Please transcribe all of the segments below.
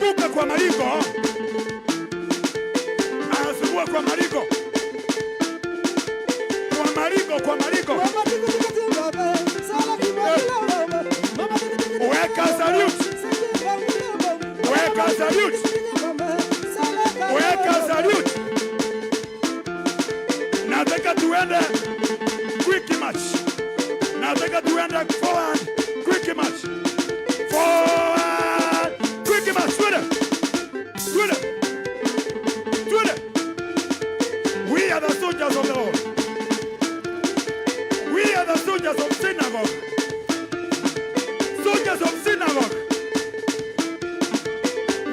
Analipuka kwa marigo. Anasugua kwa marigo. Kwa marigo. Weka salute. Weka salute. Weka salute. Nataka tuende quick match. Nataka tuende forward quick match. Forward quick match. Twende. We are the soldiers of the Lord. We are the soldiers of synagogue. Soldiers of synagogue.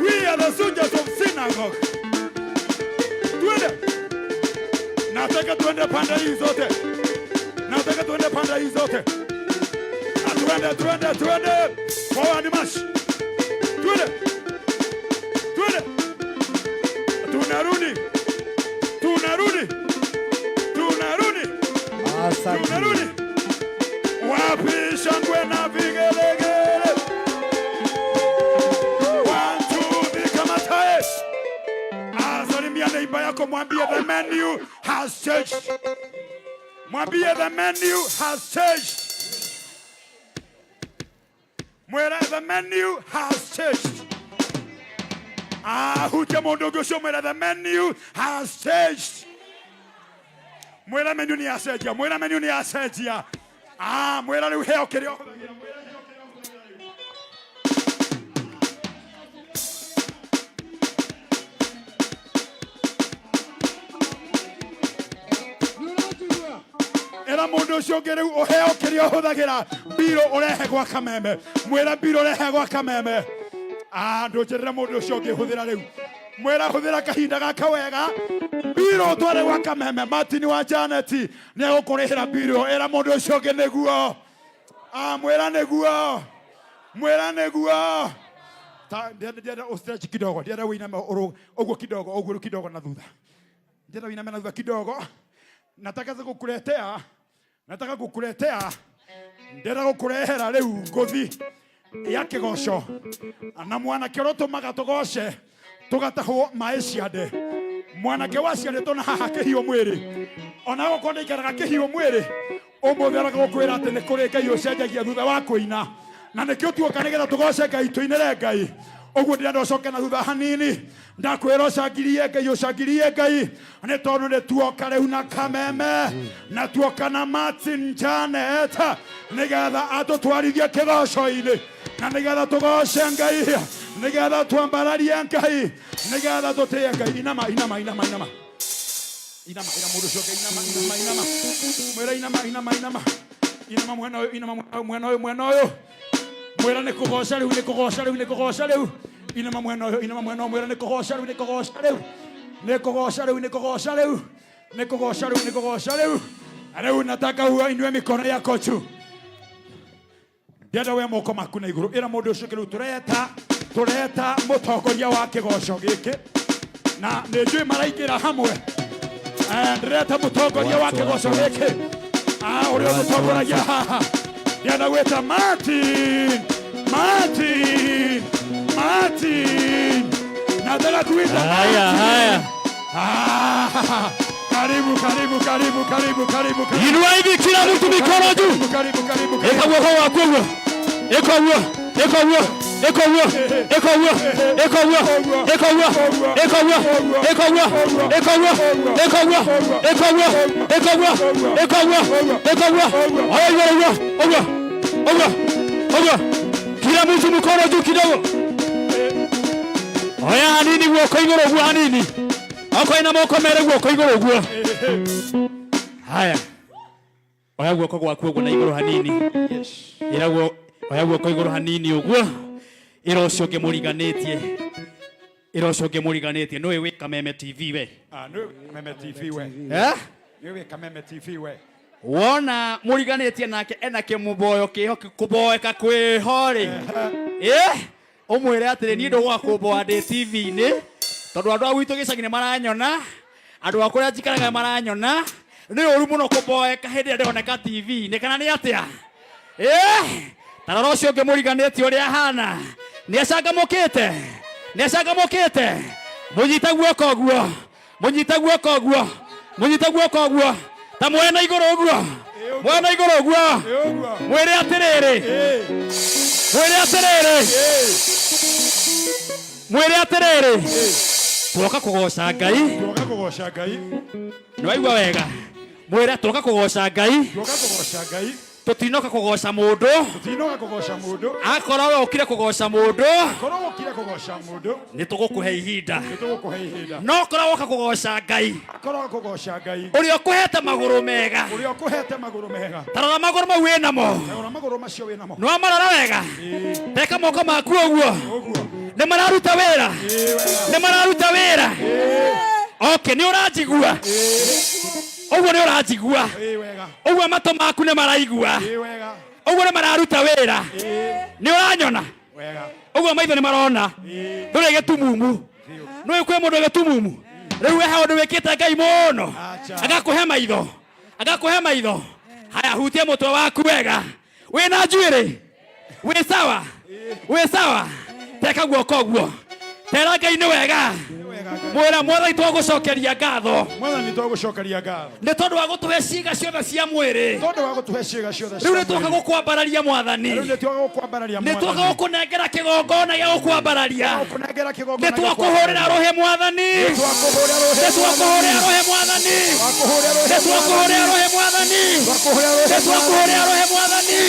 We are the soldiers of synagogue. Twende. Nataka tuende pande hizi zote. Nataka tuende pande hizi zote. Twende. Forward march. Twende. Tunarudi. Wapi shangwe na vigelegele. 1, 2, 3 kama tae. Salimia neighbor yako mwambie the menu has changed. Mwambie the menu has changed. Mwera the menu has changed. Huja mondogo show mwera the menu has changed. Mwera menu ni asejia. Mwera menu ni asejia. Mwera ni uheo kirio. Era mundu shogere uheo kirio huthagira biro urehe gwa kameme. Mwera biro urehe gwa kameme. Ndojerera mundu shoge huthira riu. Mwera huthira kahinda gaka wega. Biro tware gwa kameme. Martin wa Janeti ni agukurihira biro. Era mundu shoge neguo. Mwera neguo. Ndienda ostretch kidogo. Ndienda winama oguo kidogo, oguo kidogo na thutha. Ndienda winama na thutha kidogo. Nataka kukuletea. Ndienda gukurehera riu ngothi ya kigosho. Na mwana kiroto magatogoshe. Tugatahwo maiciande. Mwana kewasiande tona haha kihio mwiri. Ona gukona ikaraga kihio mwiri. Umuthera gukwira ati ni kuri Ngai ucenjagia thutha wa kuina. Na nikio tuoka nigetha tugoshe Ngai tuinire Ngai. Oguo ndirenda ucoke na thutha hanini. Ndakwira ucangirie Ngai. Ni tondu ni tuoka riu na kameme. Na tuoka na Martin Janet. Nigetha atutwarithie kigosho-ini. Na nigetha tugoshe Ngai. Nigetha twambararie Ngai. Nigetha tutie Ngai. Inama. Mundu coke inama. Mwira inama. Inama mwena uyu. Mwira ni kugosha riu. Inama mwena uyu. Mwira ni kugosha riu. Riu nataka uinue mikono yako juu. Ndienda we moko maku na iguru. Ira mundu ucio kiru tureta mutongoria wa kigosho giki. Na nijui maraingira hamwe. Ndireta mutongoria wa kigosho giki. Urio mutongoragia haha. Ndienda gwita Martin. Nataka kuita haya. Karibu. Inua hivi kila mtu mikono juu. Eka uo wako huo. Eka uo. Kila mtu mikono juu kidogo. Oya hanini guoko iguru guo hanini. Oko ina moko mere guoko iguru guo. Haya. Oya guoko gwaku uguo na iguru hanini. Yes. Iraguo oya guoko iguru hanini uguo. Ira ucio ngimuriganitie. No we Kameme TV we. No Kameme TV we. Niwe Kameme TV we. Wona muriganitie nake ena kimuboyo kiho kuboeka kwihori. Umwire atire ni ndo gwakuboa ndi TV-ini tondu andu agwitu gicagi ni maranyona, andu akuria njikaraga maranyona, ni uru muno kuboeka hindi ndoneka TV-ini kana ni atia. Tarora ucio ngimuriganitie uria hana ni acangamukite. Nĩacangamũkĩte. Mũnyita guoko guo. Mũnyita guoko guo. Mũnyita guoko guo. Ta mwena igũrũ guo. Mwena igũrũ guo. Mwĩre atĩrĩrĩ. Mwĩre atĩrĩrĩ. Mwĩre atĩrĩrĩ. Tuoka kũgoca Ngai. Tuoka kũgoca Ngai. Nĩwaigua wega. Mwĩre tuoka kũgoca Ngai. Tuoka kũgoca Ngai. Tutinoka kũgoca mũndũ. Tutinoka kũgoca mũndũ. Akorwo we ũkire kũgoca mũndũ. Akorwo ũkire kũgoca mũndũ. Nĩtũgũkũhe ihinda. Nĩtũgũkũhe ihinda. No korwo woka kũgoca Ngai. Akorwo kũgoca Ngai. Ũrĩa ũkũhete magũrũ mega. Ũrĩa ũkũhete magũrũ mega. Tarora magũrũ mau wĩ namo. Tarora magũrũ macio wĩ namo. No marora wega. Teka moko maku ũguo. Nĩ mararuta wĩra. Nĩ mararuta wĩra. Okay, nĩ ũranjigua. Ũguo nĩ ũranjigua. Ũguo matũ maku nĩ maraigua. Ũguo nĩ mararuta wĩra. Nĩ ũranyona. Ũguo maitho nĩ marona. Ndũrĩ gĩtumumu. Nĩ kwĩ mũndũ gĩtumumu. Rĩu we ha ũndũ wĩkĩte Ngai mũno. Agakũhe maitho. Agakũhe maitho. Haya, hutie mũtwe waku wega. Wĩna njuĩrĩ. Wĩ sawa. Wĩ sawa. Teka guoko guo. Tera Ngai nĩ wega. Mwĩra Mwathani twagũcokeria ngatho. Mwathani twagũcokeria ngatho. Nĩ tondũ wa gũtũhe ciĩga ciothe cia mwĩrĩ. Tondũ wa gũtũhe ciĩga ciothe cia Rĩu mwĩrĩ. nĩ twoka gũkwambararia Mwathani. Rĩu nĩ twoka gũkwambararia Mwathani. Nĩ twoka gũkũnengera kĩgongona gĩa gũkwambararia. Gũkũnengera kĩgongona. Nĩ twakũhũrĩra rũhĩ Mwathani. Nĩ twakũhũrĩra rũhĩ Mwathani. Nĩ twakũhũrĩra rũhĩ Mwathani. Nĩ twakũhũrĩra rũhĩ Mwathani.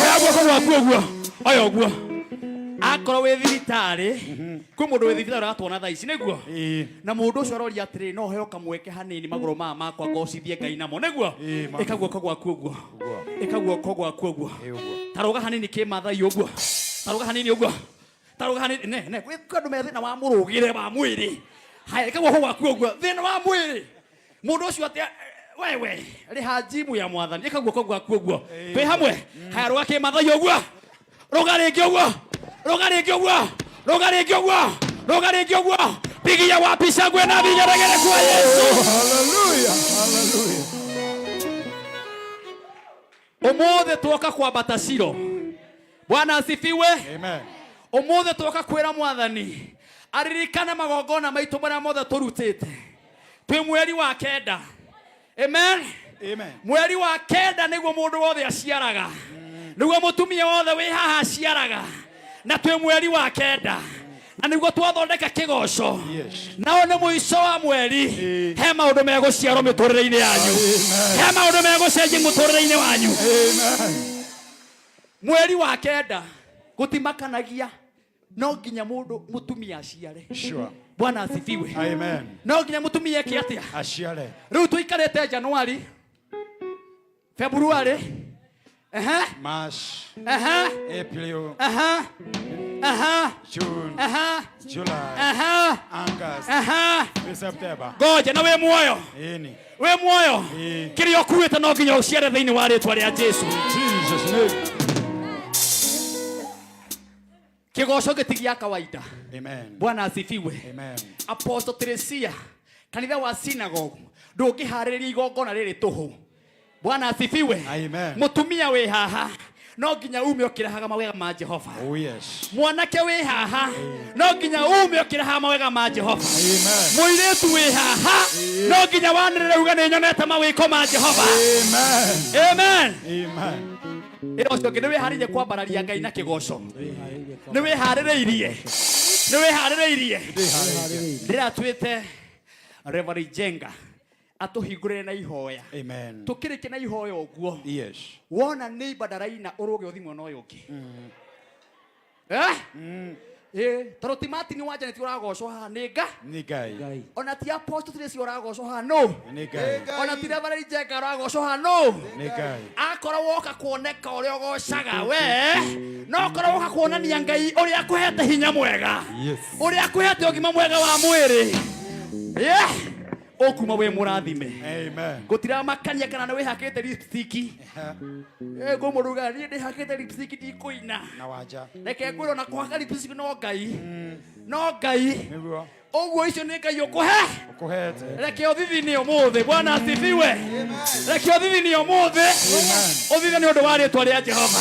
Oya guoko gwaku ũguo. Oya ũguo. Akorwo wĩ thibitarĩ, kwĩ mũndũ wĩ thibitarĩ ũratwona thaa ici nĩguo. Na mũndũ ũcio aroria atĩrĩ no heo kamweke hanini magũrũ maya makwa ngocithie Ngai namo nĩguo. Ĩka guoko gwaku ũguo. Ĩka guoko gwaku ũguo. Taruga hanini kĩmathai ũguo. Taruga hanini ũguo. Taruga hanini ne kwĩ andũ me thĩna wa mũrũgĩre wa mwĩrĩ. Haya, ĩka guoko gwaku ũguo. Thĩna wa mwĩrĩ. Mũndũ ũcio atĩ wewe rĩha jimu ya Mwathani. Ĩka guoko gwaku ũguo. Twĩ hamwe. Haya, ruga kĩmathai ũguo. Ruga rĩngĩ ũguo. Ruga rĩngĩ ũguo. Ruga rĩngĩ ũguo. Ruga rĩngĩ ũguo. Pigia wapi shangwe na vigeregere kwa Yesu. Hallelujah. Hallelujah. Ũmũthĩ twoka kwambata Shilo. Bwana asifiwe. Amen. Ũmũthĩ twoka kwĩra Mwathani aririkane magongona maitũ marĩa mothe tũrutĩte. Twĩ mweri wa kenda. Amen. Amen. Mweri wa kenda nĩguo mũndũ wothe aciaraga. Nĩguo mũtumia wothe wĩ haha aciaraga. Na twĩ mweri wa kenda. Na nĩguo twathondeka kĩgoco. Nao nĩ mũico wa mweri. He maũndũ megũciarwo mĩtũrĩre-inĩ yanyu. He maũndũ megũcenjia mũtũrĩre-inĩ wanyu. Mweri wa kenda gũtimakanagia. No nginya mũndũ mũtumia aciare. Sure. Bwana asifiwe. Amen. No nginya mũtumia eke atĩa? Aciare. Rĩu tũikarĩte Januari, February, March, April, June, July, August, September. Ngoja na we muoyo. Ini. We muoyo. Kĩrĩa ũkuĩte no nginya ũciare thĩinĩ wa rĩĩtwa rĩa Jesũ. Jesus name. Kĩgoco gĩtigia kawaida. Amen. Bwana asifiwe. Amen. Apostle Teresia, kanitha wa synagogue, ndũngĩharĩrĩria igongona rĩrĩ tũhũ. Bwana asifiwe. Amen. Mũtumia wĩ haha no nginya ume ũkĩrehaga mawega ma Jehova. Oh yes. Mwanake wĩ haha no nginya ume ũkĩrehaga mawega ma Jehova. Amen. Mũirĩtu wĩ haha no nginya wanĩrĩre uga nĩ nyonete mawĩko ma Jehova. Amen. Amen. Amen. Ĩro ũcio ũngĩ nĩ wĩharĩirie kwambararia Ngai na kĩgoco. Nĩ wĩharĩrĩirie. Nĩ wĩharĩrĩirie. Ndĩratuĩte Reverend Jenga atuhingũrĩre na ihoya. Amen. Tukĩrĩkia na ihoya ũguo. Yes. Wona nĩ badaraina ũrũge ũthi mwena ũyũ ũngĩ. Tondũ ti Martin wanja nĩ ũragocwo haha nĩ Ngai. Ona ti Apostle Teresia ũragocwo haha no. Nĩ Ngai. Ona ti Reverend Jenga ũragocwo haha no. Nĩ Ngai. Akorwo woka kuoneka ũrĩa ũgocaga we no akorwo woka kuonania Ngai ũrĩa akũhete hinya mwega. Ũrĩa akũhete ũgima mwega wa mwĩrĩ. Okuma we mũrathime. Amen. Gũtiramakania kana nĩ wĩhakĩte lipstick. Ngũmũruga niĩ ndĩhakĩte lipstick ndikũina. Na wanja. Reke ngwĩrwo na kũhaka lipstick no Ngai. No Ngai. Ũguo icio nĩ Ngai ũkũhe. Ũkũhete. Reke ũthithini ũmũthĩ. Bwana asifiwe. Reke ũthithini ũmũthĩ. Ũthithini nĩ ũndũ wa rĩĩtwa rĩa Jehova.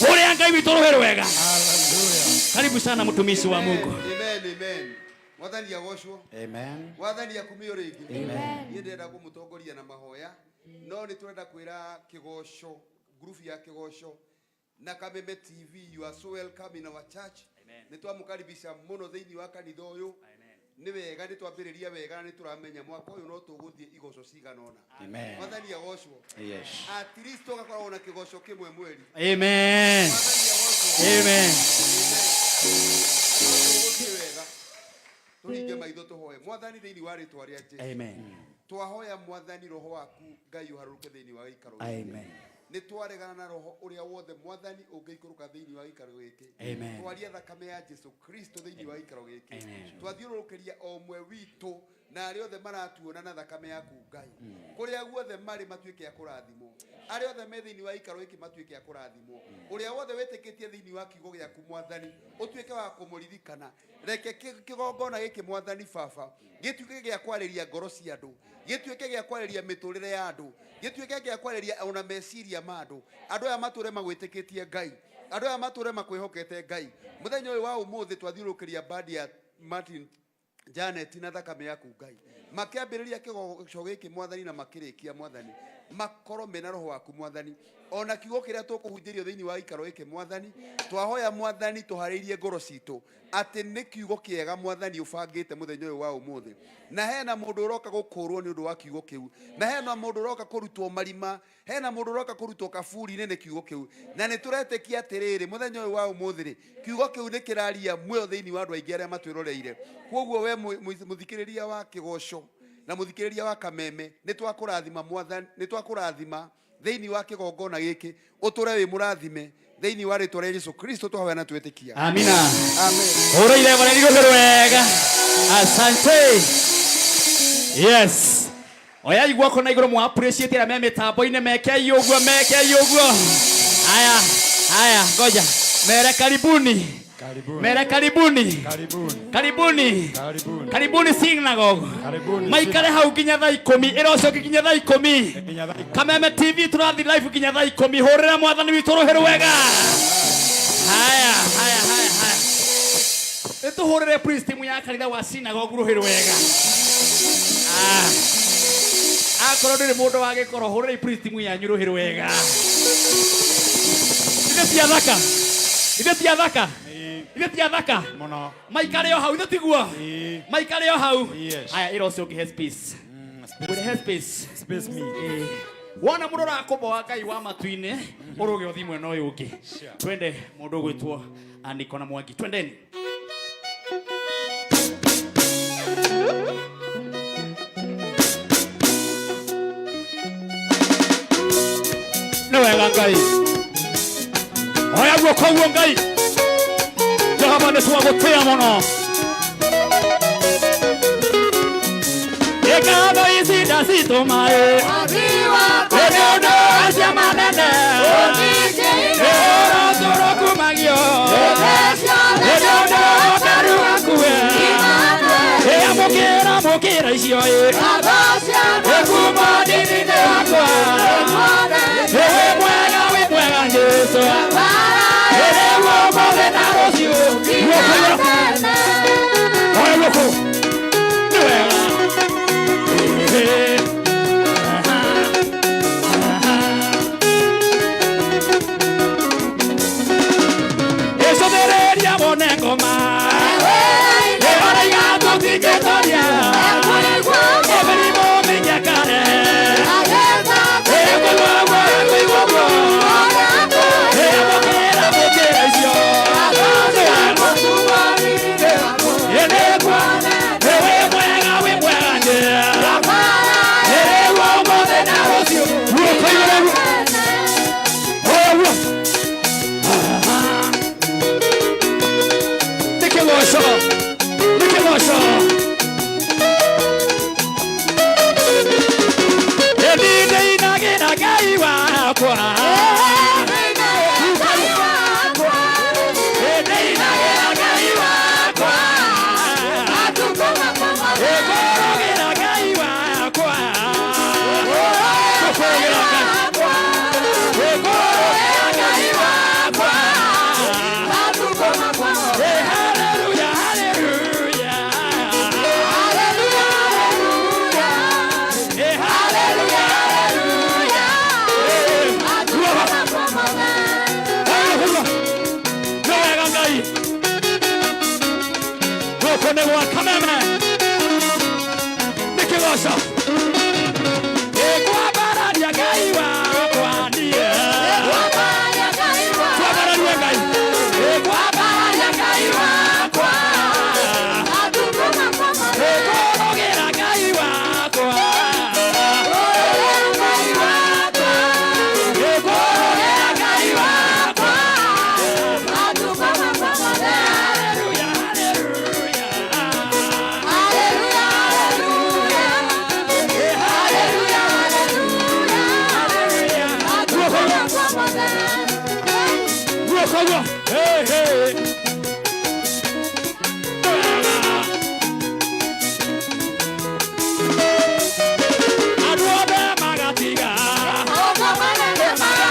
Ũrĩa Ngai witũ rũhĩ rwega. Hallelujah. Karibu sana mtumishi wa Mungu. Amen. Mwathani agoshwo. Amen. Mwathani akumio ringi. Amen. Ndenda kumutongoria na mahoya. No ni turenda kwira kigosho, group ya kigosho na Kameme TV. You are so welcome in our church. Ni twamukaribisha muno thiini wa kanitha uyu. Ni wega ni twambiriria wega ni turamenya mwaka uyu no tuguthie igosho ciganona. Amen. Mwathani agoshwo. Yes. At least tugakorwo na kigosho kimwe mweri. Amen. Amen. Turinge maitho tuhoe Mwathani thiini wa ritwa ria Jesu. Amen. Twahoya Mwathani roho waku Ngai uharuke thiini wa gikaro. Amen. Ni twaregana na roho uria wothe Mwathani ungeikuruka thiini wa gikaro giki. Amen. Twaria thakame ya Jesu Kristo thiini wa gikaro giki. Twathiururukiria o mwe witu na ari othe maratuona na thakame yaku Ngai. Kuria guothe mari matuike ya kurathimo. Ari othe me thiini wa gikaro giki matuike ya kurathimo. Uria wothe wetikitie thiini wa kiugo giaku Mwathani utuike wa kumuririkana. Reke kigongona giki Mwathani Baba gituike gia kwariria ngoro cia andu, gituike gia kwariria miturire ya andu, gituike gia kwariria ona meciria ma andu. Andu aya mature magwitikitie Ngai, andu aya mature makwihokete Ngai. Muthenya uyu wa umuthi twathiurukiria bandi ya Martin Janet na thakame yaku Ngai, makiambiriria kigoco giki Mwathani na makirikia Mwathani makoro mena roho waku Mwathani. Ona kiugo kiria tukuhunjirio thiini wa ikaro giki Mwathani twahoya Mwathani tuhariirie ngoro citu ati ni kiugo kiega Mwathani ubangite muthenya uyu wa umuthi. Na hena mundu uroka gukurwo ni undu wa kiugo kiu, na hena mundu uroka kurutwo marima, hena mundu uroka kurutwo kaburi ni kiugo kiu. Na ni turetekia atiriri muthenya uyu wa umuthi ri kiugo kiu ni kiraria muoyo thiini wa andu aingi aria matwiroreire. Koguo we muthikiriria wa kigoco na muthikiriria wa Kameme ni twakurathima Mwathani, ni twakurathima thiini wa kigongona giki uture wi murathime thiini wa ritwa ria Yesu Kristo twahoya na twetikia. Amina. Amen. Ora ile bwana ndio wega. Asante. Yes. Oya igwa kona igoro mu appreciate ya meme tabo ine meke yoguo. Haya ngoja. Mere karibuni. Karibuni synagogue. Maikare hau kinya thaa 10 iroco kinya thaa 10. Kameme TV turathi live kinya thaa 10. Horera Mwathani witu roheru wega. Haya. Eto horere priest mu ya kanitha wa synagogue roheru wega. Akoro ndiri mundu wa gikoro horere priest mu ya nyuroheru wega. Ide tiathaka. Mono. Maikare yo hau tiguo. Maikare yo hau. Aya iroco ki headspace. With headspace. Space me. Wana murora kuboa Ngai wa matuine uruge uthi mwena uyu ungi. Twende mundu gwitwo Andiko na Mwangi. Twendeni. No wega Ngai. Oya guoko guo Ngai. Jehova nĩ twagutia mũno. Ĩkatho ici ndacitũmaĩ ĩnĩ ũndũ acio manene ũrotũrwo kumagio ĩnĩ ũndũ ũkaru wakuwe amũkĩra icio ĩkumo ndini-inĩ yakwa wĩ mwega Jesũ ĩrĩguo mũthĩ na rũciũ oya guoko nĩ wega. Esotereria bone ngoma ebara igato tiketoria eberimo menyakare ekolwa ekolwa ebokera isio enekwa ewe mwega nje ewe mode na rosio Nikegosho Edine inagina Ngai wakwa Kone wa kameme. Nikiwasha. Kwa barani ya gaiwa kwa ndiye. Kwa barani ya gaiwa. Kwa barani ya gaiwa. Kwa barani ya gaiwa kwa. Atukuma kwa mane. Korogera gaiwa kwa. Korogera gaiwa kwa. Korogera gaiwa kwa. Atukuma kwa mane. Hallelujah, hallelujah. Hallelujah, hallelujah. Hey, hey. Aduobe magatiga. Aduobe magatiga.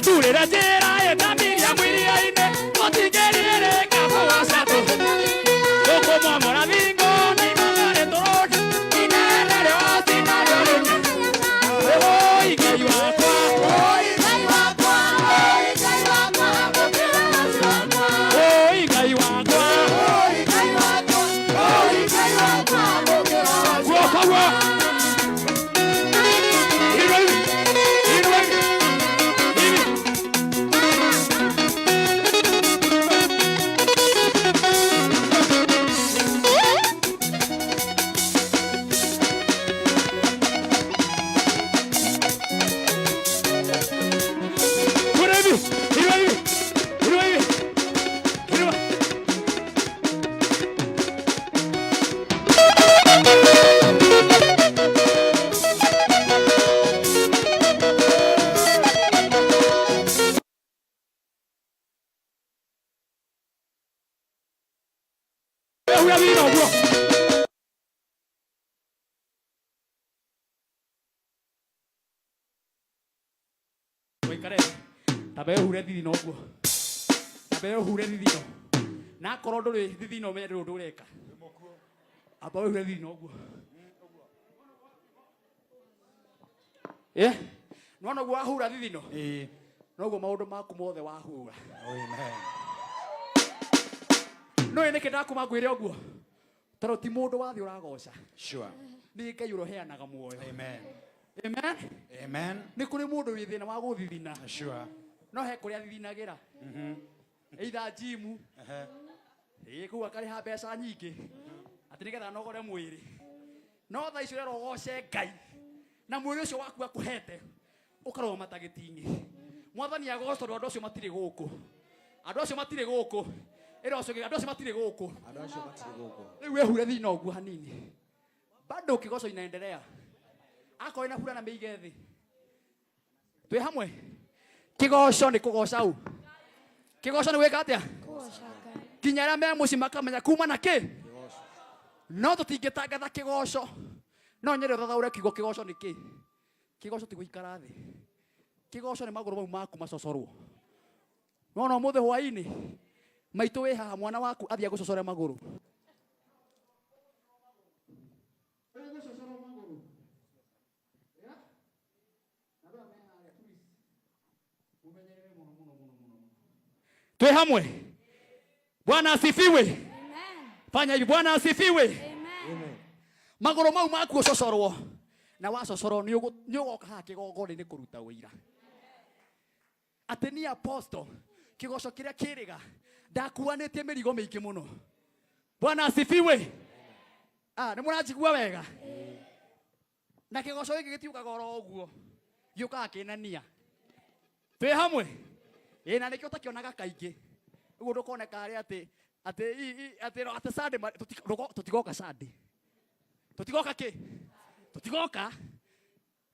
turira njira etamiria mwiri-inĩ mũtingĩrirĩka kũgoca tu tũkũmomora thingo nĩnogore tũrũnda inene rĩotĩ narĩo rĩngĩ oi Ngai wakwa oi Ngai wakwa oi Ngai wakwa mũkĩra macio wakwa oi Ngai wakwa oi Ngai wakwa oi Ngai wakwa mũkĩra macio wakwa tabe hure thithino guo tabe hure thithino na korwo nduri thithino me ndu ndureka aba hure thithino guo no guo ahura thithino no guo maundu maku mothe wahura amen no ene kenda kuma gwire oguo taro ti mundu wathi uragoca Sure. ni Ngai uroheanaga muoyo Amen. amen Amen. ni kuri mundu wi thina wa guthithina Sure. no he kuria thithinagira either gym kuwa kari ha mbeca nyingi ati nigetha nogore mwiri no tha icio rero goce Ngai na mwiri ucio waku akuhete ukaroma matagiti-ini mwathani agoco andu acio matire guku andu acio matire guku ero acio andu acio matire guku riu ehure thina uguo hanini bado kigoco inaendelea ako ina hura na meige thi twi hamwe kigoco ni kugoca u kigoco ni weka atia kinya ra me muci makamenya kuma na ki no tutingitangatha kigoco no nyere thathaure kigo kigoco ni ki kigoco ti guikara thi kigoco ni maguru mau maku macocorwo no muthe hwaini maitu wi haha mwana waku athia gucocore maguru twe hamwe Bwana asifiwe amen fanya hivi Bwana asifiwe amen maguru mau maku ucocorwo na wacocorwo ni ugoka ha kigogori ni kuruta wira ati ni apostle kigoco kiria kiriga ndakuanitie mirigo mingi muno Bwana asifiwe ni muranjigua wega na kigoco giki gitiukaga oro uguo giukaga kinania twe hamwe na nikio takionaga kaingi uguo ndukoneka ari ati Sunday tutigoka Sunday tutigoka ki tutigoka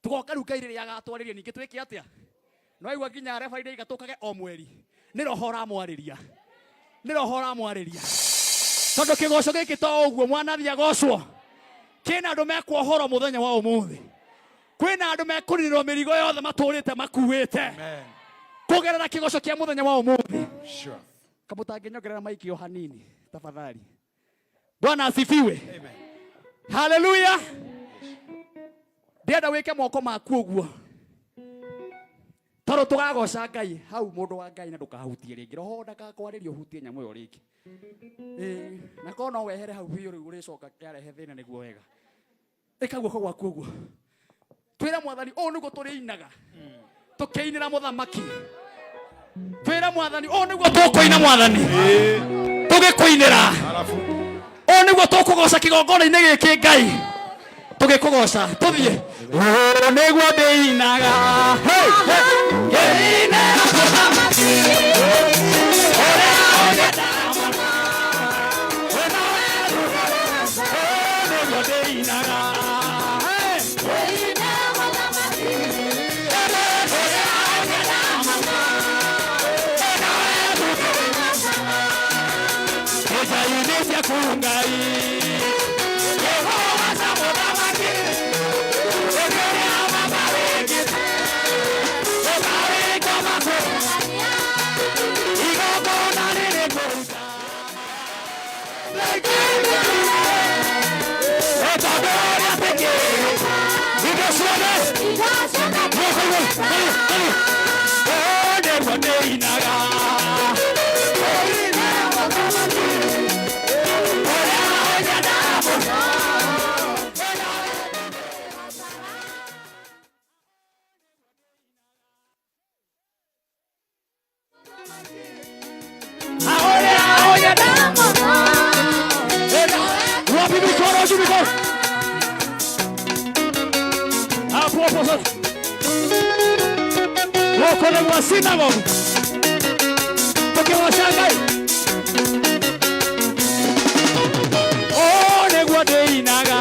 tugoka ruka ire ya gatwariria ningi twiki atia no igwa nginya refaide igatukage o mweri ni roho ramwariria tondu kigoco giki to uguo mwana thia gocwo kina andu mekwohoro muthenya wa umuthi kwina andu mekurirwo mirigo yothe maturite makuite amen kugerera kigoco kia muthenya wa umuthi Sure. kamutanginyogerera maikio hanini tafadhali Bwana asifiwe Amen. Hallelujah ndienda wike moko maku uguo toro tugagoca Ngai hau mundu wa Ngai na ndukahutie ringi roho ndakakwaririo hutie nyamu yo ringi na kono wehere hau hiyo riu ricoka yarehe thina niguo wega ikaguo kwa gwaku uguo twira mwathani o niguo turi inaga tukiinira muthamaki twira mwathani o niguo tukuina mwathani tugikuinira o niguo tukugoca kigongona-ini giki Ngai tugikugoca tuthie o niguo ndiinaga ngiinira muthamaki Come on, Wapi mikono juu mikono. Hapo hapo sasa. Wako na wasina wao. Toke washangai. Oh, negwa deinaga.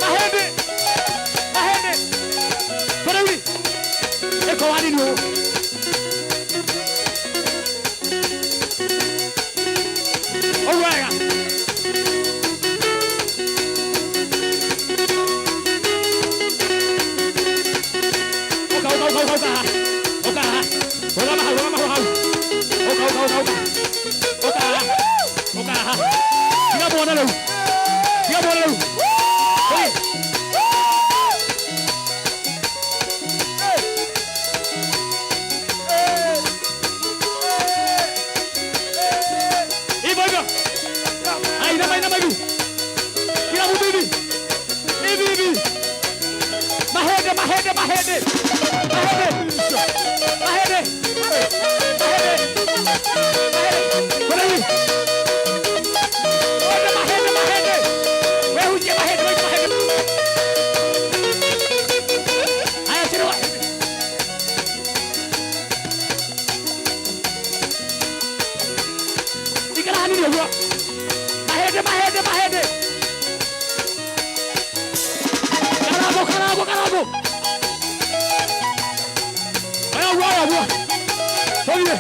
Mahede ndio huo. Mahede. Karago. Aya. Tolie.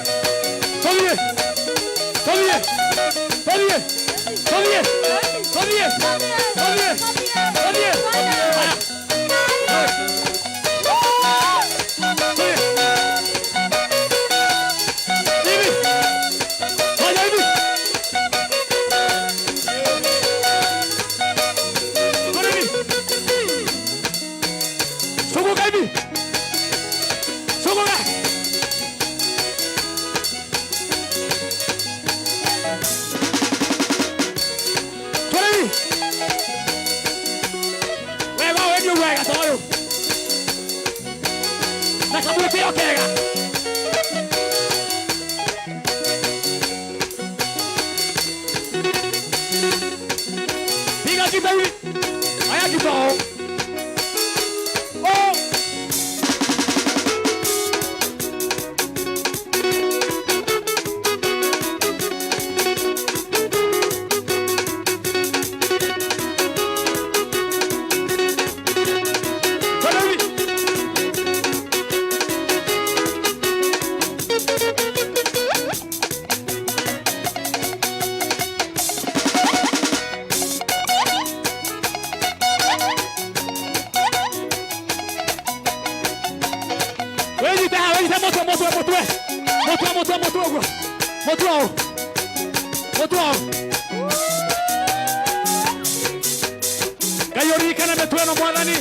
Kayori kana metweno mwathani.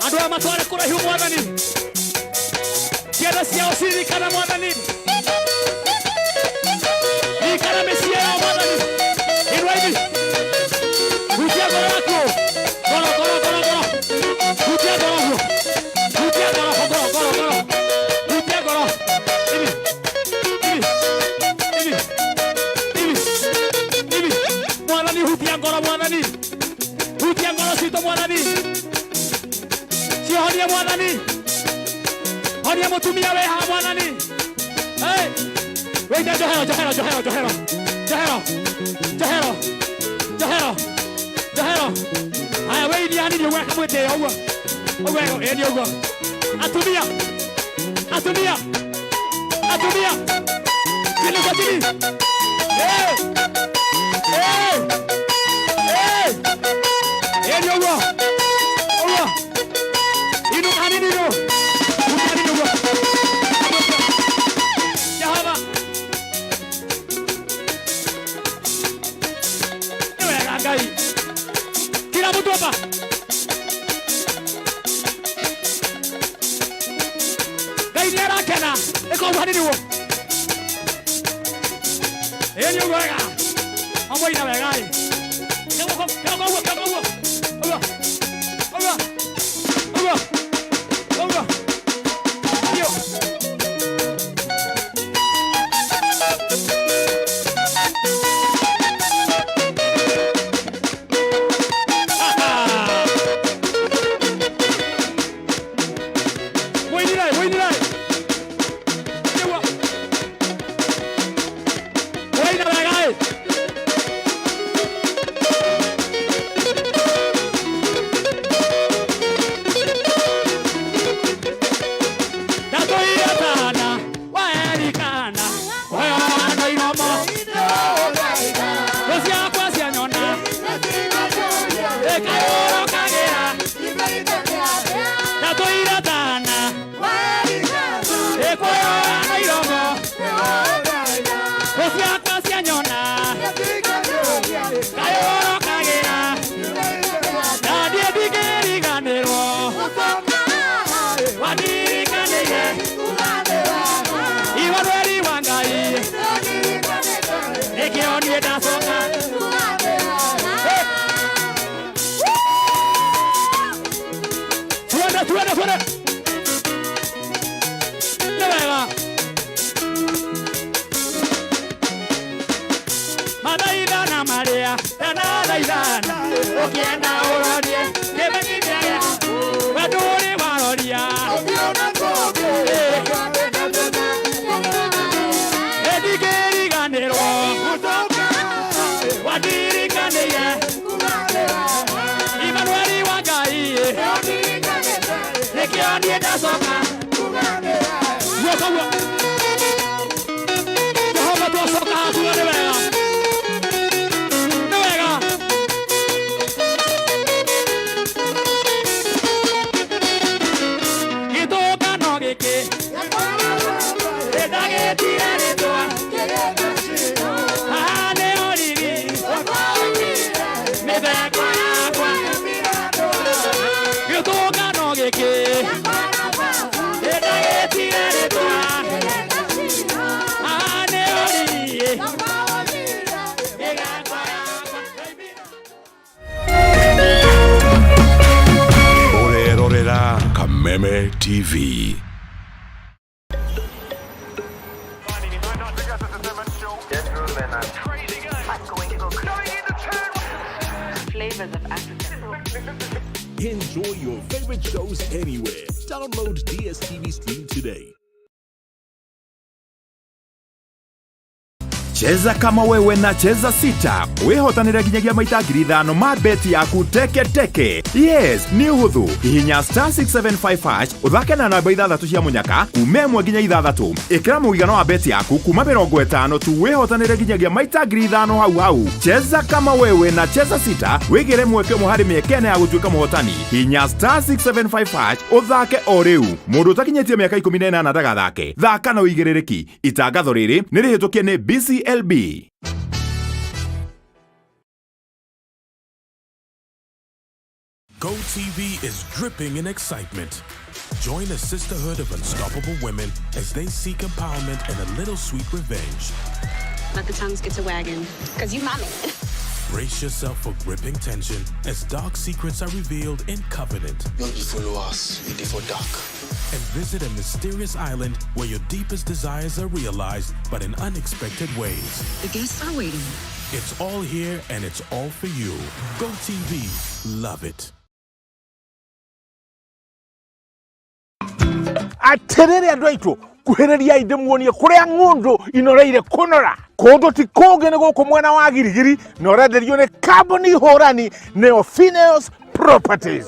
Andu a matware kura hiu mwathani. Ciana ciao cirikana mwathani. Ikana mesia yao mwathani. Inua hivi. Hutia goro wako. Goro. Hutia goro wako. Hutia goro. Hutia goro. Hivi. Mwathani hutia goro mwathani. Hutia goro sito mwathani. Honia mwathani. Honia mutumia weha mwathani. Hey. Weita johero. Aya weidi ani ni weka mwete ogwa. Ogwego eni ogwa. Atumia. Kile katili. Hey. Eni ogwa. Inu kanini no. Utani no. Jahaba. Ewe ragai. Kila mtu hapa. Gai ni arakena. Eko kanini wo. Eni ogwa. Ambo ina wegai. Kego. Oga. Yo. Voy a ir. Edigeri ganero. twacoka guoko Jehova twacoka hakuga nĩ wega gĩtũngano gĩkĩ ndagĩtire rĩtwa haha nĩ origi mĩtheko yakwa gĩtũngano gĩkĩ ndagĩtire rĩtwa haha nĩ origi mĩtheko yakwa Orerorera Kameme TV. Flavors of Africa. Enjoy your favorite shows anywhere. Download DSTV Stream today. Cheza kama wewe na cheza sita. Wehotanira ginyagia maita ngiri 5 ma beti yaku teke teke. Yes, ni uhuthu. Hihinya *675# uthake na namba 6 cia munyaka kuma 1 nginya 6. Ikira muigano wa beti yaku kuma 50 tu wehotanira ginyagia maita ngiri 5 hau hau. Cheza kama wewe na cheza sita. Wigire mweke muhari miekene ya gutuika muhotani. Hihinya *675# uthake o riu. Mundu utakinyetie miaka 18 ndagathake. Thaka na uigirereki. Itangatho riri ni rihitukie ni BCLB. GoTV is dripping in excitement. Join a sisterhood of unstoppable women as they seek empowerment and a little sweet revenge. Let the tongues get to wagging. Because you mommy. Brace yourself for gripping tension as dark secrets are revealed in Covenant. You'll follow us, we for dark. And visit a mysterious island where your deepest desires are realized, but in unexpected ways. The guests are waiting. It's all here and it's all for you. GoTV, love it. Aterere andũ aitũ kuhĩrĩria inde muonie kũrĩa ng'ũndũ inoreire kũnora kũndũ ti kũngĩ nĩ gũkũ mwena wa Girigiri na ũrenderio nĩ kambuni hũrani nĩyo Phineos Properties.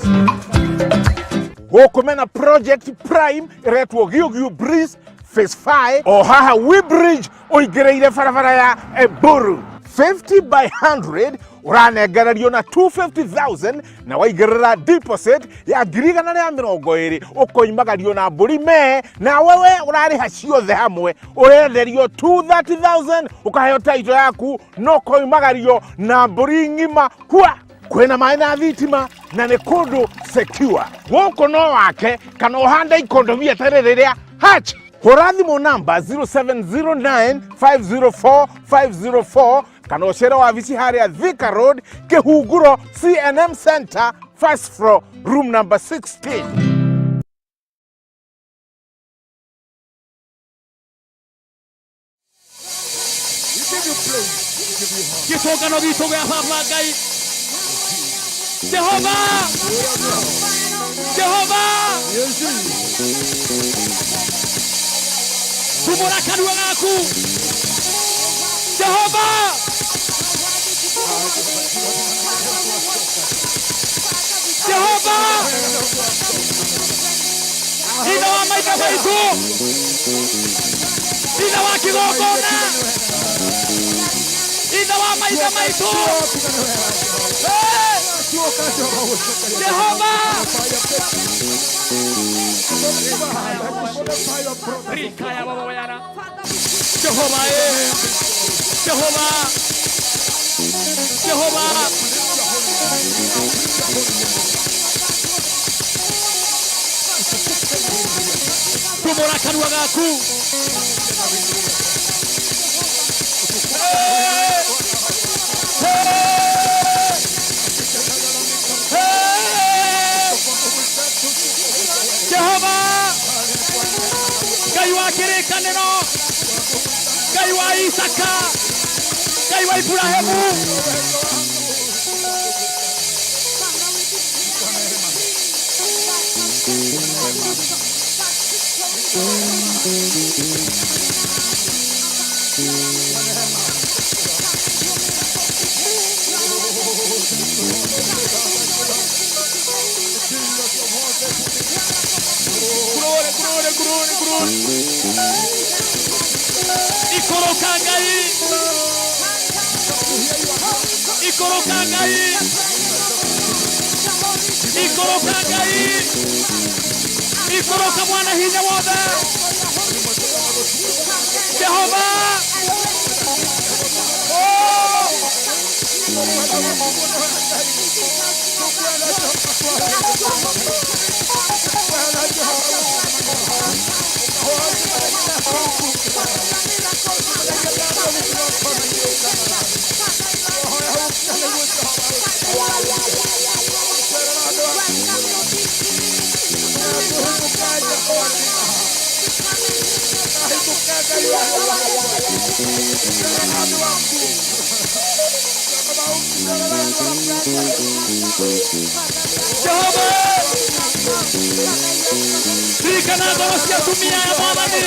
Gũkũ mena Project Prime ĩretwo Giuggiu Breeze Phase 5 o haha Weybridge ũingĩrĩire barabara ya Eburu. 50 by 100 uranengererio na 250,000 na waigirira deposit ya 120,000 ukoimagario na mburi me na wewe urariha ciothe hamwe urenderio 230,000 ukaheo title yaku no koimagario na mburi ngima kwa kwena maĩ na thitima na nĩ kũndũ secure gũkũ no wake kana ũhande ikondo biacara rĩrĩa hatch hũra thimũ namba 0709504504 kana ũcere wabici harĩa Thika Road Kĩhunguro CNM Center first floor room number 16. Gĩtũngano gitũ gĩa baba Ngai Jehova Jehova tumũra kanua gaku Jehova Jehova ina wa maitha maitũ ina wa kĩgongona ina wa maitha maitũ Jehova Rikaya baba yana Jehova Jehova Jehova tumũra kanua gaku Jehova Ngai wa kĩrĩkanĩro Ngai wa Isaka Ngai wa Ibrahimu Ikoroka mwana hinya wothe. Jehova. Jehova. Berikan adorasia dunia yang Mwathani.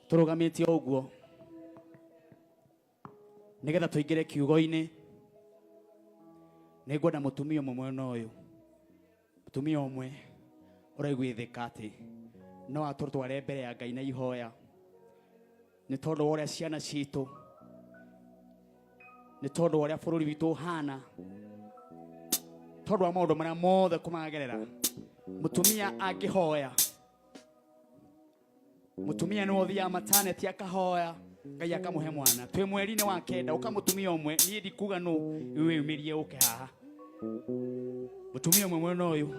Turugamite oguo nigetha tuingire kiugo-ini ningwenda mutumia umwe noyo mutumia umwe uraigwithika ati no aturutware mbere ya Ngai na ihoya ni tondu uria ciana citu ni tondu uria bururi witu hana tondu wa maundu maria mothe kumagerera mutumia angihoya mutumia no thia maternity akahoya Ngai akamuhe mwana twi mweri-ini wa kenda ukamutumia umwe nie ndikuga no wiyumirie uke haha mutumia umwe mwena uyu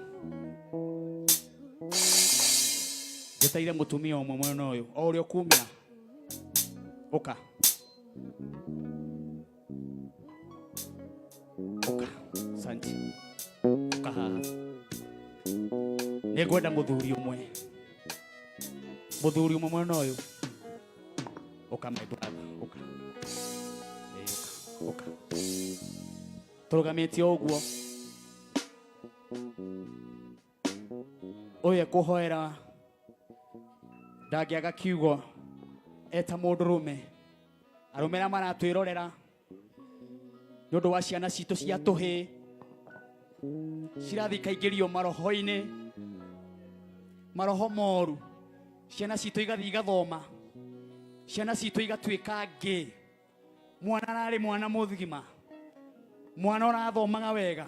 gitaire mutumia umwe mwena uyu o urio kumia uka santi uka haha nigwenda muthuri umwe mwena uyu uka my brother uka uka turugamite oguo oya kuhoera ndagiaga kiugo eta mundurume arumera maratwirorera nondu wa ciana citu cia tuhi cirathi kaingirio maroho moru ciana citu igathi igathoma ciana citu igatuika ngi mwana nari mwana muthigima mwana orathomaga wega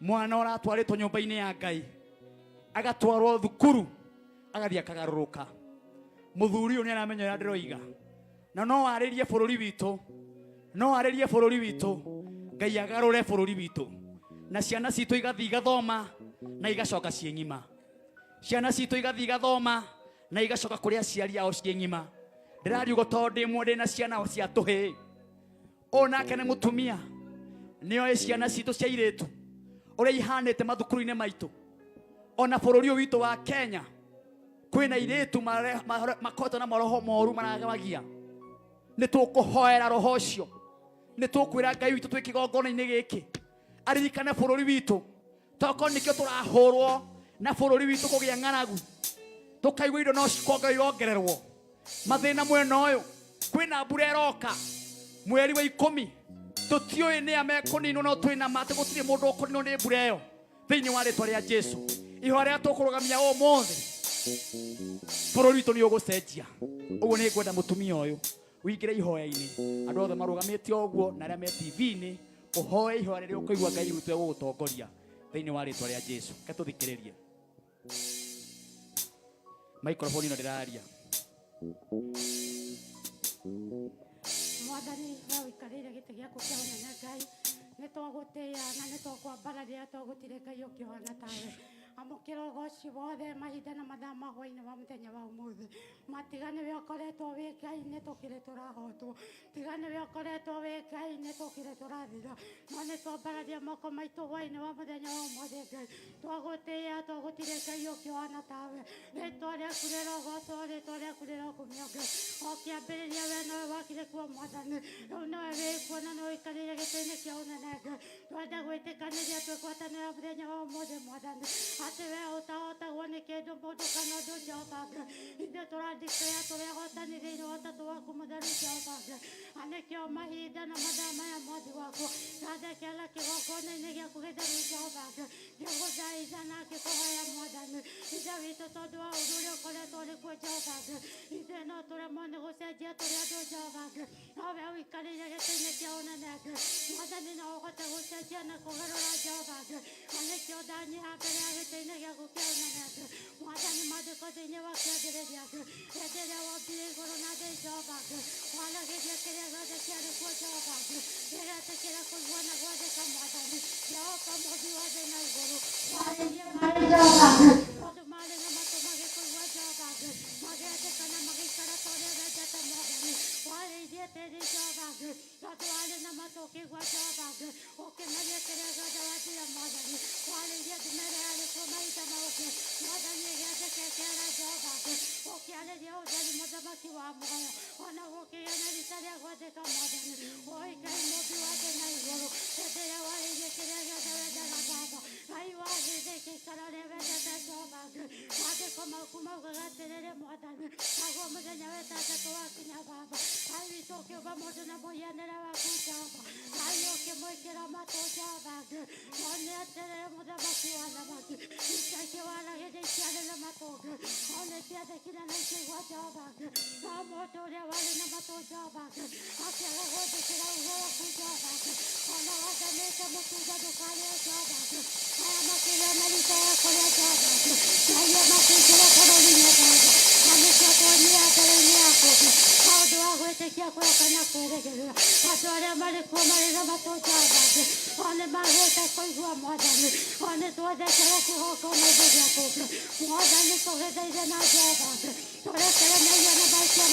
mwana oratwaritwo nyumba-ini ya Ngai agatwarwo thukuru agathia akagaruruka muthuri uyu ni aramenya uria ndiroiga na no aririe bururi witu Ngai agarure bururi witu na ciana citu igathi igathoma na igacoka cieng'ima ciana citu igathi igathoma na igacoka kuria aciari ao cieng'ima ndirarugo tondu ndi na ciana cia tuhi onake ni mutumia nio ciana citu cia iritu uria ihanite mathukuru-ini maitu ona bururi witu wa Kenya kwina iritu makoto na maroho moru maragamagia ni tukuhoera roho ucio ni tukwira Ngai witu twikigongona-ini giki aririkane bururi witu toko nikio turahurwo na bururi witu kugia ng'aragu tukaigwa indo no cikongererwo mathina mwena uyu kwina mbura iroka mweri wa 10 tutioi ni amekuninwo no twina mate gutiri mundu ukuninwo ni mbura iyo thiini wa ritwa ria Jesu ihoa ria tukurugamia umuthi bururi witu ni ugucenjia uguo ni ngwenda mutumia uyu wingire ihoya-ini andu othe marugamite oguo na aria me TV-ini uhoe ihoya riria ukaigua Ngai witu egugutongoria thiini wa ritwa ria Jesu ke tuthikiririe microphone ino ndiraria mwathani we wikarire giti giaku kia unene Ngai ni twagutia na ni twakwambararia twagutire Ngai ukihana tawe amukira ugoci wothe mahinda na mathaa ma hwaini wa muthenya wa umuthi matigane we ukoretwo wi Ngai ni tukire turahotwo tigane we ukoretwo wi Ngai ni tukire turathira no ni twambararia moko maitu hwaini wa muthenya wa umuthi Ngai twagutia twagutire Ngai ukihana tawe ritwa riaku rirogocwo ritwa riaku rirokumio Ngai okiambiriria we nowe wakire kuo mwathani riu nowe wikuo na nowe wikarire giti-ini kia unene Ngai twenda gwitikaniria twigwatanira muthenya wa umuthi mwathani ati we utahotagwo ni kindu mundu kana undu Jehova Ngai ithuĩ tũradeclare tũrehotanĩrĩire ũtatu waku mũtheru Jehova Ngai anĩkĩo mahinda na mathaa maya mwathi wakwa ndathekera kĩgongona-inĩ gĩaku gĩtheru Jehova Ngai ngĩgũthaitha na ngĩkũhoya mwathani ithe witũ tondũ wa ũndũ ũrĩa ũkoretwo ũrĩ kuo Jehova Ngai ithuĩ no tũremwo nĩ gũcenjia tũrĩ andũ Jehova Ngai no we ũikarĩire gĩtĩ-inĩ kĩa ũnene Ngai mwathani no ũhote gũcenjia na kũgarũra Jehova Ngai anĩkĩo ndanyiha mbere ya gĩtĩ-inĩ gĩaku kĩa ũnene Ngai mwathani maandĩko thĩinĩ wa kĩambĩrĩria Ngai hĩndĩ ĩrĩa wombire igũrũ na thĩ Jehova Ngai waragĩria kĩrĩa gĩothe kĩarĩ kuo Jehova Ngai rĩretĩkĩra kũigua na gwathĩka mwathani Jehova mũmbi wa thĩ na igũrũ warĩrie marĩ Jehova Ngai tondũ marĩ na matũ magĩkũigua Jehova Ngai magĩethĩka na magĩikara ta ũrĩa wendete mwathani warĩirie tĩri Jehova Ngai tondũ warĩ na matũ ũkĩigua Jehova Ngai ũkĩmeria kĩrĩa gĩothe wathira mwathani warĩirie ndumere yarĩ kuo mahinda maũngĩ mwathani ĩgĩathĩka ĩkĩara Jehova Ngai ũkĩarĩria ũtheri mũthamaki wa muoyo ona gũkĩgĩa na rita rĩa gwathĩka mwathani oi Ngai mũmbi wa thĩ na igũrũ hĩndĩ ĩrĩa warĩirie kĩrĩa gĩothe wendaga Baba Ngai wathĩthĩ gĩikaro ũrĩa wendete Jehova Ngai maandĩko maku maugaga atĩrĩrĩ mwathani naguo mũthenya wetandatũ wakinya Baba Ngai witũ ũkĩũmba mũndũ na mũhianĩre waku Jehova Ngai ũkĩmwĩkĩra matũ Jehova Ngai no nĩ atĩrĩrĩ mũthamaki wa thamaki ica ikĩwaragĩria iciarĩre matũ Ngai no nĩ ciathĩkire na ikĩigua Jehova Ngai Amotoria wale na matoja baka. Akiala wote kila uwa kuja baka. Ona wata meka mutuja dukani ya baka. Aya makile malita ya korea baka. Aya makile koroni ya baka. Amesha kuania kaleni yako. Kaudu wangu etekia kwa kana kuelegea. Atore mali kwa mali na matoja baka. One mahota kwa igua mwadani. One tuwade kala kuhoko mwadani yako. Mwadani toheda ide na baka. Tore kala na ya na baka.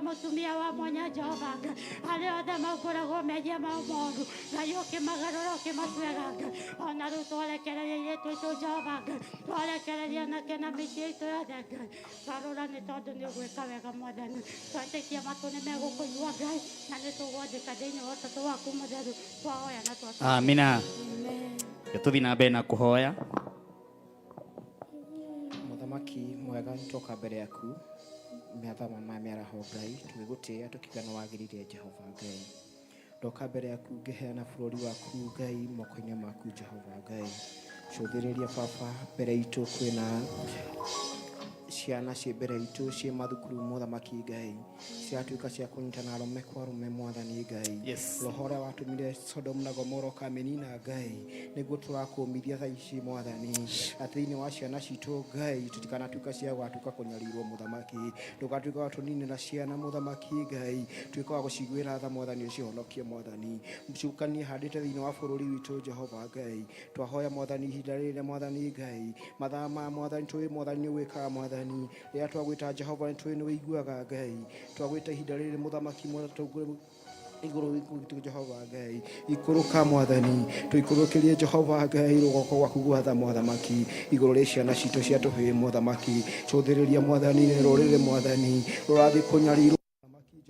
Mutumia wa mwanya jobaga ale othe makoragwo megia maũmũndũ na yũke magarũrũke matwegaga ona rĩu twarekereria airĩtu aitũ jobaga twarekereria anake na mĩciĩ itũ yothe Ngai garũra nĩ tondũ nĩ ũgwĩka wega Mwathani twetĩkia matũ nĩ megũkũigua Ngai na nĩ tũgwandĩka thĩinĩ wa ũtatũ waku mũtheru twahoya na twatũũra. Amina. Tũthiĩ na mbere na kũhoya. Mũthamaki mwega nĩtwoka mbere yaku mĩathama ma mĩaraho Ngai twĩgũtĩĩa tũkiuga wagĩrĩire Jehova Ngai ndoka mbere yaku ngĩheana bũrũri waku Ngai moko-inĩ maku Jehova Ngai cũthĩrĩria baba mbere itũ kwĩna ciana ciĩ mbere itũ ciĩ mathukuru Mũthamaki Ngai ciatuĩka cia kũnyitana arũme kwa arũme Mwathani Ngai roho ũrĩa watũmire Sodom na Gomora ũkamĩnina Ngai nĩguo tũrakũmithia thaa ici Mwathani atĩ thĩinĩ wa ciana citũ Ngai tũtikanatuĩka cia gwatuĩka kũnyarirwo Mũthamaki ndũgatuĩka wa tũninĩra ciana Mũthamaki Ngai tuĩka wa gũciguĩra tha Mwathani ũcihonokie Mwathani mcukanie handĩte thĩinĩ wa bũrũri witũ Jehova Ngai twahoya Mwathani ihinda rĩrĩ Mwathani Ngai mathaa ma Mwathani tũĩ Mwathani nĩ ũgwĩkaga Mwathani rĩrĩa twagwĩta Jehova nĩ tũĩ nĩ ũiguaga Ngai twagwĩta ihinda rĩrĩ Mũthamaki Mwathani iguru itu Jehova Ngai ikuruka Mwathani tuikurukirie Jehova Ngai rugoko gwaku gwatha Mwathani iguru rĩa ciana citũ cia tũhĩ Mwathani cũthĩrĩria Mwathani rũrĩrĩ Mwathani rũrathi kũnyarirwo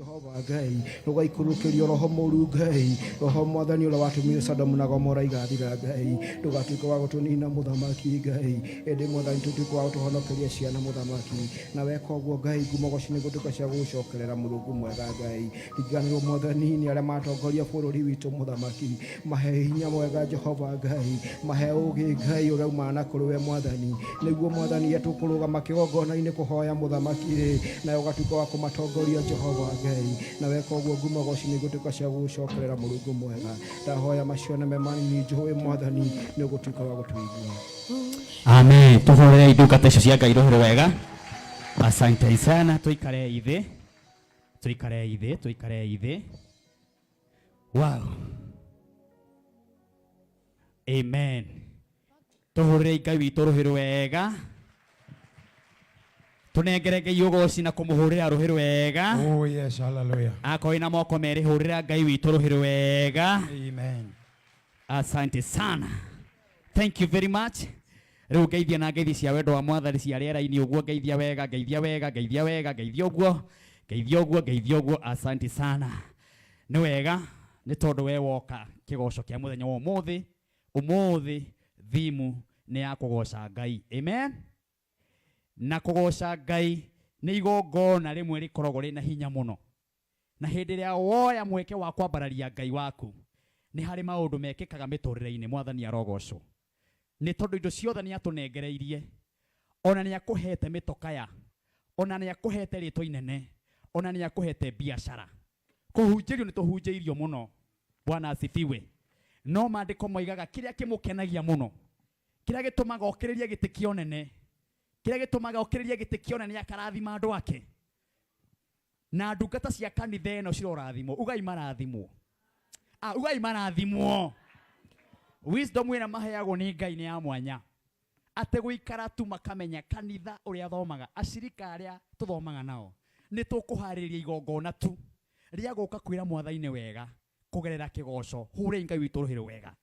Jehova Ngai rugaikurukirio roho mũru Ngai roho Mwathani ũrĩa watũmire Sodom na Gomora igathira Ngai ndũgatuĩke wa gũtũnina Mũthamaki Ngai ĩndĩ Mwathani tũtuĩke wa gũtũhonokeria ciana Mũthamaki na weka ũguo Ngai ngumogoci nĩ gũtuĩka cia gũgũcokerera Mũrungu mwega Ngai ringanĩrwo Mwathani nĩ arĩa matongoria bũrũri witũ Mũthamaki mahe hinya mwega Jehova Ngai mahe ũgĩ Ngai ũrĩa umana na kũrĩ we Mwathani nĩguo Mwathani atũkũrũgama kĩgongona-inĩ kũhoya Mũthamaki na ũgatuĩka wa kũmatongoria Jehova Ngai na weka ũguo ngumogoci nĩ gũtuĩka cia gũgũcokerera Mũrungu mwega ndahoya macio nĩ manini njũĩ Mwathani nĩ ũgũtuĩka wa gũtũigua. Amen. Tũhorere ndungata icio cia Ngai rũhĩrĩ wega. Asante sana. Tuikare ithe. Tuikare ithe. Tuikare ithe. Wow. Amen. Tũhorere Ngai witũ rũhĩrĩ wega. Tunengereke yogoci na kumuhurira ruhiru wega. Oh yes, hallelujah. Akoina moko mere hurira Ngai witũ ruhiru wega. Amen. Asante sana. Thank you very much. Rĩu ngeithia na ngeithi cia wendo wa Mwathani cia rĩera-inĩ ũguo ngeithia wega, ngeithia wega, ngeithia wega, ngeithia ũguo, ngeithia ũguo, ngeithia ũguo. Asante sana. Nĩ wega nĩ tondũ we woka kĩgoco kĩa mũthenya wa ũmũthĩ thimu nĩ ya kũgoca Ngai. Amen. Na kũgoca Ngai nĩ igongona rĩmwe rĩkoragwo rĩna hinya mũno. Na hĩndĩ ĩrĩa woya mweke wa kwambararia Ngai waku nĩ harĩ maũndũ mekĩkaga mĩtũrĩre-inĩ Mwathani arogocwo. Nĩ tondũ indo ciothe nĩ atũnengereirie. Ona nĩ akũhete mĩtokaya. Ona nĩ akũhete rĩtwa inene. Ona nĩ akũhete biacara. Kũhunjĩrio nĩ tũhunjĩirio mũno. Bwana asifiwe. No maandĩko moigaga kĩrĩa kĩmũkenagia mũno. Kĩrĩa gĩtũmaga okĩrĩrie gĩtĩ kĩonene. Kĩrĩa gĩtũmaga okĩrĩrie gĩtĩ kĩonene akarathima andũ ake. Na ndungata cia kanitha ĩno cirorathimwo. Ugai marathimwo. Ugai marathimwo. Wisdom ĩna maheagwo nĩ Ngai nĩ ya mwanya. Atĩ gũikara tu makamenya kanitha ũrĩa thomaga. Acirika arĩa tũthomaga nao. Nĩ tũkũharĩrĩria igongona tu. Rĩa gũka kwĩra Mwathani wega. kugerera kigoco hure Ngai witå rå wega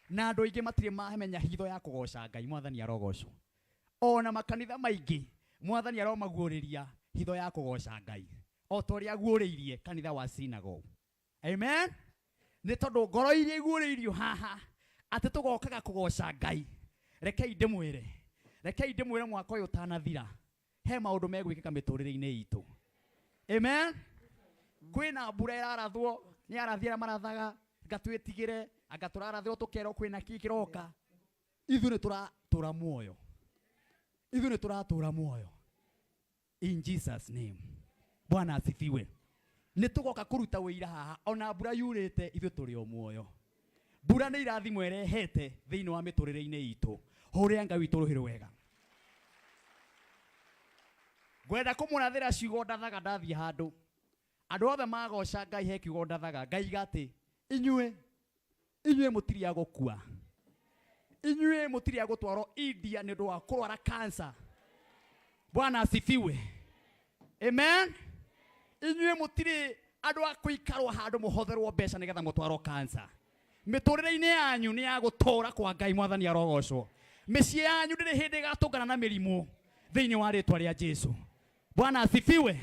na andå aingä matirä mamenya hitho ya kå goca Ngai. Mwathani arogocwo. Ona makanitha maingĩ Mwathani aromaguå rä ria hitho ya kå goca Ngai o ta å rä a aguå rä irie kanitha wa synagogue. Amen. Nĩ tondũ ngoro iria iguũrĩirio haha atĩ tũgokaga kũgoca Ngai. Rekei ndĩmwĩre mwaka ũyũ ũtanathira he maũndũ megwĩkĩka mĩtũrĩre-inĩ itũ. Amen. Kwĩna mbura ĩrarathwo nĩ arathi arĩa marathaga ngatwĩtigĩre anga tũrarathwo tũkerwo kwĩna kĩ kĩroka. Ithuĩ nĩ tũratũra muoyo. In Jesus name. Bwana asifiwe. Nĩ tũgoka kũruta wĩira haha ona mbura yurĩte ithuĩ tũrĩ o muoyo. Mbura nĩ irathimo ĩrehete thĩinĩ wa mĩtũrĩre-inĩ itũ ũrĩa Ngai witũ rũhĩ wega. Ngwenda kũmũrathĩra ciugo ndathaga ndathiĩ handũ andũ othe magoca Ngai he kiugo ndathaga Ngai gatĩ inyuĩ mũtirĩ a gũkua, inyuĩ mũtirĩ a gũtwarwo India nĩ ũndũ wa kũrwara cancer. Bwana asifiwe. Amen. Inyuĩ mũtirĩ andũ a kũikarwo handũ mũhotherwo mbeca nĩgetha mũtwarwo cancer. Mĩtũrĩre-inĩ yanyu nĩ ya gũtũũra kwa Ngai. Mwathani arogocwo. Mĩciĩ yanyu ndĩrĩ hĩndĩ ĩgatũngana na mĩrimũ thĩinĩ wa rĩĩtwa rĩa Jesũ. Bwana asifiwe.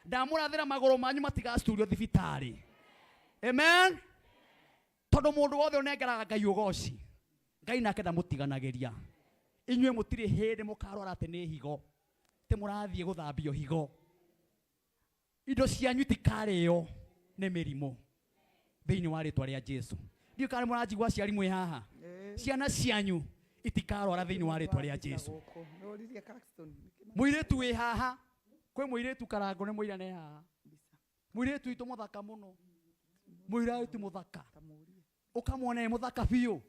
Ndamũrathĩra magũrũ manyu matigacurio thibitarĩ. Amen. Tondũ mũndũ wothe ũnengeraga Ngai ũgoci Ngai nake ndamũtiganagĩria. Inyuĩ mũtirĩ hĩndĩ mũkarwara atĩ nĩ higo tĩ mũrathiĩ gũthambio higo. Indo cianyu itikarĩo nĩ mĩrimũ thĩinĩ wa rĩĩtwa rĩa Jesũ. Ndiũ kana mũranjigua aciari mwĩ haha. Ciana cianyu itikarwara thĩinĩ wa rĩĩtwa rĩa Jesũ. Mũirĩtu wĩ haha. Kwĩ mũirĩtu Karango nĩ mũirane haha. Mũirĩtu witũ mũthaka mũno. Mũirĩtu mũthaka. Ũkamwona mũthaka biũ.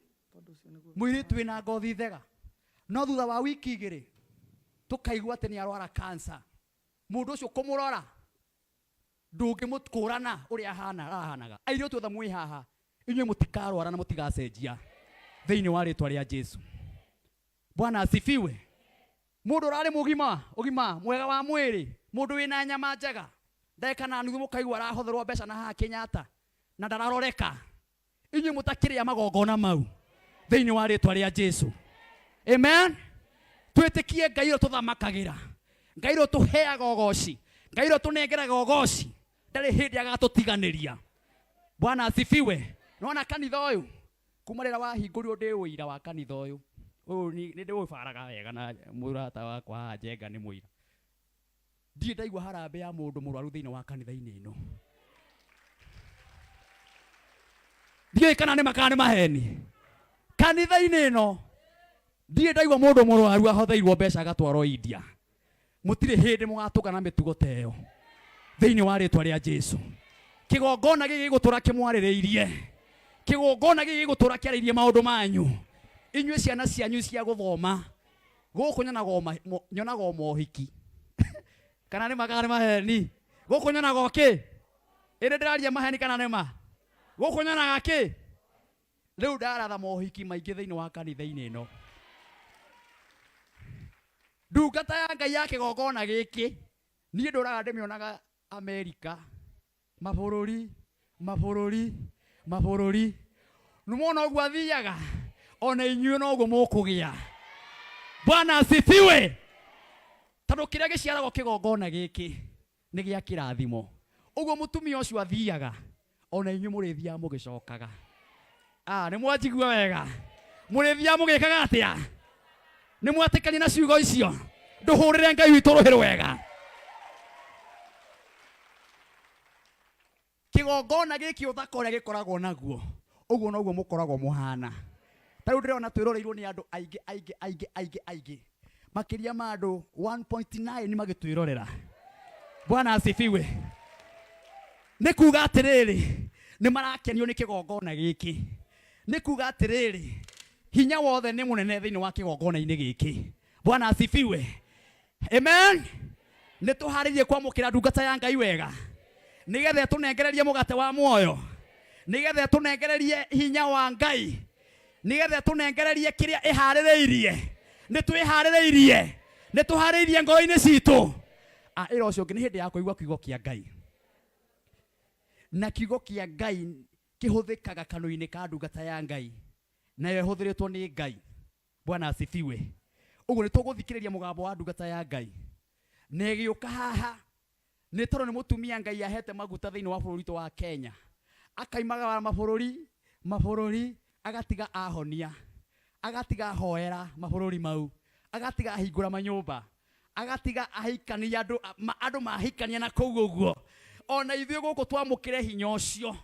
Mũirĩtu wĩna ngothi thega. No thutha wa wiki igĩrĩ tũkaigua atĩ nĩ arwara cancer. Mũndũ ũcio kũmũrora ndũngĩmũkũrana ũrĩa arahanaga. Airĩtu othe mwĩ haha inyuĩ mũtikarwara na mũtigacenjia thĩinĩ wa rĩĩtwa rĩa Jesũ. Bwana asifiwe. Mũndũ ũrarĩ ũgima mwega wa mwĩrĩ, mũndũ wĩna nyama njega, ndagĩka na nuthu mũkaigua arahotherwo mbeca na haha Kenyatta na ndararoreka. Inyuĩ mũtakĩrĩa magongona mau thĩinĩ wa rĩĩtwa rĩa Jesũ. Amen. Twĩtĩkie Ngai ũrĩa tũthamakagĩra, Ngai ũrĩa tũheaga ũgoci, Ngai ũrĩa tũnengeraga ũgoci ndarĩ hĩndĩ agatũtiganĩria. Bwana asifiwe. Nona kanitha ũyũ kuma rĩrĩa wahingũrirwo ndĩ ũira wa kanitha ũyũ nĩ ndĩũbaraga wega na mũrata wakwa haha Njenga nĩ mũira. Ndirĩ ndaigua harambĩ ya mũndũ mũrwaru thĩinĩ wa kanitha-inĩ ĩno. Ndiũĩ kana nĩ makana nĩ maheni. Kanitha-inĩ ĩno ndirĩ ndaigua mũndũ mũrwaru ahotheirwo mbeca agatwarwo India. Mũtirĩ hĩndĩ mũgatũngana mĩtugo ta ĩyo thĩinĩ wa rĩĩtwa rĩa Jesũ. Kĩgongona gĩkĩ gĩgũtũra kĩmwarĩrĩirie, kĩgongona gĩkĩ gĩgũtũra kĩarĩirie maũndũ manyu. Inyuĩ ciana cianyu cia gũthoma gũkũ nyonaga o mohiki. Kana nĩ makana nĩ maheni. Gũkũ nyonaga o kĩ? Ĩrĩ ndĩraria maheni kana nĩ ma? Gũkũ nyonaga kĩ? Rĩu ndaratha mohiki maingĩ thĩinĩ wa kanitha-inĩ ĩno. Ndungata ya Ngai ya kĩgongona gĩkĩ niĩ ndũraga ndĩmĩonaga Amerika, mabũrũri. Nĩmwona ũguo athiaga ona inyuĩ noguo mũkũgĩa. Bwana asifiwe. Tondũ kĩrĩa gĩciaragwo kĩgongona gĩkĩ nĩ gĩa kĩrathimo. Ũguo mũtumia ũcio athiaga ona inyuĩ mũrĩthiaga mũgĩcokaga. Nĩ mwanjigua wega. Mũrĩthiaga mũgĩkaga atĩa? Nĩ mwatĩkania na ciugo icio? Ndũhũrĩre Ngai witũ rũhĩ rwega. Kĩgongona gĩkĩ ũthaka ũrĩa gĩkoragwo naguo ũguo noguo mũkoragwo mũhana. Tarĩu ndĩrona twĩroreirwo nĩ andũ aingĩ makĩria ma andũ 1.9 magĩtwĩrorera. Bwana asifiwe. Nĩ kuuga atĩrĩrĩ nĩ marakenio nĩ kĩgongona gĩkĩ. Nĩ kuuga atĩrĩrĩ hinya wothe nĩ mũnene thĩinĩ wa kĩgongona-inĩ gĩkĩ. Bwana asifiwe. Amen. Nĩ tũharĩirie kwamũkĩra ndungata ya Ngai wega, nĩgetha tũnengererie mũgate wa muoyo, nĩgetha tũnengererie hinya wa Ngai, nĩgetha tũnengererie kĩrĩa ĩharĩrĩirie. Nĩ tũharĩirie ngoro-inĩ citũ. Ĩra ũcio ũngĩ nĩ hĩndĩ ya kũigua kiugo kĩa Ngai. na kiugo kia Ngai kihuthikaga kanua-ini ka ndungata ya Ngai nayo ihuthiritwo ni Ngai. Bwana asifiwe. Uguo ni tuguthikiriria mugambo wa ndungata ya Ngai na giuka haha ni toro ni mutumia Ngai ahete maguta thiini wa bururi wa Kenya, akaimaga mabũrũri agatiga ahonia, agatiga hoera mabũrũri mau, agatiga ahingũra manyũmba, agatiga ahikania andũ mahikania na kũu ũguo. Ona ithuĩ gũkũ twamũkĩre hinya ũcio,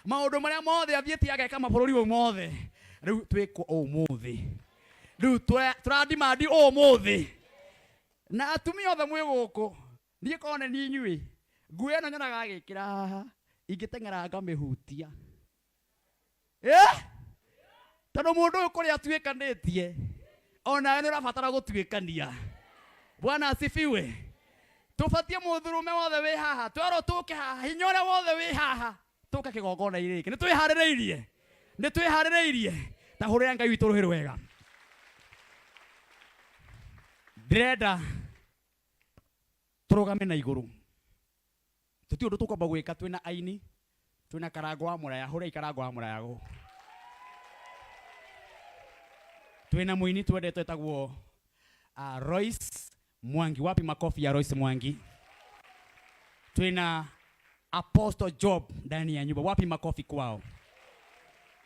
maũndũ marĩa mothe athiĩte ageka mabũrũri mau mothe, rĩu twĩkwo ũmũthĩ, rĩu tũradimandi ũmũthĩ. Na atumia othe mwĩ gũkũ, niĩ kone ni inyuĩ, nguo ĩno nyonaga agĩkĩra haha ingĩteng'era ngamĩhutia. Tondũ mũndũ ũyũ kũrĩa atuĩkanĩtie, ona nĩ ũrabatara gũtuĩkania. Bwana asifiwe. Tubatie mũthũrũme wothe wĩ haha, twero tũke haha, hinya ũrĩa wothe wĩ haha, tũka kĩgongona-inĩ gĩkĩ. Nĩ twĩharĩrĩirie, ta hũrĩra Ngai witũ rũhĩ rwega. Ndĩrenda tũrũgame na igũrũ. Tũti ũndũ tũkwamba gwĩka twĩna aini, twĩna Karango wa Mũraya, hũrĩrai Karango wa Mũraya go. Twĩna mũini twendete etagwo Royce Mwangi. Wapi makofi ya Royce Mwangi? Twĩna Apostle Job ndani ya nyumba. Wapi makofi kwao?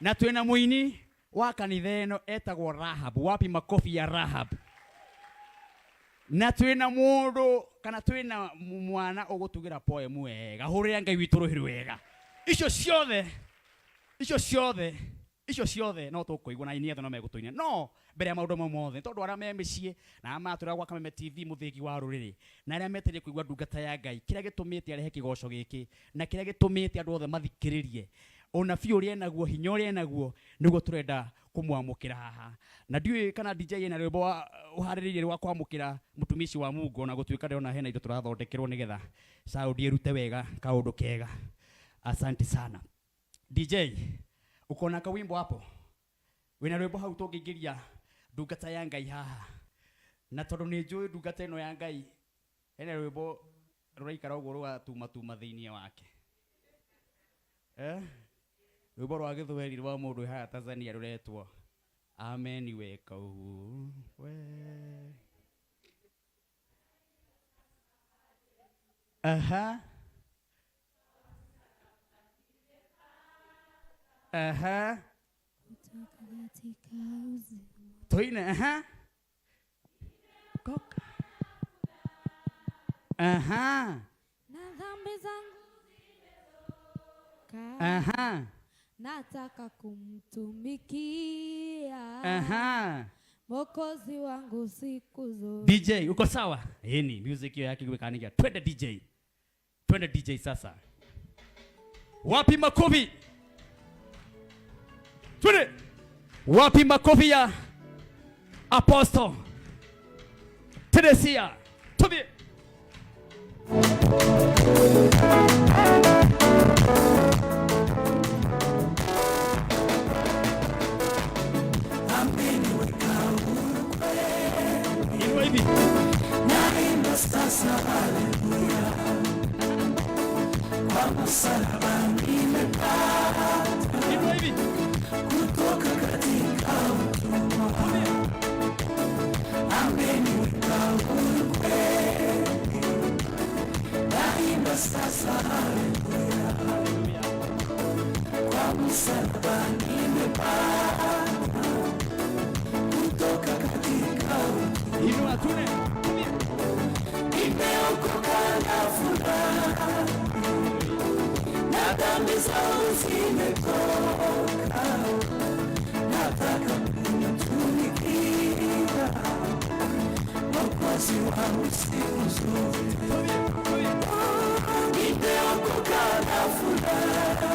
Na twĩna mũini wa kanitha ĩno etagwo Rahab. Wapi makofi ya Rahab? Na twĩna mũndũ kana twĩna mwana ũgũtugira poem wega, hũrĩra Ngai witũ rũhĩ rwega. Icio ciothe no tũkũigua na inyuĩ no megũtũinia. No mbere ya maũndũ mau mothe, tondũ arĩa me mĩciĩ na matũra gwa Kameme TV mũthĩgi wa rũrĩrĩ na arĩa metereire kũigua ndungata ya Ngai, kĩrĩa gĩtũmĩte arehe kĩgoco gĩkĩ na kĩrĩa gĩtũmĩte andũ othe mathikĩrĩrie ona biũ ũrĩa enaguo, hinya ũrĩa enaguo, nĩguo tũrenda kũmwamũkĩra haha. Na ndiũĩ kana DJ ena rwĩmbo ũharĩrĩirie rwa kwamũkĩra mũtumici wa Mungu, ona gũtuĩka ndĩrona hena indo tũrathondekerwo nĩgetha sound ĩrute wega, kaũndũ kega. Asante sana. DJ, uko na kawimbo hapo? Wena rwĩmbo hau tũngĩingĩria ndungata ya Ngai haha? Na tondũ nĩ njũĩ ndungata ĩno ya Ngai hena rwĩmbo rũraikara ũguo rũgatuma thĩinĩ wake. Rwĩmbo rwa Gĩthweri rwa mũndũ haha Tanzania rũretwo Amen weka ũguo we. Toine na dhambi zangu zimetoka, nataka kumtumikia Mwokozi wangu siku zote. DJ, uko sawa? Ni music hiyo yake imekanikia. Twende DJ sasa. Wapi makofi? Twende. Wapi makofi ya Apostle Teresia? Twende. Naimba sasa haleluya, kwa msalaba nimepata kutoka katika utumwa, ameniweka huru kweli. Naimba sasa haleluya, kwa msalaba nimepata kutoka katika utumwa, nimeokoka na furaha, na dhambi zangu zimetoka, nataka kumtumikia Mwokozi wangu siku zote. Nimeokoka na furaha,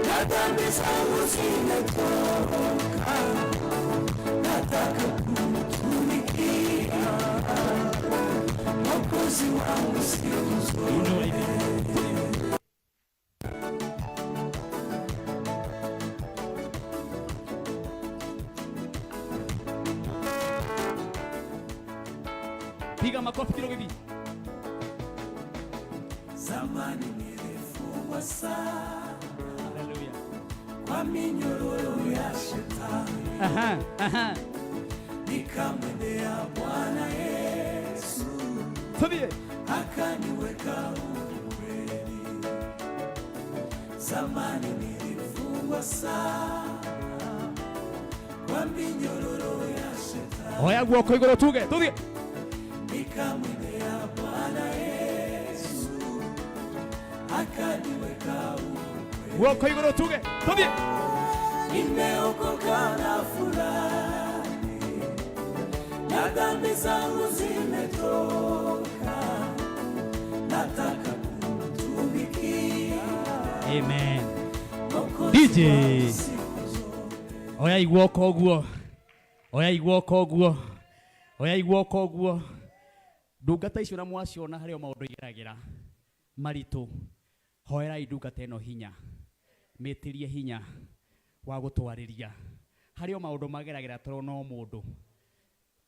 na dhambi zangu zimetoka, nataka kumtumikia Mwokozi wangu siku zote. Piga makofi kidogo hivi. Zamani nirefu sana kwa minyororo ya shetani. Nikamwendea Bwana Yesu, akaniweka huru kweli. Zamani nilifungwa sana kwa minyororo ya shetani. Oya guoko iguru tuge. Nikamwendea Bwana Yesu, akaniweka huru kweli. Guoko iguru tuge. Nimeokoka na fulani, na dhambi zangu zimetoka, nataka kumtumikia. Amen. DJ Oya iguoko guo. Oya iguoko guo. Oya iguoko guo. Ndungata icio na mwaciona harĩa maũndũ igeragira maritu. Hoera ndungata ĩno hinya. Metirie hinya wa gũtwarĩria. Harĩa maũndũ mageragira toro no mũndũ.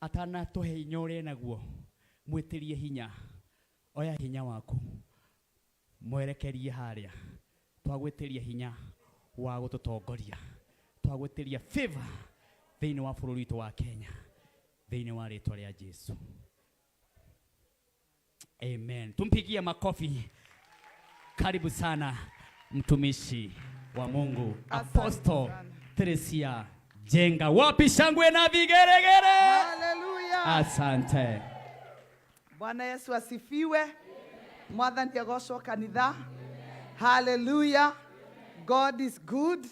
Atana tuhe hinya ũrĩa naguo. Mwetirie hinya. Oya hinya waku. Mwerekerie harĩa. Twagwĩtĩria hinya wa gũtũtongoria. Twagwĩtĩria favor thĩinĩ wa bũrũri witũ wa Kenya. Thĩinĩ wa rĩtwa rĩa Jesu. Amen. Tumpigie makofi. Karibu sana mtumishi wa Mungu Apostle Teresia Jenga. Wapi shangwe na vigeregere? Hallelujah. Asante. Bwana Yesu asifiwe. Mwathani agocwo kanitha. Hallelujah. God is good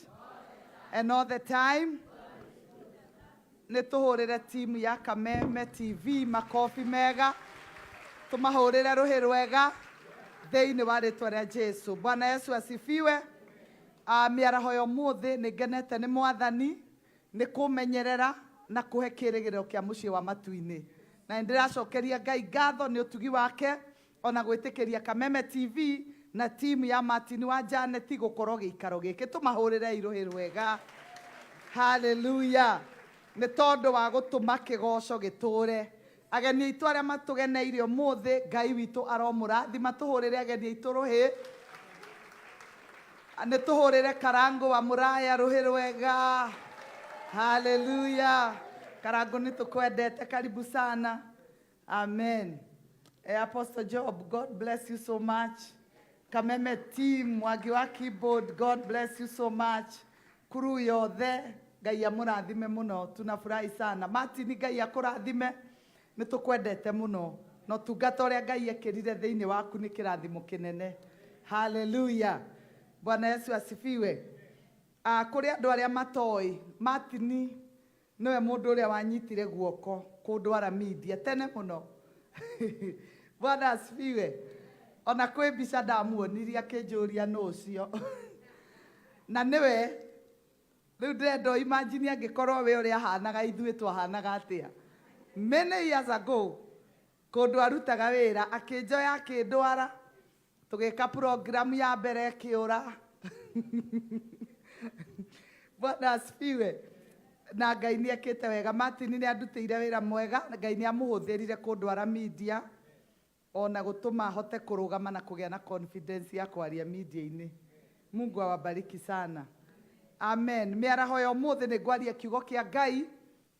and all the time. Nituhurire timu ya Kameme TV makofi mega. Tumahurire ruhi rwega thĩinĩ wa rĩtwa rĩa Jesu. Bwana Yesu asifiwe. Mĩaraho ya ũmũthĩ nĩngenete nĩ Mwathani nĩ kũmenyerera na kũhe kĩĩrĩgĩrĩro kĩa mũciĩ wa matu-inĩ. Na ndĩracokeria Ngai ngatho nĩ ũtugi wake ona gwĩtĩkĩria Kameme TV na timu ya Martin wa Janet gũkorwo gĩikaro gĩkĩ. Tũmahũrĩre iruhi rwega. Hallelujah. Nĩ tondũ wa gũtũma kĩgoco gĩtũre. Ageni aitũ arĩa matũgeneire ũmũthĩ Ngai witũ aromũrathima. Tũhũrĩre ageni aitũ rũhĩ. Nĩ tũhũrĩre Karango wa Mũraya rũhĩ rwega. Hallelujah. Karango nĩ tũkwendete, karibu sana. Amen. Apostle Job, God bless you so much. Kameme team, Mwangi wa keyboard, God bless you so much. Kuru yothe, Ngai amũrathime mũno, tunafurahi sana. Martin, Ngai akũrathime, nĩ tũkwendete mũno. No tungata ũrĩa Ngai ekĩrire thĩinĩ waku nĩ kĩrathimo kĩnene. Hallelujah. Bwana Yesu asifiwe. Kũrĩ andũ arĩa matoĩ, Martin nĩwe mũndũ ũrĩa wanyitire guoko kũndwara media tene mũno. Bwana asifiwe. Ona kwĩ mbica ndamuonirie akĩnjũria nũ ũcio. Na nĩwe rĩu ndĩrenda imagine angĩkorwo we ũrĩa ahanaga ithuĩ twahanaga atĩa. Many years ago kũndũ arutaga wĩra akĩnjoya akĩndwara tũgĩka program ya mbere ĩkĩũra. Bwana asifiwe. Na Ngai nĩ ekĩte wega. Martin nĩ andutĩire wĩra mwega. Ngai nĩ amũhũthĩrire kũndwara media ona gũtũma ahote kũrũgama na kũgĩa na confidence ya kwaria media-inĩ. Mungu awabariki sana. Amen. Mĩaraho ya ũmũthĩ nĩ ngwaria kiugo kĩa Ngai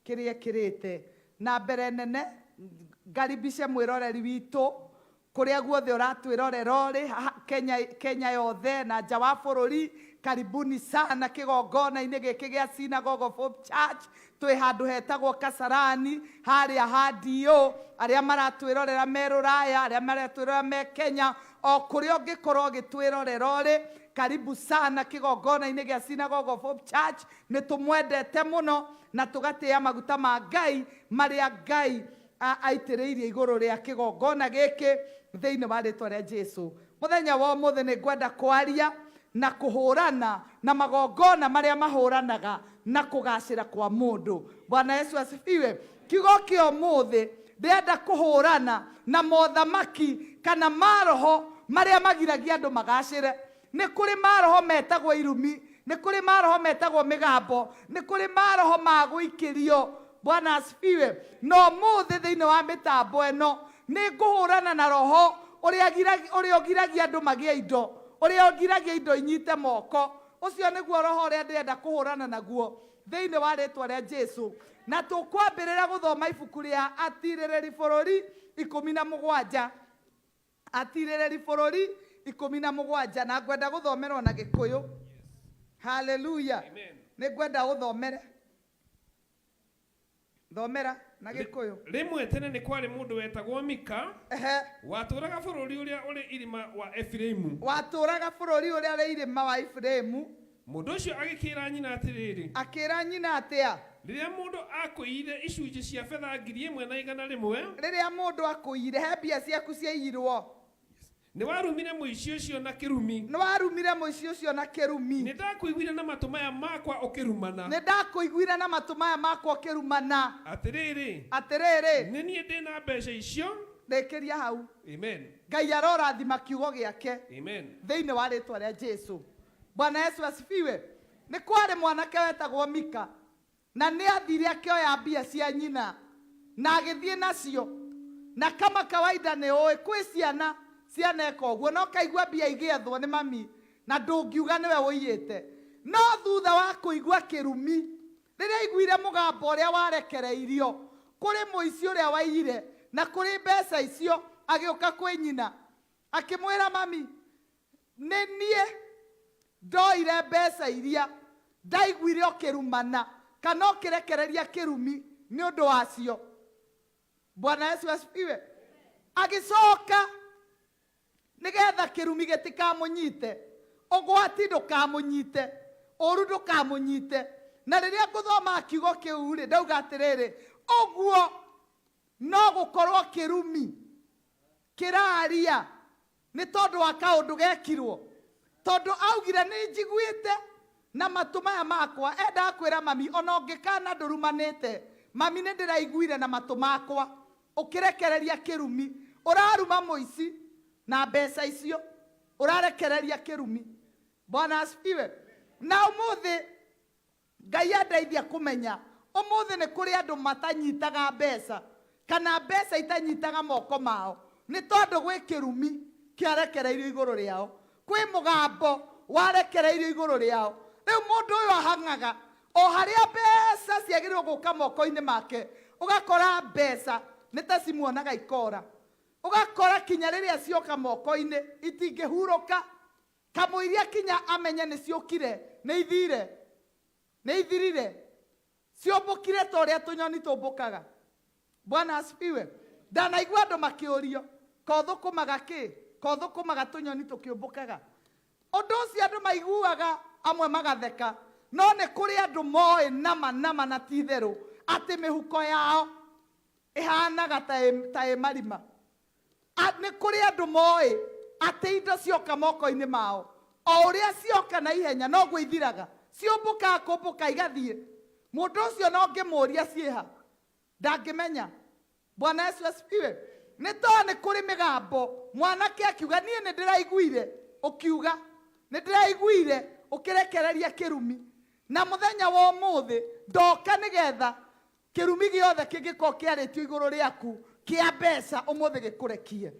kĩrĩa kĩrĩte. Na mbere nene ngaribishe mwĩroreri witũ kũrĩa guothe ũratwĩrorera ũrĩ Kenya yothe na nja wa bũrũri. Karibuni sana kĩgongona-inĩ gĩkĩ gĩa Synagogue of Hope Church. Twĩ handũ hetagwo Kasarani harĩa Hadio. Arĩa maratwĩrorera me Rũraya, arĩa maratwĩrorera me Kenya, o kũrĩa ũngĩkorwo ũgĩtwĩrorera ũrĩ, karibu sana kĩgongona-inĩ gĩa Synagogue of Hope Church. Nĩ tũmwendete mũno na tũgatĩĩa maguta ma Ngai marĩa Ngai aitĩrĩirie igũrũ rĩa kĩgongona gĩkĩ thĩinĩ wa rĩtwa rĩa Jesu. Mũthenya wa ũmũthĩ nĩ ngwenda kwaria na kũhũrana na magongona marĩa mahũranaga na kũgacĩra kwa mũndũ. Bwana Yesu asifiwe. Kiugo kĩa ũmũthĩ ndĩrenda kũhũrana na mothamaki kana maroho marĩa magiragia andũ magacĩre. Nĩ kũrĩ maroho metagwo irumi, nĩ kũrĩ maroho metagwo mĩgambo, nĩ kũrĩ maroho ma gũikĩrio. Bwana asifiwe. No ũmũthĩ thĩinĩ wa mĩtambo ĩno nĩ ngũhũrana na roho ũrĩa ũgiragia andũ magĩe indo, uria ngiragia indo inyite moko ucio niguo roho uria ndirenda kuhurana naguo thiini wa ritwa ria Jesu na tukwambirira guthoma ibuku ria Atirĩrĩri bũrũri 17 Atirĩrĩri bũrũri 17 na ngwenda guthomerwo na Gĩkũyũ. Hallelujah. Nĩ ngwenda guthomere thomera na Gĩkũyũ. Rimwe tene ni kwari mundu wetagwo Mika waturaga bũrũri uria uri irima wa Efraimu. Waturaga bũrũri uria uri irima wa Efraimu. Mundu ucio agikira nyina atiriri. Akira nyina atia. Riria mundu akuire icunji cia betha 1,100. Riria mundu akuire he mbia ciaku ciaiyirwo. Ni warumire muici ucio na kirumi. Ni warumire muici ucio na kirumi. Ni ndakuiguire na matu maya makwa ukirumana. Ni ndakuiguire na matu maya makwa ukirumana. Atiriri. Atiriri. Ni nie ndina mbeca icio. Ndekeria hau. Amen. Ngai arorathima kiugo giake. Amen. Thiini wa ritwa ria Jesu. Bwana Yesu asifiwe. Ni kwari mwanake wetagwo Mika na ni athire akioya mbia cia nyina na agithie nacio na kama kawaida ni oe kwi ciana eka ũguo no kaigua mbia igĩethwo nĩ mami na ndũngiuga nĩwe ũiyĩte no thutha wa kũigua kĩrumi rĩrĩa aiguire mũgambo ũrĩa warekereirio kũrĩ mũici ũrĩa waiyire na kũrĩ mbeca icio agĩũka kwĩ nyina akĩmwĩra mami nĩ niĩ ndoire mbeca iria ndaiguire ũkĩrumana kana ũkĩrekereria kĩrumi nĩ ũndũ wacio. Bwana Yesu asifiwe. Agĩcoka nigetha kirumi gitikamunyite ugwati ndukamunyite oru ndukamunyite na riria nguthoma kiugo kiu ri ndauga atiriri uguo no gukorwo kirumi kiraria ni tondu wa kaundu gekirwo tondu augire ni njiguite na matu maya makwa enda kwira mami ona ngikana ndurumanite mami ni ndiraiguire na matu makwa ukirekereria kirumi uraruma muici na mbeca icio urarekereria kirumi. Bwana asifiwe. Na umuthi Ngai andeithia kumenya umuthi ni kuri andu matanyitaga mbeca kana mbeca itanyitaga moko mao ni tondu gwi kirumi kiarekereirio iguru riao kwi mugambo warekereirio iguru riao riu mundu uyu ahangaga o haria mbeca ciagirwo guka moko-ini make ugakora mbeca nita cimuonaga ikora ugakora kinya riria cioka moko-ini itingĩhurũka kamũiria kinya amenye nĩ ciũkire nĩ ithirire ciũmbũkire ta ũrĩa tũnyoni tũmbũkaga. Bwana asifiwe. Ndanaigua andũ makĩũrio kothũkũmaga kĩ kothũkũmaga tũnyoni tũkĩũmbũkaga ũndũ ũcio andũ maiguaga amwe magatheka no nĩ kũrĩ andũ moĩ nama na ti-itherũ atĩ mĩhuko yao ĩhanaga ta ĩ marima. Nĩ kũrĩ andũ moĩ atĩ indo cioka moko-inĩ mao o ũrĩa cioka na ihenya noguo ithiraga ciũmbũkaga kũmbũka igathiĩ. Mũndũ ũcio no ngĩmũria ciĩha ndangĩmenya. Bwana Yesu asifiwe. Nĩ tondũ nĩ kũrĩ mĩgambo mwanake akiuga niĩ nĩ ndĩraiguire ũkiuga nĩ ndĩraiguire ũkĩrekereria kĩrumi na mũthenya wa ũmũthĩ ndoka nĩgetha kĩrumi gĩothe kĩngĩkorwo kĩarĩtio igũrũ rĩaku kia mbeca umuthi gikurekie.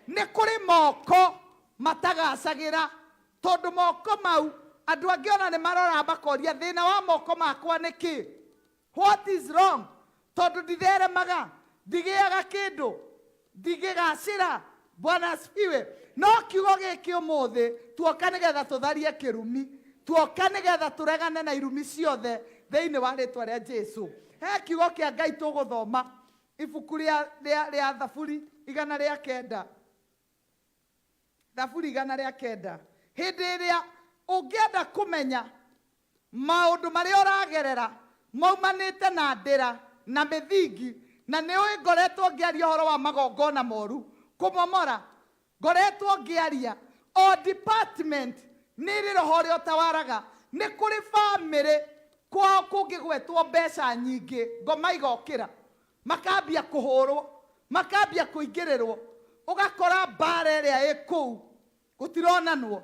Ni kuri moko matagacagĩra tondu moko mau andu angi ona ni marora makoria thina wa moko makwa niki what is wrong tondu nditheremaga ndigiaga kindu ndigigacira. Bwana asifiwe. No kiugo giki umuthi tuoka nigetha tutharie kirumi tuoka nigetha turegane na irumi ciothe thiini wa ritwa ria Jesu. He kiugo kia Ngai tuguthoma ibuku ria Thaburi 109 Thaburi 109 hindi iria ungienda kumenya maundu maria uragerera maumanite na ndira na mithingi na ni ui ngoretwo ngiaria horo wa magongona moru kumomora ngoretwo ngiaria o department ni ri roho ria utawaraga ni kuri family kwao kungigwetwo mbeca nyingi ngoma igokira makambia kuhurwo makambia kuingirirwo ugakora bara iria ĩkũu gutironanwo.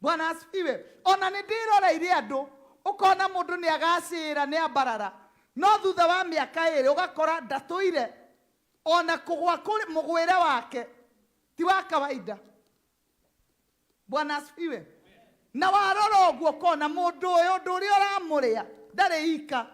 Bwana asifiwe. Ona ni ndiroreire andu ukona mundu ni agacira ni ambarara no thutha wa miaka ĩrĩ ugakora ndatũire ona kugwa kuri mugwire wake ti wa kawaida. Bwana asifiwe. Na warora ũguo kona mũndũ ũyũ ũndũ ũrĩa ũramũrĩa ndarĩ ika.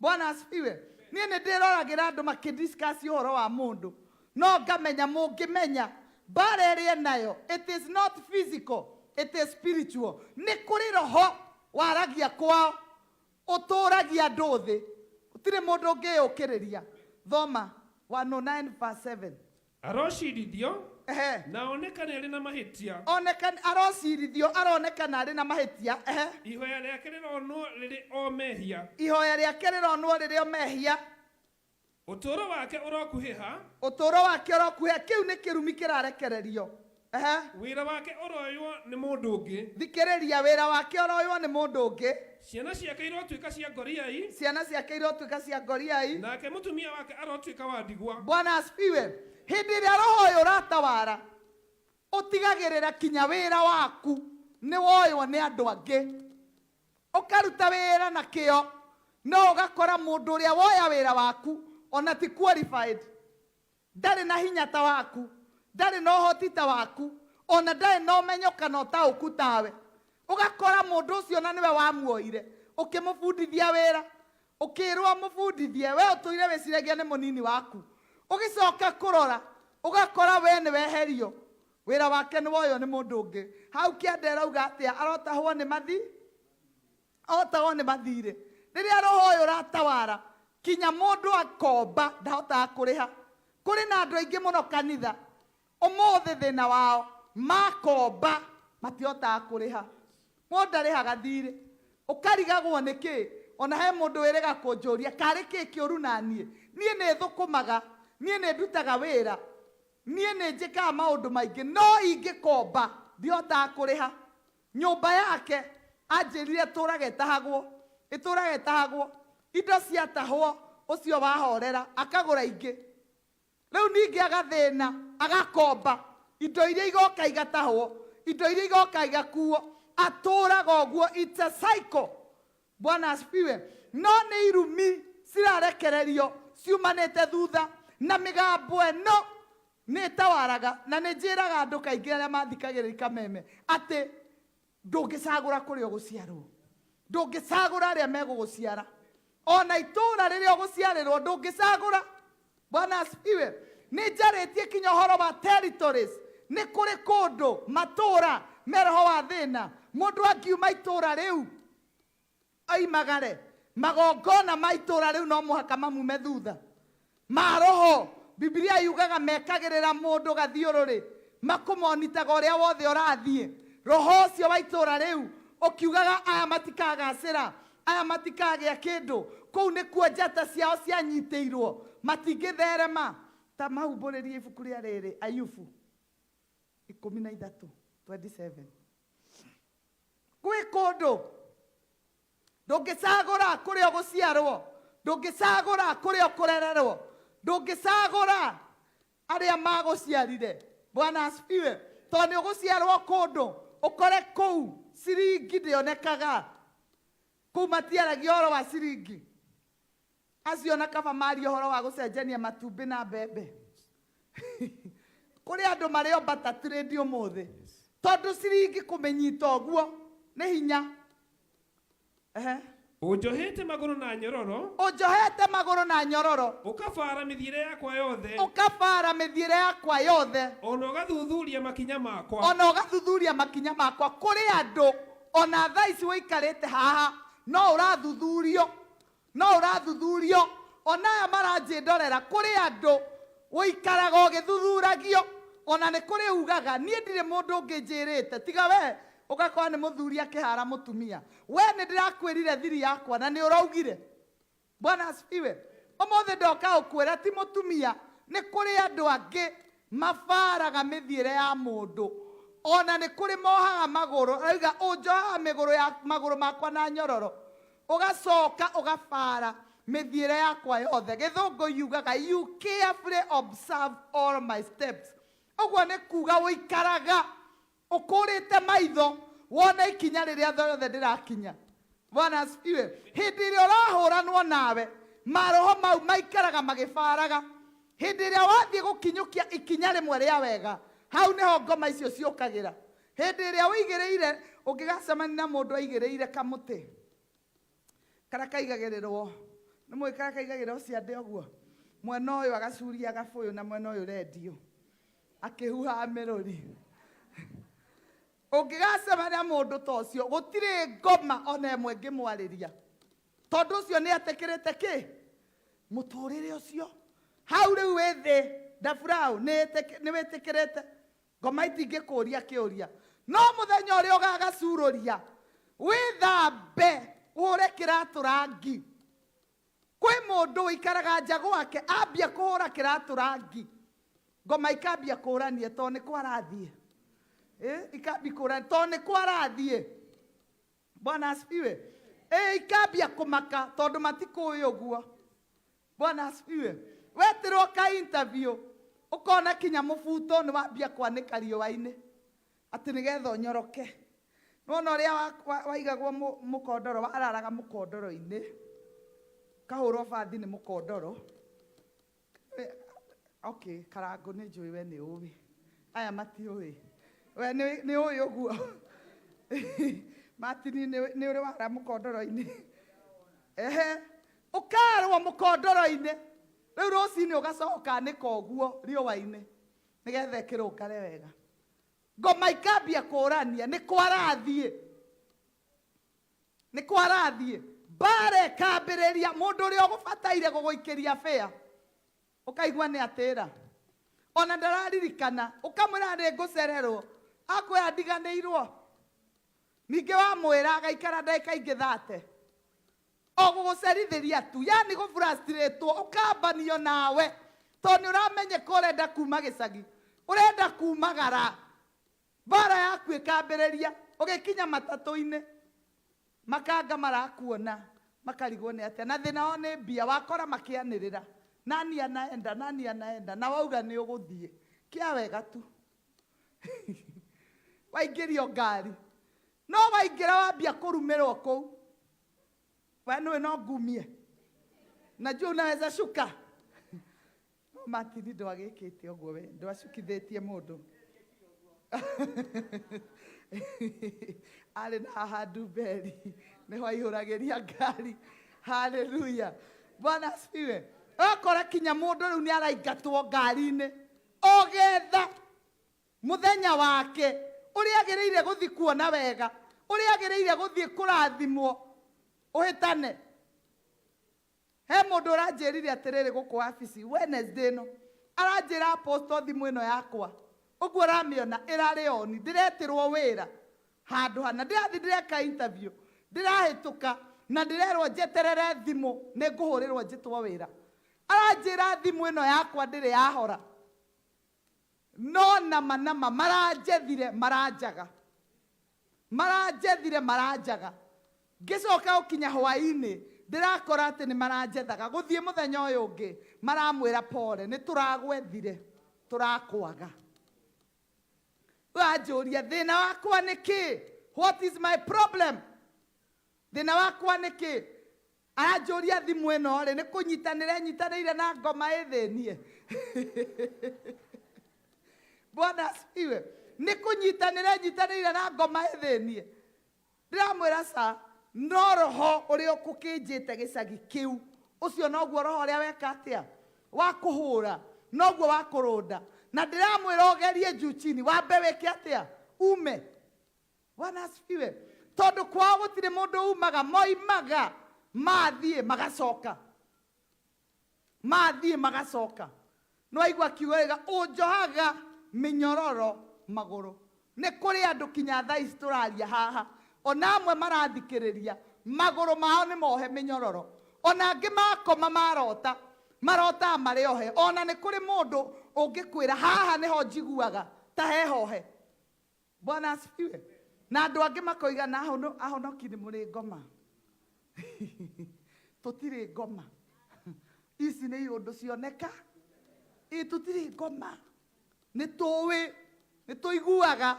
Bwana asifiwe. Niĩ nĩ ndĩroragĩra andũ makĩdiscuss ũhoro wa mũndũ, no ngamenya mũngĩmenya mbara ĩrĩa nayo, it is not physical, it is spiritual. Nĩ kũrĩ roho waragia kwao ũtũragia andũ thĩ, gũtirĩ mũndũ ũngĩyũkĩrĩria. Thoma 109:7. Arocirithio na onekana arĩ na mahĩtia. Arocirithio aronekana arĩ na mahĩtia. Ihoya rĩake rĩronwo rĩrĩ o mehia. Ihoya rĩake rĩronwo rĩrĩ o mehia. Ũtũũro wake ũrokuhĩha. Ũtũũro wake ũrokuhĩha. Kĩu nĩ kĩrumi kĩrarekererio. Wĩra wake ũroywo nĩ mũndũ ũngĩ. Thikĩrĩria, wĩra wake ũroywo nĩ mũndũ ũngĩ. Ciana ciake irotuĩka cia ngoriai. Ciana ciake irotuĩka cia ngoriai. Nake mũtumia wake arotuĩka wa ndigwa. Bwana asifiwe. Hĩndĩ ĩrĩa roho ũyũ ũratawara, ũtigagĩrĩra kinya wĩra waku nĩ woywo nĩ andũ angĩ. Ũkaruta wĩra na kĩo, no ũgakora mũndũ ũrĩa woya wĩra waku ona ti qualified. Ndarĩ na hinya ta waku, ndarĩ na ũhoti ta waku, ona ndarĩ na ũmenyo kana ũtaũku tawe. Ũgakora mũndũ ũcio na nĩwe wamuoire, ũkĩmũbundithia wĩra, ũkĩrwo mũbundithie, we ũtũire wĩciragia nĩ mũnini waku. Ũgĩcoka kũrora, ũgakora we nĩ weherio, wĩra wake nĩ woywo nĩ mũndũ ũngĩ. Hau Kĩande arauga atĩa? Arotahwo nĩ mathi, arotahwo nĩ mathirĩ. Rĩrĩa roho ũyũ ũratawara, kinya mũndũ akomba ndahotaga kũrĩha. Kũrĩ na andũ aingĩ mũno kanitha ũmũthĩ thĩna wao makomba matihotaga kũrĩha. Mũndũ ndarĩhaga thirĩ, ũkarigagwo nĩkĩ? Ona he mũndũ wĩrĩga kũnjũria karĩ kĩ kĩũru na niĩ nĩ thũkũmaga, niĩ nĩ ndutaga wĩra, niĩ nĩ njĩkaga maũndũ maingĩ, no ingĩkomba ndihotaga kũrĩha. Nyũmba yake anjĩrire ĩtũraga ĩtahagwo, indo ciatahwo ũcio wahorera akagũra ingĩ. Rĩu ningĩ agathĩna agakomba, indo iria igoka igatahwo, indo iria igoka igakuo, atũraga ũguo. It's a cycle. Bwana asifiwe. No nĩ irumi cirarekererio ciumanĩte thutha, na mĩgambo ĩno nĩ ĩtawaraga. Na nĩ njĩraga andũ kaingĩ arĩa mathikagĩrĩria kameme atĩ ndũngĩcagũra kũrĩa ũgũciarwo, ndũngĩcagũra arĩa megũgũciara, ona itũũra rĩrĩa ũgũciarĩrwo ndũngĩcagũra. Bwana asifiwe. Nĩ njarĩtie kinya ũhoro wa territories. Nĩ kũrĩ kũndũ matũũra meroho wa thĩna, mũndũ angiuma itũũra rĩu oimagare, magongona ma itũũra rĩu no mũhaka mamume thutha. Maroho Biblia yugaga mekagĩrĩra mũndũ gathiũrũrĩ, makũmonitaga ũrĩa wothe ũrathiĩ. Roho ũcio wa itũũra rĩu ũkiugaga aya matikagacĩra, aya matikagĩa kĩndũ, kũu nĩkuo njata ciao cianyitĩirwo, matingĩtherema. Ta mahumbũrĩrie ibuku rĩa rĩrĩ, Ayubu 13:27. Gwĩ kũndũ ndũngĩcagũra kũrĩa ũgũciarwo, ndũngĩcagũra kũrĩa ũkũrererwo, ndũngĩcagũra arĩa magũciarire. Bwana asifiwe. Tondũ nĩ ũgũciarwo kũndũ ũkore kũu ciringi ndĩonekaga, kũu matiaragia ũhoro wa ciringi, acio na kaba maria ũhoro wa gũcenjania matumbĩ na mbembe. Kũrĩ andũ marĩ o bata trade ũmũthĩ, tondũ ciringi kũmenyita ũguo nĩ hinya. Ũnjohete magũrũ na nyororo, ũnjohete magũrũ na nyororo, ũkabara mĩthiĩre yakwa yothe, ũkabara mĩthiĩre yakwa yothe, ona ũgathuthuria makinya makwa, ona ũgathuthuria makinya makwa. Kũrĩ andũ ona thaa ici wĩikarĩte haha no ũrathuthurio, no ũrathuthurio. Ona aya maranjĩndorera, kũrĩ andũ wĩikaraga ũgĩthuthuragio, ona nĩ kũrĩ ugaga niĩ ndirĩ mũndũ ũngĩ njĩrĩte tiga we ũgakorwo nĩ mũthuri akĩhara mũtumia. We nĩ ndĩrakwĩrire thiri yakwa na nĩ ũraugire. Bwana asifiwe. Ũmũthĩ ndoka ũkwĩra ti mũtumia, nĩ kũrĩ andũ angĩ mabaraga mĩthiĩre ya mũndũ, ona nĩ kũrĩ mohaga magũrũ. Auga ũnjohaga magũrũ makwa na nyororo, ũgacoka ũgabara mĩthiĩre yakwa yothe. Gĩthũngũ yugaga you carefully observe all my steps. Ũguo nĩ kuga wĩikaraga ũkũrĩte maitho wona ikinya rĩrĩa thothe ndĩrakinya. Bwana asifiwe. Hĩndĩ ĩrĩa ũrahũranwo nawe, maroho mau maikaraga magĩbaraga. Hĩndĩ ĩrĩa wathiĩ gũkinyũkia ikinya rĩmwe rĩa wega, hau nĩho ngoma icio ciũkagĩra. Hĩndĩ ĩrĩa ũigĩrĩire ũngĩgacemania na mũndũ aigĩrĩire kamũtĩ kana kaigagĩrĩrwo nĩ mũĩ kana kaigagĩrwo ciande ũguo mwena ũyũ agacuria gabũyũ na mwena ũyũ rendio akĩhuhaga mĩrũri. Ũngĩgacemania mũndũ ta ũcio gũtirĩ ngoma ona ĩmwe ngĩmwarĩria tondũ ũcio nĩ etĩkĩrĩte kĩ mũtũrĩre ũcio. Hau rĩu wĩ thĩ Ndaburaũ nĩ wĩtĩkĩrĩte ngoma itingĩkũria kĩũria, no mũthenya ũrĩa ũgagacurũria wĩthambe ũhũre kĩratũ rangi. Kwĩ mũndũ ũikaraga nja gwake ambia kũhũra kĩratũ rangi ngoma ikambia kũranie tondũ nĩ kwarathiĩ ikambia kũrania tondũ nĩ kwarathiĩ. Bwana asifiwe. Ikambia kũmaka tondũ matikũĩ ũguo. Bwana asifiwe. Wetirwo ka interview ukona kinya mũbuto nĩ wambia kwanĩka riũa-inĩ atĩ nĩgetha ũnyoroke. Nona ũrĩa waigagwo mũkondoro wararaga mũkondoro-inĩ kahũrwo bathi nĩ mũkondoro. Okay, Karango nĩ njũĩ we nĩ ũĩ, aya matiũĩ, we nĩ ũĩ ũguo. Martini nĩ ũrĩ wara mũkondoro-inĩ. Ũkarwo mũkondoro-inĩ rĩu rũcinĩ ũgacoka nĩka ũguo riũa-inĩ nĩgetha ĩkĩrũngare wega. Ngoma ikambia kũrania nĩ kwarathiĩ mbara ĩkambĩrĩria. Mũndũ ũrĩa ũgũbataire gũgũikĩria bĩa ũkaigua nĩ atĩra ona ndararirikana ũkamwĩra nĩ ngũcererwo akwĩra ndiganĩirwo. Ningĩ wamwĩra agaikara ndagĩka ingĩ 30 o gũgũcerithĩria tu, yani gũfrustrĩtwo ũkambanio nawe tondũ nĩ ũramenyeka ũrenda kuma gĩcagi ũrenda kumagara. Mbara yaku ĩkambĩrĩria ũgĩkinya matatũ-inĩ makanga marakuona makarigwo nĩ atĩa na thĩna wao nĩ mbia. Wakora makĩanĩrĩra nani anaenda na wauga nĩ ũgũthiĩ kĩa wega tu. Waingĩrio ngari no waingĩra wambia kũrumĩrwo kũu we nĩwe no ngumie najua unaweza shuka. Martini ndwagĩkĩte ũguo we ndwacukithĩtie mũndũ. Arĩ na handu mberi nĩ waihũragĩria ngari. Haleluya. Bwana asifiwe. Okora kinya mũndũ rĩu nĩ araingatwo ngari-inĩ ũgetha mũthenya wake ũrĩa agĩrĩire gũthiĩ kuona wega ũrĩa agĩrĩire gũthiĩ kũrathimwo ũhĩtane. He mũndũ ũranjĩrire atĩrĩrĩ gũkũ wabici Wednesday no aranjĩra aposto thimũ ĩno yakwa ũguo ũramĩona ĩrarĩ oni ndĩretirwo wĩra handũ hana ndĩrathi ndĩreka interview ndĩrahĩtũka na ndĩrerwo njeterere thimũ nĩ ngũhũrĩrwo njĩtwo wĩra. Aranjĩra thimũ ĩno yakwa ndĩrĩ yahora no nama maranjethire maranjaga ngĩcoka gũkinya hwaĩ-inĩ ndĩrakora atĩ nĩ maranjethaga gũthiĩ mũthenya ũyũ ũngĩ maramwĩra pole nĩ tũragwethire tũrakwaga. Wanjũria thĩna wakwa nĩ kĩ? What is my problem? Thĩna wakwa nĩ kĩ? Aranjũria thimũ ĩno rĩ nĩ nyitanĩire na ngoma ĩthĩnie. Bwana asifiwe. Nĩ nyitanĩire na ngoma ĩthĩnie. Ndĩramwĩra sa no roho ũrĩa ũkũkĩnjĩte gĩcagi kĩu ũcio noguo roho ũrĩa weka atĩa wakũhũra noguo wakũrũnda na ndĩramwĩra ũgerie juu chini wambe wĩke atĩa ume. Bwana asifiwe. Tondũ kwao gũtirĩ mũndũ umaga moimaga mathiĩ magacoka. No aigua kiugo wega ũnjohaga mĩnyororo magũrũ. Nĩ kũrĩ andũ kinya thaa ici tũraria haha ona amwe marathikĩrĩria magũrũ mao nĩ mohe mĩnyororo ona angĩ makoma marota marĩ ohe. Ona nĩ kũrĩ mũndũ ũngĩkwĩra haha nĩho njiguaga ta hehohe. Bwana asifiwe. Na andũ angĩ makoiga na ahonoki nĩ mũrĩ ngoma. Tũtirĩ ngoma ici nĩ iũndũ cioneka tũtirĩ ngoma nĩ tũĩ nĩ tũiguaga.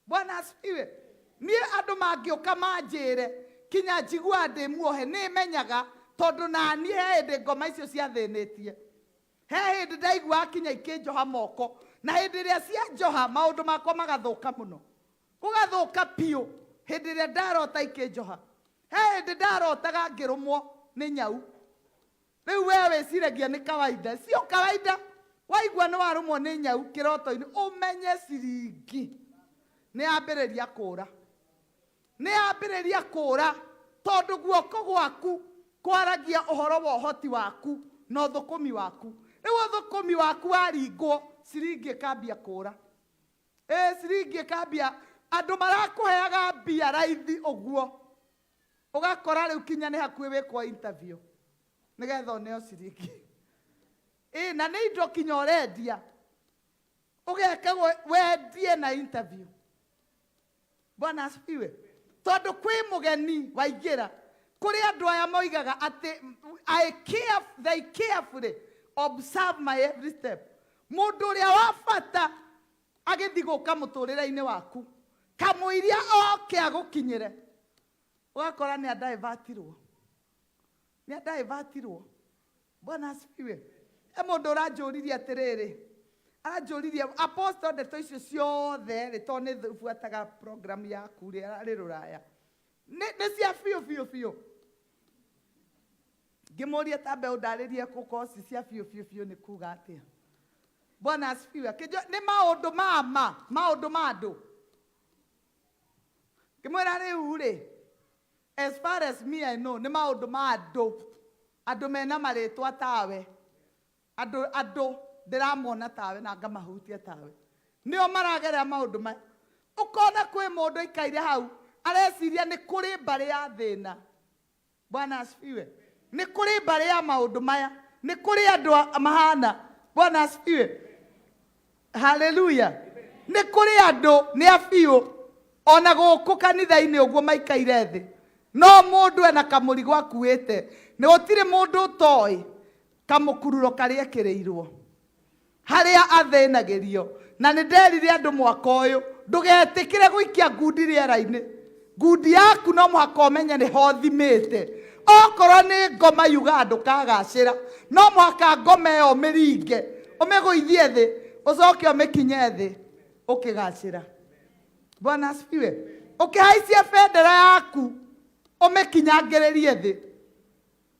Bwana asifiwe. Niĩ andũ mangĩũka manjĩre kinya njigua ndĩ muohe nĩ menyaga tondũ naniĩ he hĩndĩ ngoma icio ciathĩnĩtie. He hĩndĩ ndaigua kinya ikĩnjoha moko na hĩndĩ ĩrĩa cianjoha maũndũ makwa magathũka mũno. Ugathuka piũ hĩndĩ ĩrĩa ndarota ikĩnjoha. He hĩndĩ ndarotaga ngĩrũmwo nĩ nyau. Rĩu we wĩciragia nĩ kawaida. Sio kawaida. Waigua nĩ warũmwo nĩ nyau kĩroto-inĩ ũmenye ciringi nĩ yambĩrĩria kũũra. Nĩ yambĩrĩria kũũra tondũ guoko gwaku kwaragia ũhoro wa ũhoti waku na ũthũkũmi waku. Rĩu ũthũkũmi waku waringwo ciringi ĩkambia kũũra. Ciringi ĩkambia andũ marakũheaga mbia raithi ũguo. Ũgakora rĩu kinya nĩ hakuhĩ wĩkwo interview nĩgetha ũneo ciringi. Na nĩ indo kinya ũrendia ũgeka wendie na interview. Bwana asifiwe. Tondũ kwĩ mũgeni waingĩra kũrĩ andũ aya moigaga atĩ they carefully observe my every step. Mũndũ ũrĩa wa bata agĩthiĩ gũka mũtũrĩre-inĩ waku kamũiria oke agũkinyĩre ũgakora nĩ andaivatirwo. Bwana asifiwe. Mũndũ ũranjũririe atĩrĩrĩ, aranjũririe apostle ndeto icio ciothe rĩ tondũ nĩ buataga program yaku rĩ arĩ rũraya nĩ cia biũ. Ngĩmũria ta mbeũ ndarĩrie gũkorwo ci cia biũ nĩ kuga atĩa. Bwana asifiwe. Nĩ maũndũ maũndũ ma andũ. Ngĩmwĩra rĩu rĩ, as far as me I know, nĩ maũndũ ma andũ mena marĩtwa tawe. Andũ ndĩramona tawe na ngamahutia tawe. Nĩo maragerera maũndũ maya. Ũkona kwĩ mũndũ ikaire hau areciria nĩ kũrĩ mbarĩ ya thĩna. Bwana asifiwe. Nĩ kũrĩ mbarĩ ya maũndũ maya. Nĩ kũrĩ andũ mahana. Bwana asifiwe. Hallelujah. Nĩ kũrĩ andũ nĩ abiũ ona gũkũ kanitha-inĩ ũguo maikaire thĩ. No mũndũ ena kamũrigo akuĩte. Nĩ gũtirĩ mũndũ ũtoĩ kamũkururo karĩa ekĩrĩirwo harĩa athĩnagĩrio. Na nĩ nderire andũ mwaka ũyũ ndũgetĩkĩre gũikia ngundi rĩera-inĩ. Ngundi yaku no mũhaka ũmenye nĩ hothimĩte. Okorwo nĩ ngoma yuga ndũkagacĩra no mũhaka ngoma ĩyo ũmĩringe ũmĩgũithie thĩ ũcoke ũmĩkinye thĩ ũkĩgacĩra. Bwana asifiwe. Ũkĩhaicia bendera yaku ũmĩkinyangĩrĩrie thĩ.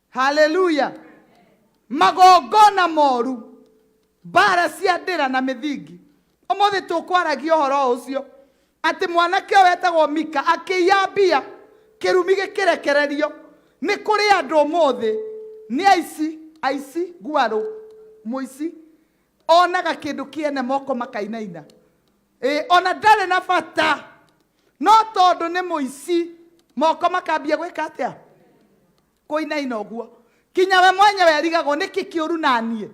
Hallelujah. Magongona moru bara cia ndĩra na mĩthingi. Ũmũthĩ tũkwaragia ũhoro ũcio atĩ mwanake ũyũ wetagwo Mika akĩiya mbia kĩrumi gĩkĩrekererio. Nĩ kũrĩ andũ ũmũthĩ nĩ aici ngwarũ mũici onaga kĩndũ kĩene moko makainaina. Ona ndarĩ na bata no tondũ nĩ mũici moko makambia gwĩka atĩa kũinaina ũguo. Kinya we mwenyewe erigagwo nĩkĩ kĩũru na niĩ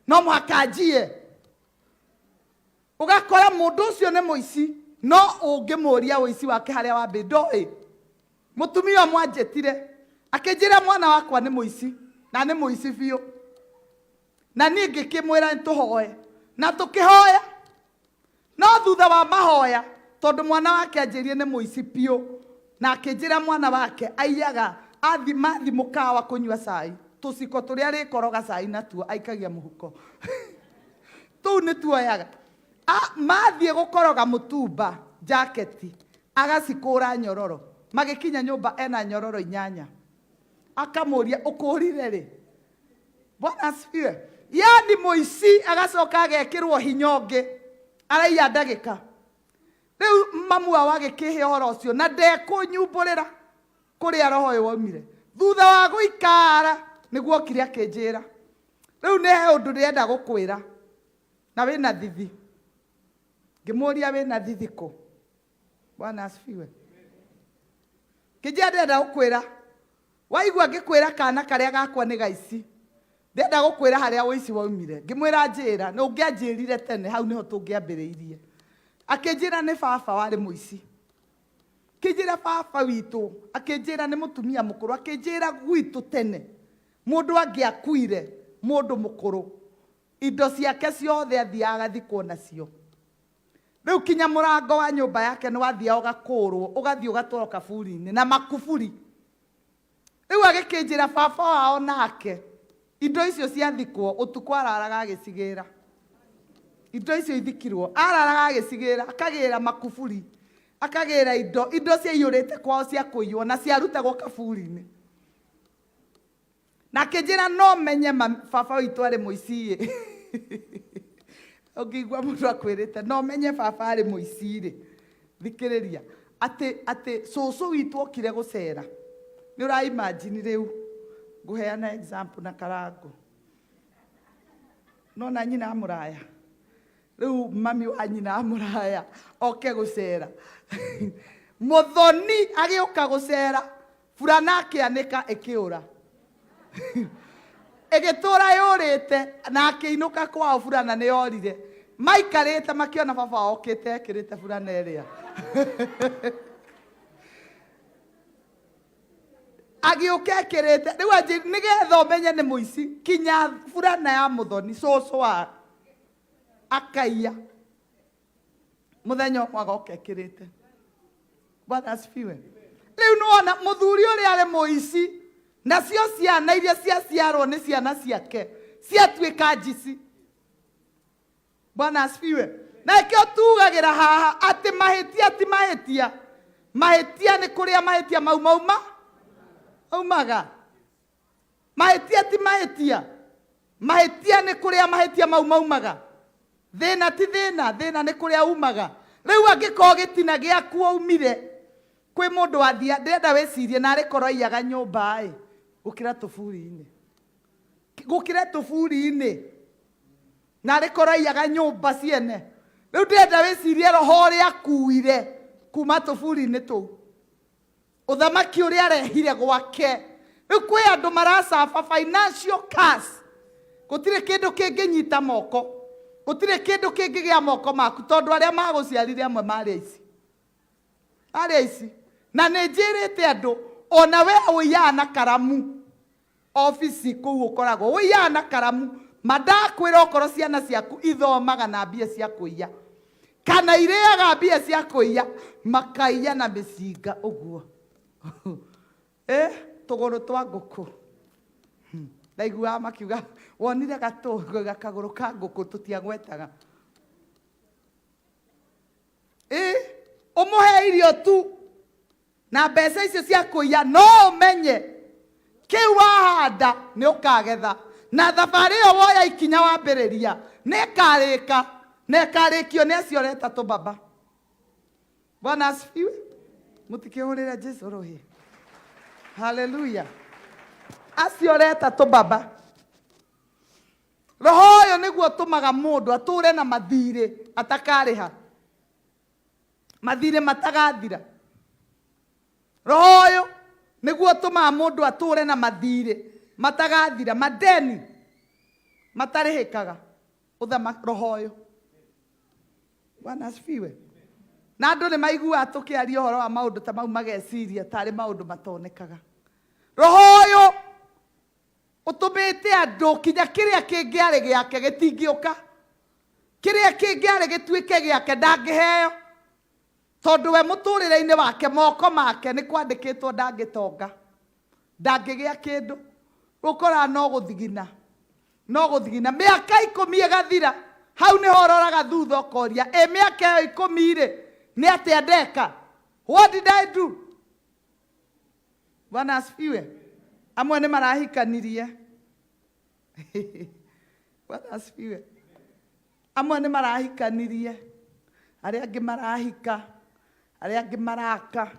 no mũhaka njie. Ũgakora mũndũ ũcio nĩ mũici no ũngĩmũria ũici wake harĩa wambĩ ndoĩ. Mũtumia mwanjĩtire akĩnjĩra mwana wakwa nĩ mũici na nĩ mũici biũ. Na niĩ ngĩkĩmwĩra nĩtũhoe na tũkĩhoya. No thutha wa mahoya tondũ mwana wake anjĩrie nĩ mũici biũ na akĩnjĩra mwana wake aiyaga mathi mũkawa kũnyua cai. Tũciko tũrĩa rĩkoroga cai natuo aikagia mũhuko. Tũu nĩ tuoyaga. Mathiĩ gũkoroga mũtumba jaketi agacikũra nyororo. Magĩkinya nyũmba ena nyororo 8. Akamũria ũkũrire rĩ? Bwana asifiwe. Yani mũici agacoka agekĩrwo hinya ũngĩ araiya ndagĩka. Rĩu mamu wao agĩkĩhe ũhoro ũcio na ndekũnyumbũrĩra kũrĩa roho ũyũ waumire. Thutha wa gũikara nĩguo okire akĩnjĩra. Rĩu nĩ he ũndũ ndĩrenda gũkwĩra na wĩna thithi. Ngĩmũria wĩna thithi kũ? Bwana asifiwe. Kĩnjĩra ndĩrenda gũkwĩra. Waigua ngĩkwĩra kana karĩa gakwa nĩ gaici. Ndĩrenda gũkwĩra harĩa ũici waumire. Ngĩmwĩra njĩra na ũngĩanjĩrire tene hau nĩho tũngĩambĩrĩirie. Akĩnjĩra nĩ baba warĩ mũici. Akĩnjĩra baba witũ, akĩnjĩra nĩ mũtumia mũkũrũ, akĩnjĩra gwitũ tene mũndũ angĩakuire mũndũ mũkũrũ indo ciake ciothe athiaga thikwo nacio. Rĩu kinya mũrango wa nyũmba yake nĩ wathiaga ũgakũrwo ũgathiĩ ũgatwarwo kaburi-inĩ na makuburi. Rĩu agĩkĩnjĩra baba wao nake indo icio ciathikwo ũtukũ araraga agĩcigĩra. Indo icio ithikirwo araraga agĩcigĩra akagĩra makuburi akagĩra indo ciaiyũrĩte kwao cia kũiywo na ciarutagwo kaburi-inĩ. Na akĩnjĩra no menye baba witũ arĩ mũici-ĩ. Ũngĩigua mũndũ akwĩrĩte no menye baba arĩ mũici-rĩ, thikĩrĩria atĩ cũcũ witũ okire gũcera. Nĩ ũra-imagine rĩu ngũheana example na Karango. No na nyina amũraya. Rĩu mami wa nyina amũraya oke gũcera. Mũthoni agĩũka gũcera, burana akĩanĩka ĩkĩũra. Ĩgĩtũra yũrĩte na akĩinũka kwao burana nĩ yorire. Maikarĩte makĩona baba okĩte ekĩrĩte burana ĩrĩa. Agĩũka ekĩrĩte, rĩu nĩgetha ũmenye nĩ mũici, kinya burana ya mũthoni cũcũ wa akaiya. Mũthenya ũmwe agoka ekĩrĩte. Bwana asifiwe. Rĩu nĩwona mũthuri ũrĩa arĩ mũici, nacio ciana iria ciaciarwo nĩ ciana ciake ciatuĩka njici. Bwana asifiwe. Na ĩkĩo tugagĩra haha atĩ mahĩtia ti mahĩtia. Mahĩtia nĩ kũrĩa mahĩtia maumaga. Mahĩtia ti mahĩtia. Mahĩtia nĩ kũrĩa mahĩtia maumaga. Thĩna ti thĩna, thĩna nĩ kũrĩa umaga. Rĩu angĩkorwo gĩtina gĩaku aumire kwĩ mũndũ wathia, ndĩrenda wĩcirie narĩ korwo aiyaga nyũmba-ĩ, gũkĩra tũburi-inĩ. Gũkĩra tũburi-inĩ. Narĩ korwo aiyaga nyũmba ciene. Rĩu ndĩrenda wĩcirie roho ũrĩa akuire kuma tũburi-inĩ tũu. Ũthamaki ũrĩa arehire gwake. Rĩu kwĩ andũ maracaba financial curse. Gũtirĩ kĩndũ kĩngĩnyita moko. Gũtirĩ kĩndũ kĩngĩgĩa moko maku tondũ arĩa magũciarire amwe marĩ aici. Arĩ aici. Na nĩ njĩrĩte andũ ona we ũiyaga na karamu ofici kũu ũkoragwo ũiyaga na karamu mandakwĩra okorwo ciana ciaku ithomaga na mbia cia kũiya kana irĩaga mbia cia kũiya makaiya na mĩcinga ũguo. Tũgũrũ twa ngũkũ. Ndaiguaga makiuga wonire kagũrũ ka ngũkũ tũtiagwetaga. Ũmũhe irio tu na mbeca icio cia kũiya no ũmenye kĩu wahanda nĩ ũkagetha na thabarĩ ĩyo woya ikinya wambĩrĩria nĩ ĩkarĩka na ĩkarĩkio nĩ acio ũreta tũbaba. Bwana asifiwe. Mũtikĩhũrĩre Jesũ rũhĩ. Hallelujah. Acio ũreta tũbaba. Roho ũyũ nĩguo ũtũmaga mũndũ atũre na mathirĩ atakarĩha. Mathirĩ matagathira. Roho ũyũ nĩguo ũtũmaga mũndũ atũre na mathirĩ matagathira, madeni matarĩhĩkaga. Roho ũyũ. Bwana asifiwe. Na andũ nĩ maiguaga tũkĩaria ũhoro wa maũndũ ta mau mageciria tarĩ maũndũ matonekaga. Roho ũyũ ũtũmĩte andũ kinya kĩrĩa kĩngĩarĩ gĩake gĩtingĩũka. Kĩrĩa kĩngĩarĩ gĩtuĩke gĩake ndangĩheo. Tondũ we mũtũrĩre-inĩ wake moko make nĩ kwandĩkĩtwo ndangĩtonga. Ndangĩgĩa kĩndũ. Ũkoraga no gũthigina. No gũthigina. Mĩaka 10 ĩgathira. Hau nĩho ũroraga thutha ũkoria. Mĩaka ĩyo 10-rĩ nĩ atĩa ndeka? What did I do? Bwana asifiwe. Amwe nĩ marahikanirie. Bwana asifiwe. Amwe nĩ marahikanirie. Arĩa angĩ marahika. Arĩa angĩ maraka.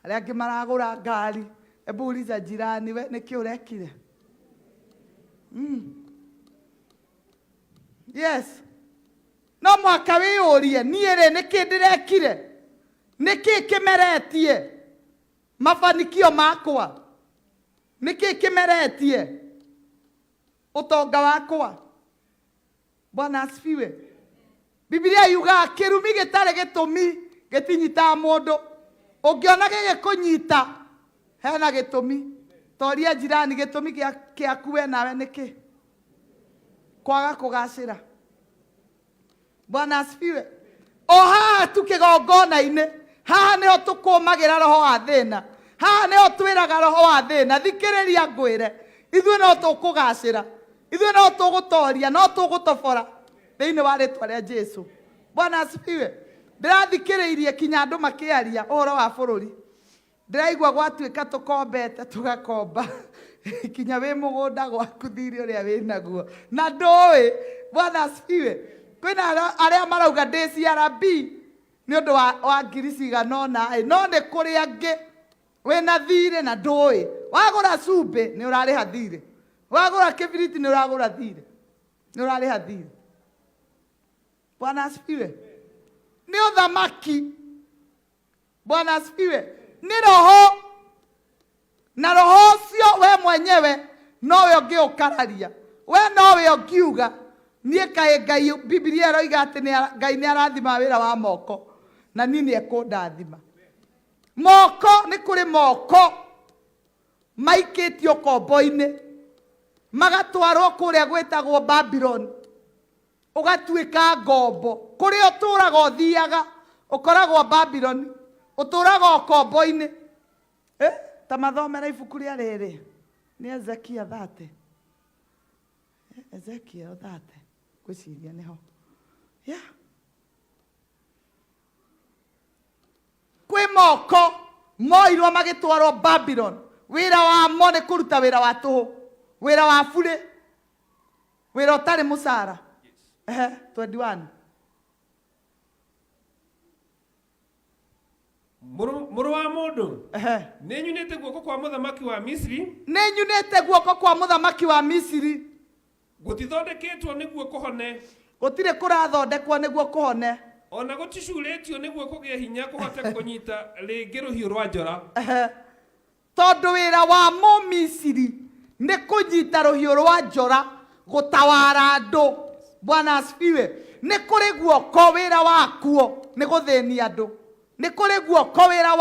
Arĩa angĩ maragũra ngari. Ebu uliza jirani we nĩkĩ ũrekire? Yes. No mwaka wĩyũrie niĩ-rĩ nĩkĩ ndĩrekire? Nĩkĩ kĩmeretie mafanikio makwa? Nĩkĩ kĩmeretie ũtonga wakwa? Bwana asifiwe. Biblia yugaga kĩrumi gĩtarĩ gĩtũmi gĩtinyitaga mũndũ. Ũngĩona gĩgĩkũnyita hena gĩtũmi. Toria jirani gĩtũmi gĩaku we nawe nĩkĩ? Kwaga kũgacĩra. Bwana asifiwe. O haha tu kĩgongona-inĩ. Haha nĩho tũkũmagĩra roho wa thĩna. Haha nĩho twĩraga roho wa thĩna. Thikĩrĩria ngwĩre. Ithuĩ no tũkũgacĩra. Ithuĩ no tũgũtoria. No tũgũtobora. Thĩinĩ wa rĩtwa rĩa Jesũ. Bwana asifiwe. ndirathikiriirie kinya andu makiaria uhoro wa bururi ndiraigua gwatuika tukombete tugakomba kinya wi mugunda gwaku thiri uria wi naguo na ndui Bwana asifiwe kwina aria marauga DCRB ni undu wa ngiri ciganona no ni kuri angi wina thiri na ndui wagura cumbi ni urariha thiri wagura kibiriti ni uragura thiri ni urariha thiri Bwana asifiwe ni uthamaki Bwana asifiwe ni roho na roho cio we mwenyewe nowe ungiukararia we nowe ungiuga nie kae Ngai Biblia iroiga ati Ngai ni arathima wira wa moko na nini ekundathima moko ni kuri moko maikitio kombo-ini magatwarwo kuria gwetagwo Babylon ugatuika ngombo kuri uturaga uthiaga ukoragwo Babylon uturaga kombo-ini ta mathomera ibuku ria riri ni Ezekia 30 Ezekia 30 gwiciria niho kwi moko moirwo magitwarwo Babylon wira wa mo ni kuruta wira wa tuhu wira wa bure wira utari musara 21 Muru wa mundu ni nyunite guoko kwa muthamaki wa Misri ni nyunite guoko kwa muthamaki wa Misri gutithondeketwo niguo kuhone gutire kurathondekwo niguo kuhone ona guticuretio niguo kugia hinya kuhote kunyita ringi ruhiu rwa njora tondu wira wa Misri ni kunyita ruhiu rwa njora gutawara andu Bwana asifiwe ni kuri guoko wira wakuo ni guthenia andu ni kuri guoko wira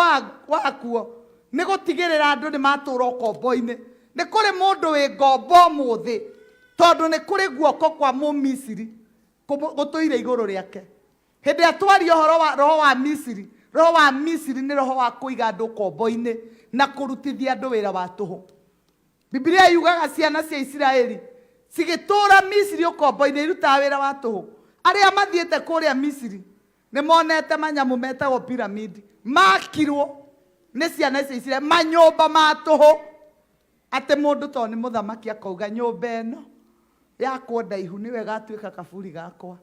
wakuo ni gutigirira andu ni matura kombo-ini ni kuri mundu wi ngombo muthi tondu ni kuri guoko kwa Misri gutuire iguru riake hindi atwari uhoro wa roho wa Misri ni roho wa kuiga andu kombo-ini na kurutithia andu wira wa tuhu Biblia yugaga ciana cia Israeli cigitura Misri ukombo-ini iruta wira wa tuhu aria mathiete kuria Misri ni monete manyamu metagwo pyramid makirwo ni ciana cia Israeli manyumba ma tuhu ate mundu to ni muthamaki akauga nyumba eno yakwo ndaihu niwe gatuika kaburi gakwa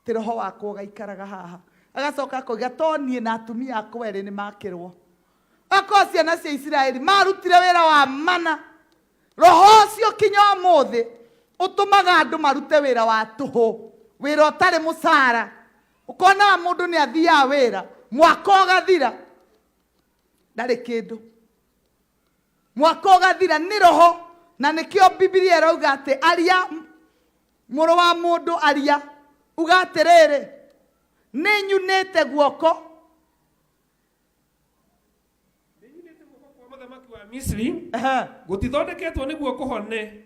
ti roho wakwa gaikaraga haha agacoka akauga to nie na atumia akwa eri ni makirwo akwa ciana cia Israeli marutire wira wa mana roho cio kinya umuthi utumaga andu marute wira wa tuhu wira utari musara ukona mundu ni athia wira mwaka ugathira ndari kindu mwaka ugathira ni roho na nikio Biblia irauga ati aria muru wa mundu aria uga atiriri ni nyunite guoko wa Misri gutithondeketwo niguo kuhone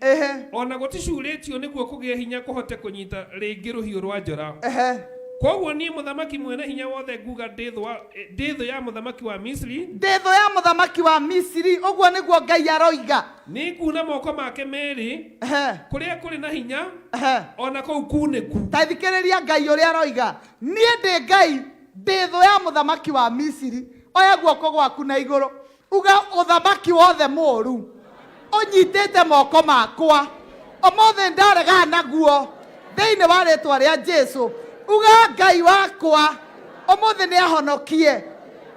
ona guticuretio niguo kugia hinya kuhote kunyita ringi ruhiu rwa njora koguo ni muthamaki mwene hinya wothe nguga nditho ya muthamaki wa Misri uguo niguo Ngai aroiga ni kuna moko make meri kuria kuri na hinya ona kou kuniku tathikiriria Ngai uria aroiga nie ndi Ngai nditho ya muthamaki wa Misri oya guoko gwaku na iguru uga uthamaki wothe muru unyitite moko makwa omothe ndarega naguo thiini wa ritwa ria Jesu uga Ngai wakwa omothe ni ahonokie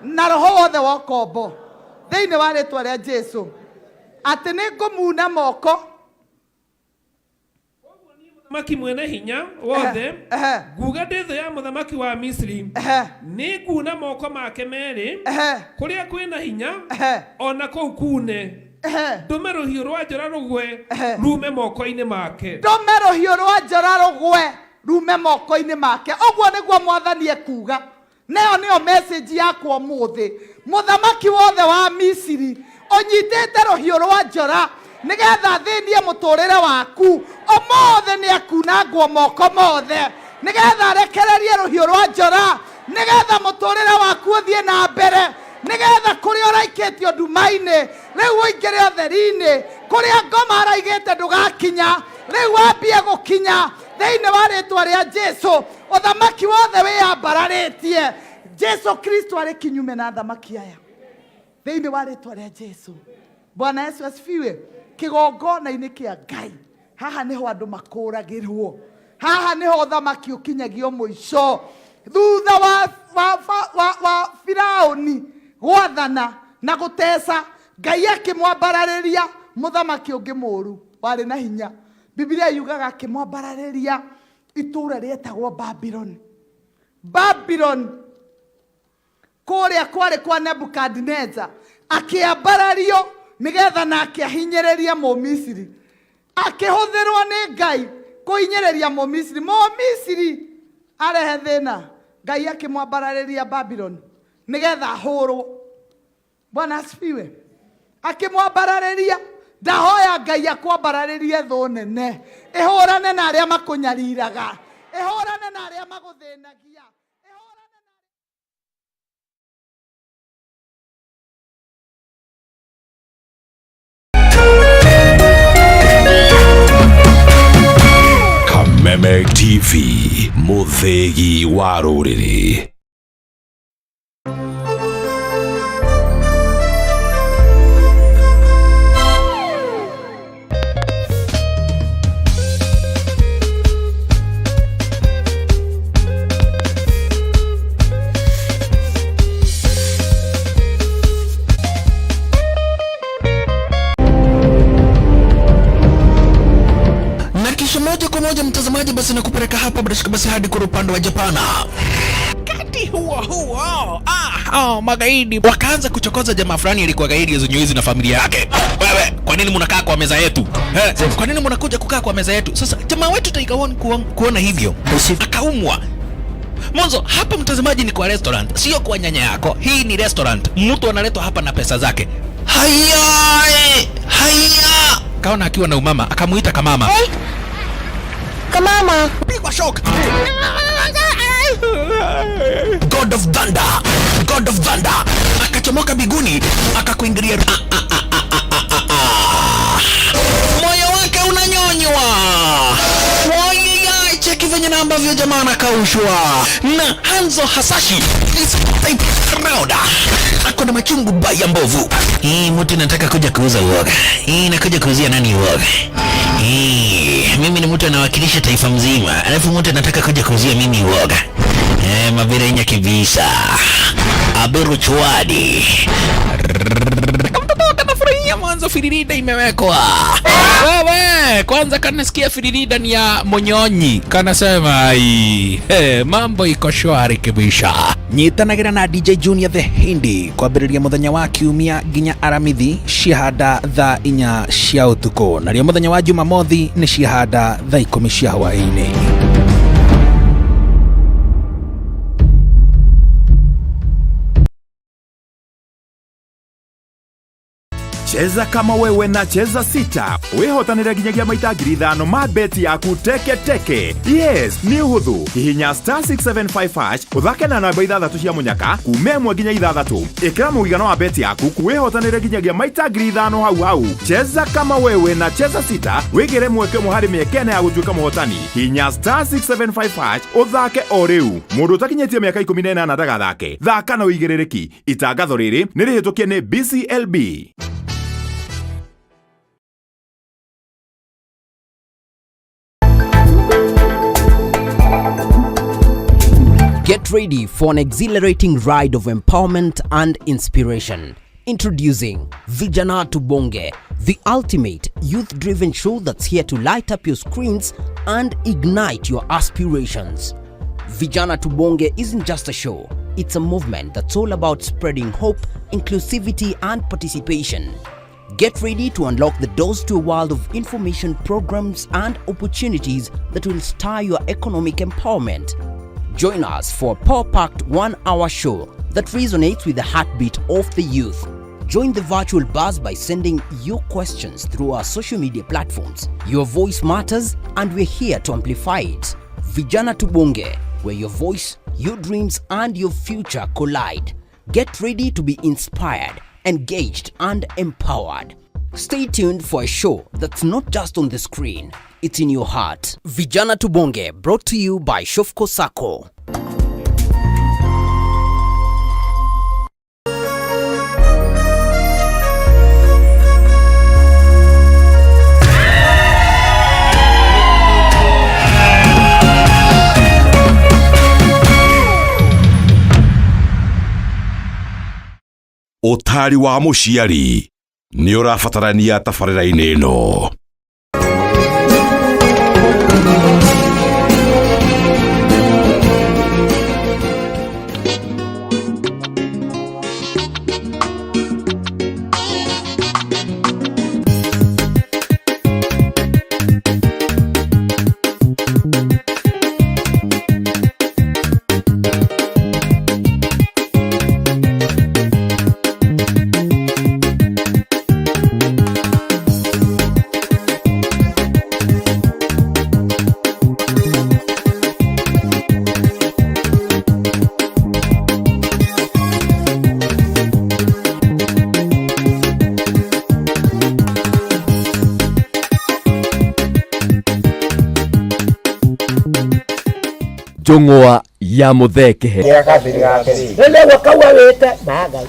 na roho wothe wa kombo thiini wa ritwa ria Jesu ati ni ngumuna moko muthamaki mwene hinya wothe nguga nditho ya muthamaki wa Misri ni kuna moko make meri kuria kwina hinya ona kou kune ndume ruhiu rwa njora rugwe rume moko-ini make ndume ruhiu rwa njora rugwe rume moko-ini make uguo niguo mwathani ekuga nayo niyo message yakwa muthi muthamaki wothe wa Misri unyitite ruhiu rwa njora nigetha thinie muturire waku omothe ni akunangwo moko mothe nigetha rekererie ruhiu rwa njora nigetha muturire waku uthie na mbere nigetha kuria uraikitio nduma-ini riu uingire utheri-ini kuria ngoma araigite ndugakinya riu wambie gukinya thiini wa ritwa ria Jesu uthamaki wothe wiyambararitie Jesu Kristo arĩ kinyume na thamaki aya thĩinĩ wa rĩtwa rĩa Jesu. Bwana Yesu asifiwe. Kĩgongona-inĩ kĩa Ngai haha nĩho andũ makũragĩrwo, haha nĩho thamaki ũkinyagio mũico. Thutha wa Firaũni gwathana na gũtesa, Ngai akĩmwambararĩria mũthamaki ũngĩ mũũru warĩ na hinya. Biblia yugaga akĩmwambararĩria itũũra rĩetagwo Babylon. Babylon kũrĩa kwarĩ kwa Nebukadneza, akĩambarario nĩgetha nake ahinyĩrĩrie Mũmisiri. Akĩhũthĩrwo nĩ Ngai kũhinyĩrĩria Mũmisiri. Mũmisiri arehe thĩna, Ngai akĩmwambararĩria Babylon nĩgetha ahũrwo. Bwana asifiwe. Akĩmwambararĩria, ndahoya Ngai akwambararĩrie thũ nene, ĩhũrane na arĩa makũnyariraga, ĩhũrane na arĩa magũthĩnagia. Kameme TV, Muthegi wa Rũrĩrĩ. Moja kwa moja mtazamaji, basi nakupeleka hapa basi hadi kwa upande wa Japana. Kati huo magaidi wakaanza kuchokoza jamaa fulani alikuwa gaidi ya Zunyuizi na familia yake. Wewe, kwa nini mnakaa kwa meza yetu? Kwa nini mnakuja kukaa kwa meza yetu? Sasa jamaa wetu Taikawon kuona hivyo akaumwa. Mwanzo hapa mtazamaji ni kwa restaurant, sio kwa nyanya yako. Hii ni restaurant. Mtu analetwa hapa na pesa zake. Haya! Kaona akiwa na umama, akamuita kamama. Kamama, pigwa shock. God of Thunder akachomoka biguni akakuingilia. Moyo wake unanyonywa. Cheki venye na ambavyo jamaa anakaushwa. Na Hanzo Hasashi Rauda ako na machungu baya mbovu. Mtu nataka kuja kuuza uoga. Nakuja kuuzia nani uoga? Mimi ni mtu anawakilisha taifa mzima, alafu mtu anataka kuja kuuzia mimi uoga. Mabirenya kibisa Aberu Chwadi. Mtoto kanafurahia mwanzo firirida imewekwa. Wewe kwanza kanasikia firirida ni ya Monyonyi, kanasema mambo iko shwari kibisha. Nyitanagira na DJ Junior the Hindi kwambĩrĩria mũthenya wa Kiumia nginya Aramithi ciahanda thaa 4 cia ũtukũ, na rĩo mũthenya wa Jumamothi nĩ ciahanda thaa 10 cia hwaĩ-inĩ. Cheza kama wewe na cheza sita. Wehotanĩre nginyagia maita 5,000 ma beti yaku teke teke. Yes, ni hũthũ. Hihinya *675# uthake na namba 6 cia munyaka kuuma 1 nginya 6. Ĩkĩra mũigana wa beti yaku kuwehotanĩre nginyagia maita 5,000 hau. Cheza kama wewe na cheza sita. Wĩgĩre mweke mũhari mĩekene ya gũtuĩka mũhotani. Hihinya *675# uthake o rĩu. Mũndũ ũtakinyĩtie mĩaka 18 ndagathake. Thaka na ũigĩrĩrĩki. Itangatho rĩrĩ nĩ rĩhĩtũkie nĩ BCLB. Get ready for an exhilarating ride of empowerment and inspiration. Introducing Vijana Tubonge, the ultimate youth-driven show that's here to light up your screens and ignite your aspirations. Vijana Tubonge isn't just a show, it's a movement that's all about spreading hope, inclusivity and participation. Get ready to unlock the doors to a world of information programs and opportunities that will stir your economic empowerment. Join us for a power-packed 1-hour show that resonates with the heartbeat of the youth. Join the virtual buzz by sending your questions through our social media platforms. Your voice matters and we're here to amplify it. Vijana Tubonge, where your voice, your dreams and your future collide. Get ready to be inspired, engaged and empowered. Stay tuned for a show that's not just on the screen, it's in your heart. Vijana Tubonge, brought to you by Shofco Sacco. Ũtari wa mũciari nĩ ũrabatarania tabarĩra-inĩ ĩno. Njung'wa ya muthekehe Ndio kawa wete bagai.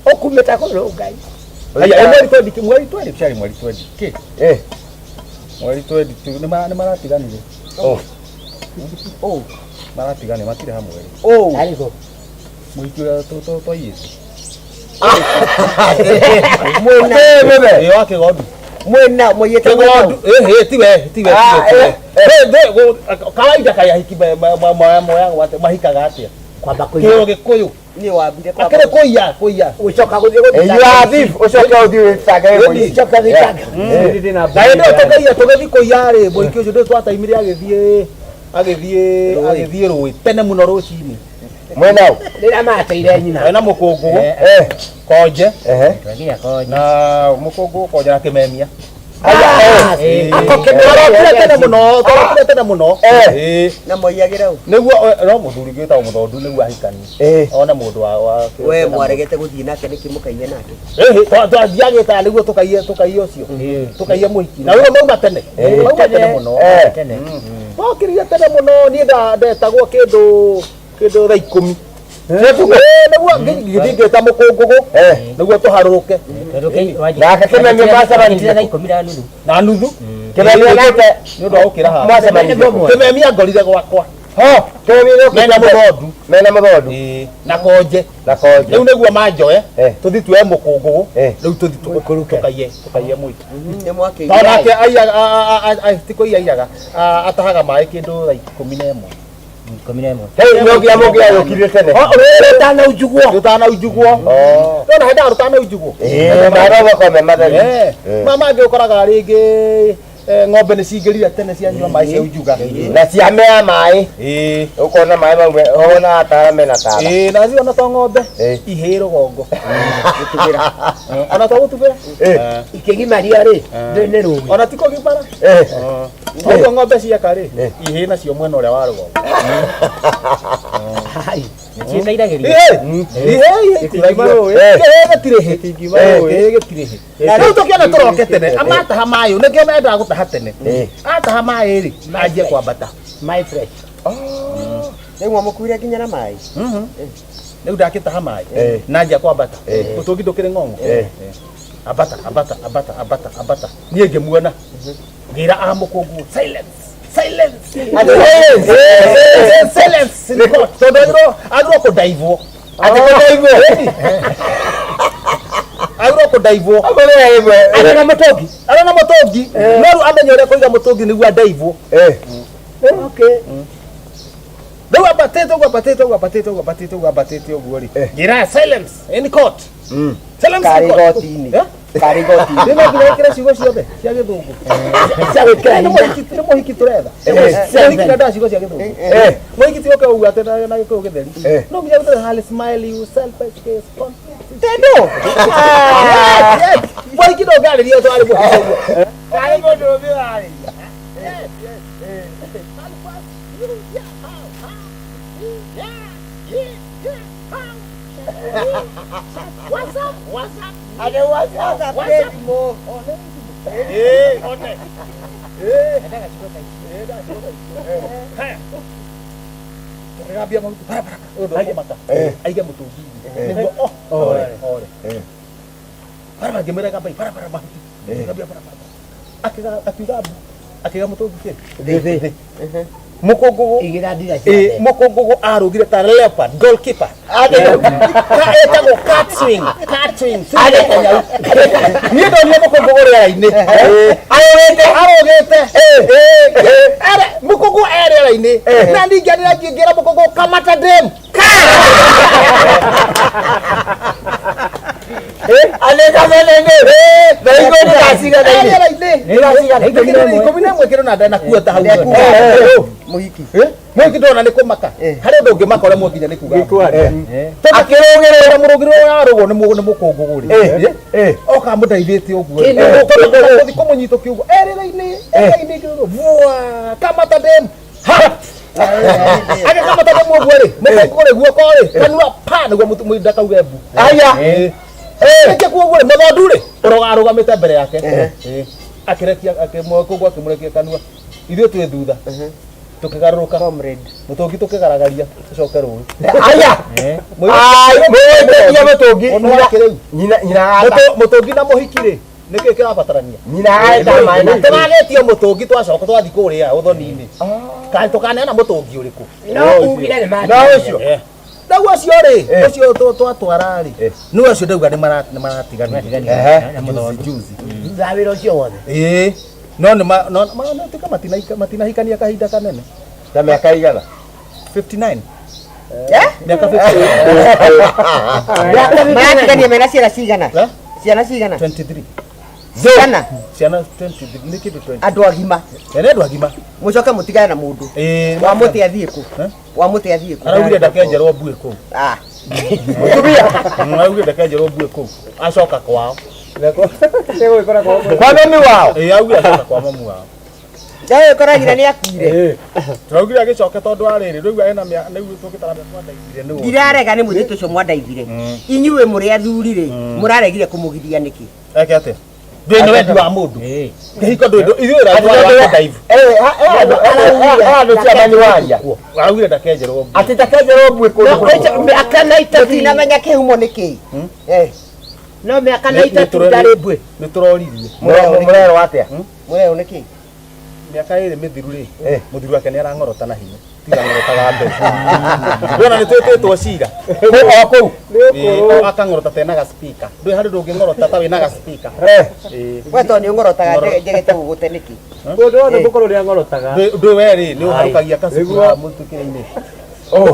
Okumeta ko rogai. Mwali twedi kishari mwali twedi. Ki? Mwali twedi tu ni maratiganire. Maratiganire matire hamwe. Ariko. Mwikira to Yesu. Mwena bebe. Yo akigodu. Mwena moyete godu. Tiwe. Kawaida kaya hikiba moya wate mahikaga atia. Kwamba koyo gikuyu ni wambire kwa akere koya ucoka guthie ya thief ucoka uthie taga ucoka gitaga ndio tokaia togethi koya ri boiki ucio ndio twataimire agithie rui tene muno rucini mwenao rira mateire nyina wena mukungu konje ngia konje na mukungu konje na kimemia tena muno na moyagira niguo no muthuri gita muthondu niguo ahikani ona mundu wa we mwaregete guthii nake nikimukaine nake twathiagita niguo tukaie ucio tukaie muhiki na wewe mauma tene muno tene twakiria tene muno ni ndetagwo kindu thaa 10 niguo ngithingita mukungugu niguo tuharuruke nake kimemia macamanire thaa 10 na nuthu kimemia nake ni undu wa gukira haha kimemia ngorire gwakwa mena muthondu na konje riu niguo manjoe tuthi tuoe mukungugu riu tuthi tukaie mwiki tonake tiko iaiaga atahaga mai kindu thaa 11 Mugia yokire tene. Rutana ujuguo. Nona henda rutana ujuguo. Mara bakome mathari. Mama ngikoraga ringi ng'ombe ni cingirire tene cianyua mai cia ujuga. Na ciamea mai. Ukona mai mau ona atarame na tara. Na ciona to ng'ombe ihiro gongo. Gutubira. Ona to gutubira. Ikigimaria ri ndene rugi. Ona tiko gibara. Oyo ng'ombe ciaka ri ihe na cio mwena uria wa rugo. Hai. Ciithairagiria. Na riu tukiona turoke tene amataha mayo nikio menda gutaha tene ataha mai ri najie kwambata mai fresh nigu mukuire nginya na mai nigu ndakitaha mai najie kwambata utungi ndukire ng'ongo abata nie ngemuona ngira amukungu silence todo agro ko daivo agro ko daivo ana motogi noru amenyore koiga motogi ni gwa daivo okay Deu abatete uguo ri. Ngira silence in court. Silence in court. Karigoti. Ndino kile ciugo ciothe cia githungu. Cia gwikira ni muhiki turetha. Muhiki nda ciugo cia githungu. Muhiki tioke ugu atena na gikuyu githeri. No nginya guthe hali smile you self case confidence. Tendo. Muhiki ndo galeria to ari muhiki. Karigoti ndo birari. What's up? Ada WhatsApp. Mo. Ada enggak cukup. Ngabia mau para. Ayo mata. Ayo mutu. Para gemera kapai. Para. Ngabia para. Akiga mutu. Dede. mukungugu igirandira mukungugu arugire ta leopard goalkeeper etagwo cat swing niä ndonire mukungugu rĩera-inĩ arugĩte mukungu rĩera-inĩ na ningĩ ngĩra mukungu kamata dem aleka menene na igoni gasiga ikumi na mwekero na ndana kuota hau muhiki ndona nĩ kũmaka harĩ ũndũ ũngĩmaka ũrĩa mwanginya nĩ kuga akĩrũgĩrĩra mũrũgĩrĩro wa rũgũ nĩ mũkũngũgũ rĩ oka mũndeithĩtie ũguo gũthiĩ kũmũnyitũkia ũguo rĩera-inĩ vua kamata dem agĩkamata dem ũguo rĩ mũkũngũgũ rĩ guoko rĩ kanua pa nĩguo mũinda kauge mbu aya eke kuoguo rĩ mũthondu rĩ ũrogarũgamĩte mbere yake akĩrekia mũkũngũ akĩmũrekia kanua ithuĩ twĩ thutha tukigaruka mutungi tukigaragaria tucoke rũĩ aya mutungi na muhiki rĩ nĩkĩ kĩrabatarania tũragetie mutungi twacoka twathi kũrĩa ũthoni-inĩ kaĩ tũkaneana mutungi ũrĩkũ ũcio ndaguo ũcio rĩ ũcio twatwara rĩ nĩ ũcio ndauga nĩ maratigania juzi thutha wĩra ũcio wothe no tika matinahikania kahinda kanene ta miaka igana 59 miaka 59 maratigania mena ciana cigana 23 ciana 23 nĩ kĩndũ 20 andũ agima andũ agima mũcoke mũtigane na mũndũ wa mũtĩ athiĩ kũ araugire ndakenjerwo mbuĩ kũu mũtumia araugire ndakenjerwo mbuĩ kũu acoka kwao kwa mami wao augire acoka kwa mami wao ndawe koragire nĩ akuire turaugire agĩcoke tondũ arĩrĩ rĩu ena nĩguo tũgĩtara mwandaigire nĩ ndirarega nĩ mũthĩ tũcio mwandaigire inyuĩ mũrĩ athuri rĩ mũraregire kũmũgiria nĩkĩ eke atĩa ndwĩna wendi wa mũndũ kĩhiko ndwĩndũ ithuĩ ndaivu andũ cia mami waria augire ndakenjerwo atĩ ndakenjerwo mbuĩ kũndũ mĩaka na itatũ inamenya kĩhumo nĩkĩ no mĩaka na itatũ ndarĩ mbuĩ nĩ tũroririe mũrero atĩa mũrero nĩkĩ miaka ĩrĩ mĩthiru rĩ mũthiru wake nĩ arang'orota na hinya tiga ng'orotaga mbere ndona nĩ twĩtĩtwo cira kũu akang'orota tenaga speaker ndũĩ harĩ ndũngĩng'orota ta wĩnaga speaker we to nĩ ũng'orotaga njegete gũgũte nĩkĩ mũndũ wothe mũkorwo nĩ ang'orotaga ndũĩ we rĩ nĩ ũharũkagia kacuku haha mũtũkĩra-inĩ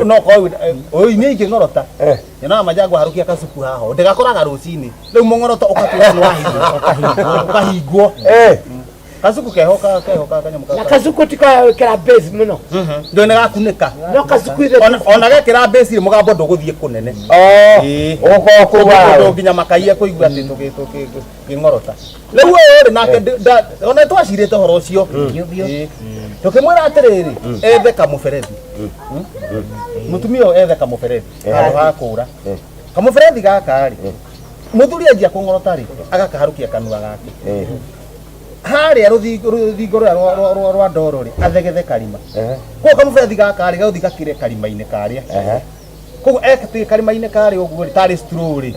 no kwa nĩ ingĩng'orota nyonaga majangu aharũkia kacuku haha ndĩgakoraga rũcinĩ rĩu mũng'oroto ũkatuĩka nĩ wahingwo ũkahingwo kasuku kehoka kanyamũ na kasuku tikawekera base muno ndone gakunĩka no kasuku ile ona gekera base ile mugambo ndũgũthiĩ kũnene ũgũkũwa nginya makaia kũigua atĩ tũkĩng'orota rĩu ũyũ nake ona twacirĩte ũhoro ũcio tũkĩmwĩra atĩrĩrĩ ethe kamũberethi mũtumia ũyũ ethe kamũberethi handũ ha kũra kamũberethi gaka rĩ mũthuri anjia kũng'orota rĩ agakaharũkia kanua gake harĩa rũthingo rwa ndoro rĩ athegethe karima koguo kamũberethi gaka rĩ gaũthi gakĩre karima-inĩ karĩa koguo ekĩtĩ karima-inĩ karĩa ũguo rĩ tarĩ straw rĩ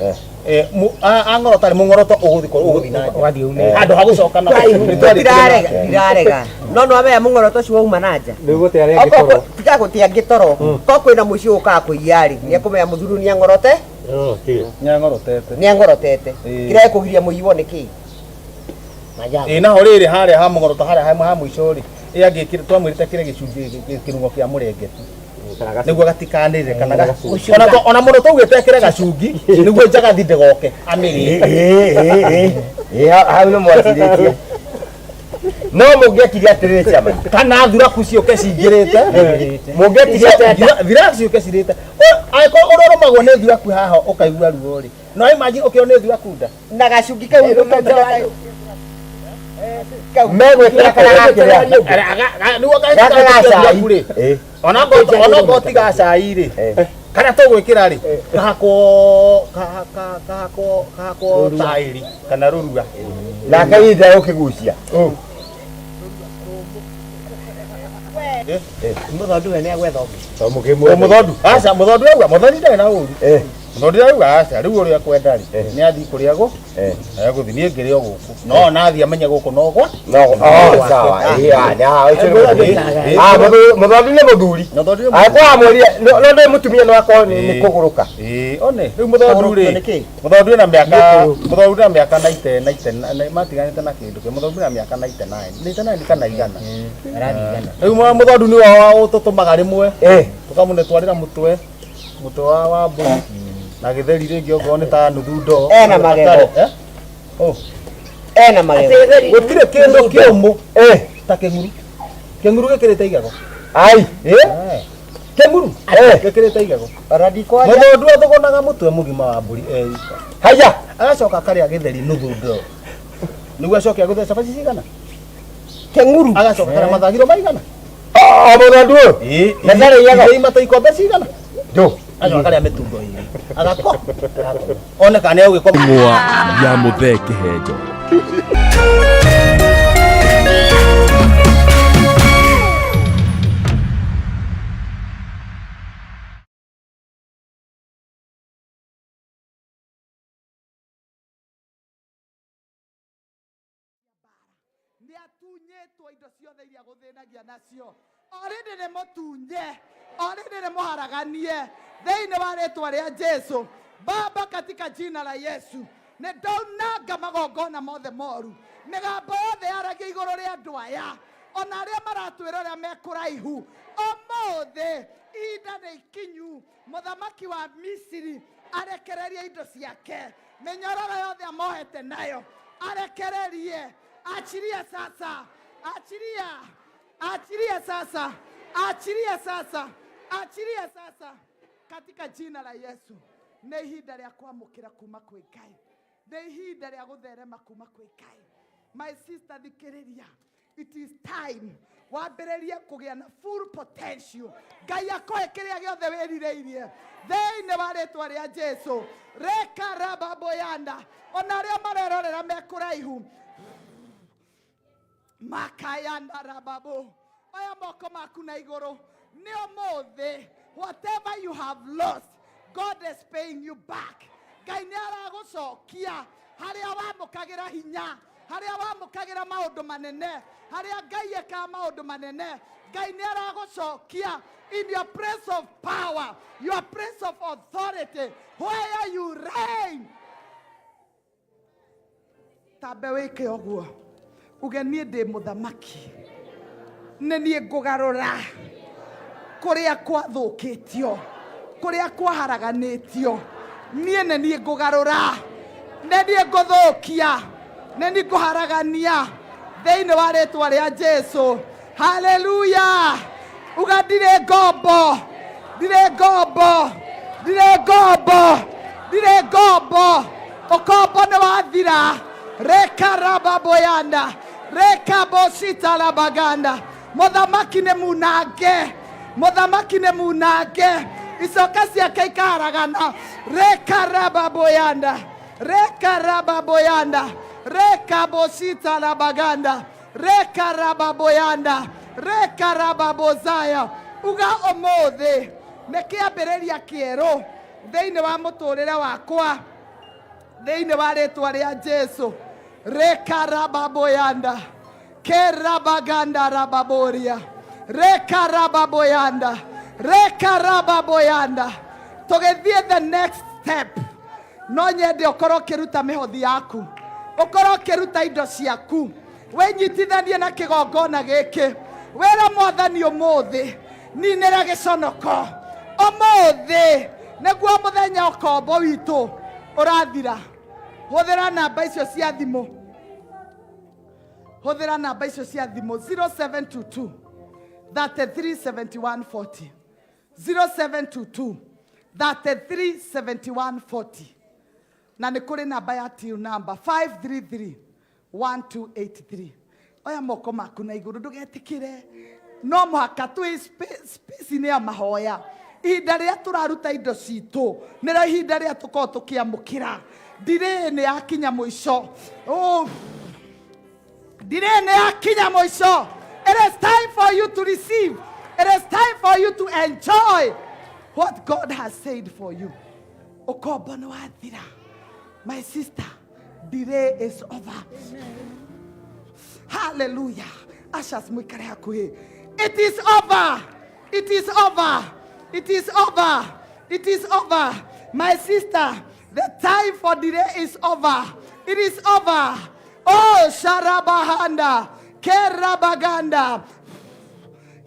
ang'orota rĩ mũng'oroto ũgũthiĩ na handũ ha gũcoka ndirarega no nĩwamenya mũng'oroto ũcio wauma na nja tiga gũtĩa ngĩtoro ko kwĩna mũici ũkaga kũiya rĩ nĩekũmenya mũthuri nĩang'orotete kĩrĩa ekũgiria mũiywo nĩkĩ naho rĩrĩ harĩa ha mũng'oroto harĩa ha mũico rĩ angĩkĩra twamwĩrĩte kĩrĩa gĩcunjĩ kĩrung'o kĩa mũrengeti nĩguo gatikanĩrĩre kana ona mũndũ twaugĩte ekĩre gacungi nĩguo njagathi ndĩgoke amĩrĩe hau nĩ mwacirĩtie no mũngĩakiria atĩrĩrĩ ciama kana thuraku ciũke cingĩrĩte mũngĩakiria thuraku ciũke cirĩte angĩkorwo ũroromagwo nĩ thuraku haha ũkaigua ruo rĩ no imagine ũkĩrwo nĩ thuraku nda na gacungi kau megwĩkĩra kana gakĩrĩa nĩguo gacai ona ngo tiga cai rĩ kana tũgwĩkĩra rĩ kahakwo taĩri kana rũrua nake ithe ũkĩgucia mũthondu we nĩ agwetha ũngĩ mũthondu aca mũthondu auga mũthoni ndarĩ na ũru no ndiraga aca riu uri akwenda ri ni athi kuria go guthi ni ngire guku no nathi amenye guku no gwa sawa muthoni ni muthuri akwa amuri no ndi mutumia no akwa ni kuguruka one riu muthoni na miaka 90 matiganite na kindu ke muthoni na miaka 99 kana igana riu muthoni ni wa ututumaga rimwe tukamune twarira mutwe wa mburi na githeri ringi ongo ni ta nuthu ndo ena magego ena magego gutire kindu kiumu ta kenguru gikirite igego ai kenguru gikirite igego radiko muthondu athugunaga mutwe mugima wa mburi haya agacoka karia githeri nuthu ndo niguo acoke agutheca baci cigana kenguru agacoka karia mathagiro maigana muthondu na ndari yaga imata ikombe cigana jo ajo karia metungo iri agako one kana ugiko mwa ya mutheke hejo ni atunyetwo indo ciothe iria guthinagia nacio orindi ni mutunye orindi ni muharaganie thiini wa ritwa ria Jesu. Baba, katika jina la Yesu nindaunaga magongona mothe moru, migambo yothe yaragia iguru ria andu aya ona aria maratwira ria mekuraihu omothe ihinda ni ikinyu. Muthamaki wa Misiri arekererie indo ciake, minyororo yothe amohete nayo arekererie. Achilia sasa, achilia sasa, achilia sasa, achilia sasa katika jina la Yesu. Nĩ ihinda rĩa kwamũkĩra kuma kwĩ Ngai, nĩ ihinda rĩa gũtherema kuma kwĩ Ngai. My sister, thikĩrĩria, it is time wambĩrĩrie kũgĩa na full potential. Ngai akohe kĩrĩa gĩothe wĩrirĩirie thĩinĩ wa rĩtwa rĩa Jesu. Reka raba boyanda ona arĩa marerorera me kũraihu makayanda rababo aya moko maku na igũrũ nĩ ũmũthĩ. Whatever you have lost, God is paying you back. Ngai nĩ aragũcokia harĩa wamũkagĩra hinya, harĩa wamũkagĩra maũndũ manene, harĩa Ngai ekaga maũndũ manene. Ngai nĩ aragũcokia in your place of power, your place of authority, where you reign. Tambe wĩke ũguo uge niĩ ndĩ mũthamaki, nĩ niĩ ngũgarũra kũrĩa kwathũkĩtio, kũrĩa kwaharaganĩtio. Niĩ nĩ niĩ ngũgarũra, nĩ niĩ ngũthũkia, nĩ niĩ ngũharagania thĩinĩ wa rĩtwa rĩa Jesu. Hallelujah. Uga ndirĩ ngombo, ndirĩ ngombo, ndirĩ ngombo, ndirĩ ngombo. Ũkombo nĩ wathira. Reka raba boyanda, reka bosita la baganda. Muthamaki nĩ munange, muthamaki nĩ munange. Icoka ciake ikaragana. Reka raba boyanda, reka raba boyanda, reka bosita la baganda, reka raba boyanda, reka raba bozaya. Uga ũmũthĩ nĩ kĩambĩrĩria kĩerũ thĩinĩ wa mũtũrĩre wakwa thĩinĩ wa rĩtwa rĩa Jesu. Reka rababoyanda, ke rabaganda rababoria, reka rababoyanda, reka rababoyanda. Tũgĩthiĩ the next step, no nyende ũkorwo ũkĩruta mĩhothi yaku, ũkorwo ũkĩruta indo ciaku, wĩnyitithanie na kĩgongona gĩkĩ. Wĩra Mwathani ũmũthĩ ninĩra gĩconoko, ũmũthĩ nĩguo mũthenya ũkombo witũ ũrathira. Hũthĩra namba icio cia thimũ, hũthĩra namba icio cia thimũ 0722 337140, 0722 337140. Na nĩ kũrĩ namba ya till number 533 1283. Oya moko maku na igũrũ, ndũgetĩkĩre no mũhaka twĩ space-inĩ ya mahoya. Ihinda rĩrĩa tũraruta indo citũ nĩrĩo ihinda rĩrĩa tũkorwo tũkĩamũkĩra. Delay nĩ yakinya mũico. Delay nĩ yakinya mũico. It is time for you to receive. It is time for you to enjoy what God has said for you. Ukombo ni wathira. My sister, delay is over. Hallelujah. Ashas mwikare hakuhi. It is over. It is over. It is over. It is over. My sister, the time for delay is over. It is over. Oh, Sharabahanda. Kerabaganda.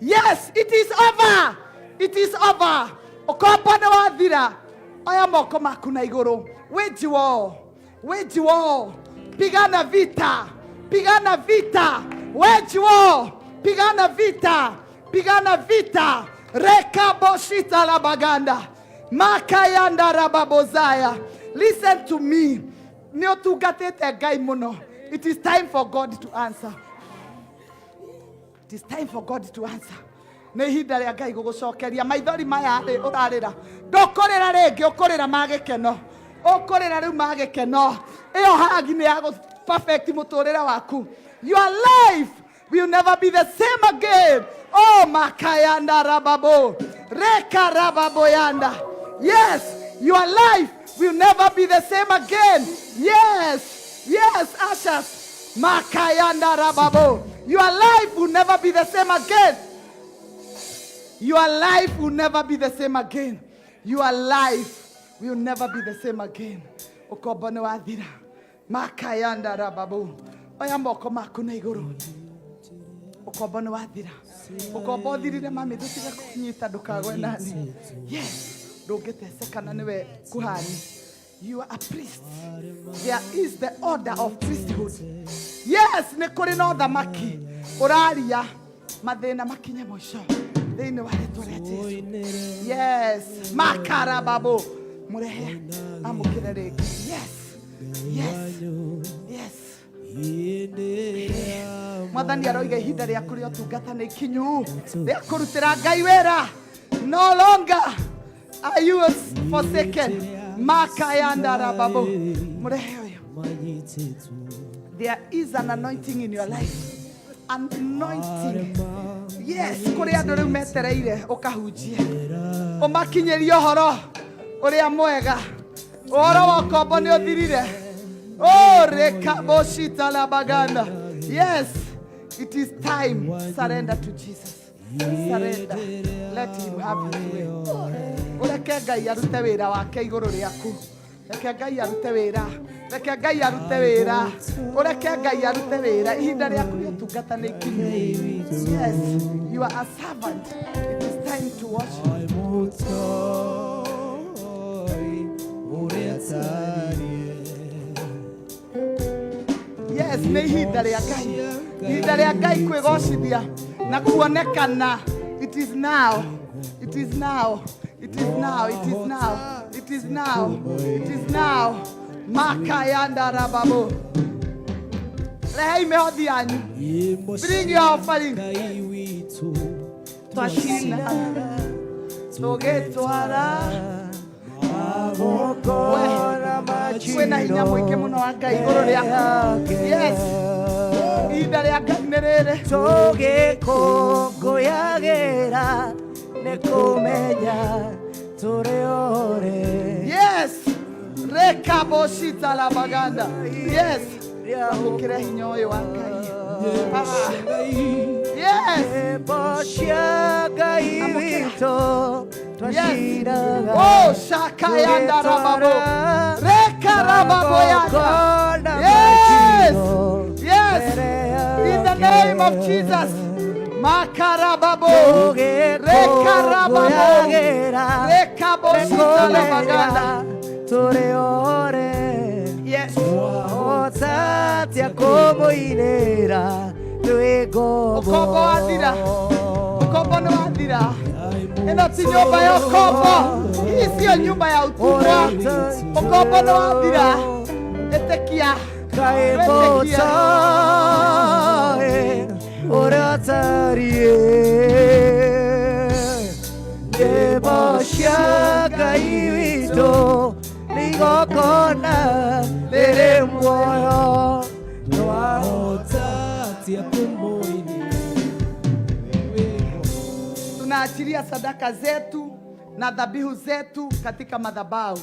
Yes, it is over. It is over. Ukombo ni wathira. Aya moko maku na iguru. Wage war. Wage war. Pigana vita. Pigana vita. Wage war. Pigana vita. Pigana vita. Rekaboshita la baganda. Makayanda rababozaya. Listen to me. Neotugatete gai muno. It is time for God to answer. It is time for God to answer. Nehida ya gai gogocokeria maithori maya urarira. Ndokorera rege ukorera magekeno. Ukorera riu magekeno. Iyo hagi ni ya perfect mutorera waku. Your life will never be the same again. Oh, makayanda rababo. Reka rababoyanda. Yes, your life will never be the same again. Yes, yes, Ashas. Makayanda rababo. Your life will never be the same again. Your life will never be the same again. Your life will never be the same again. Ukobone wathira. Makayanda rababo. Oya moko maku na iguru. Ukobone wathira. Ukombo thirire mami dutige kunyita ndukagwe nani. Yes. Ndungithesekana niwe kuhani. You are a priest. There is the order of priesthood. Yes, ni kuri no thamaki. Uraria mathina makinye mwisho. Thini wa rĩtwa rĩa Jesu. Yes. Makarababo. Murehe amukire rĩngĩ. Yes. Yes. Yes. Mwathani aroiga ihinda rĩaku rĩa ũtungata nĩ ikinyu rĩa kũrutĩra Ngai wĩra. No longer are you forsaken. Makayanda rababo. Murehe ũyũ. There is an anointing in your life. Anointing. Yes, kuri andu riu metereire ukahunjie. Umakinyerie uhoro uria mwega. Uhoro wa ukombo ni uthirire. Oh, rekaboshita la baganda. Yes, it is time. Surrender to Jesus. Surrender. Let him have his way. Ureke Ngai arute wira wake iguru riaku. Reke Ngai arute wira. Reke Ngai arute wira. Ureke Ngai arute wira. Ihinda riaku ria tungata ni ikinyu. Yes, you are a servant. It is time to worship. Yes, ni ihinda ria Ngai. Ihinda ria Ngai kwigocithia na kuonekana. It is now. It is now. It is now. It is now. It is now. It is now. Makayanda rababo. Lehei mehodhi yanyu. Bring your offering. Twashina. Tugetwara. Kwena hinya mwingi muno wa Ngai iguru riaku. Yes. Ihinda ria Ngai nĩ rĩrĩ. Tũgĩkũngũyagĩra nĩ kũmenya tũrĩ ore. Yes. Rekaboshita la baganda. Yes. Amukire hinya ũyũ wa Ngai. Yes. Boshia Ngai witũ. Yes. Oh, Shakayanda rababo. Reka rababo yanda. Yes. Yes. In the name of Jesus. Makarababo. Reka rababo. Reka boshita la baganda. Yes. Ukombo wathira. Ukombo nĩ wathira. Ĩno ti nyũmba ya ũkombo. Hii sio nyumba ya utumwa. Ukombo nĩ wathira. Ĩtĩkia. Ĩtĩkia. Ũrĩa ũtariĩ. Gĩbocia Ngai witũ. Nigokona lere moyo twahotatia kumoini. Tunaachilia sadaka zetu na dhabihu zetu katika madhabahu.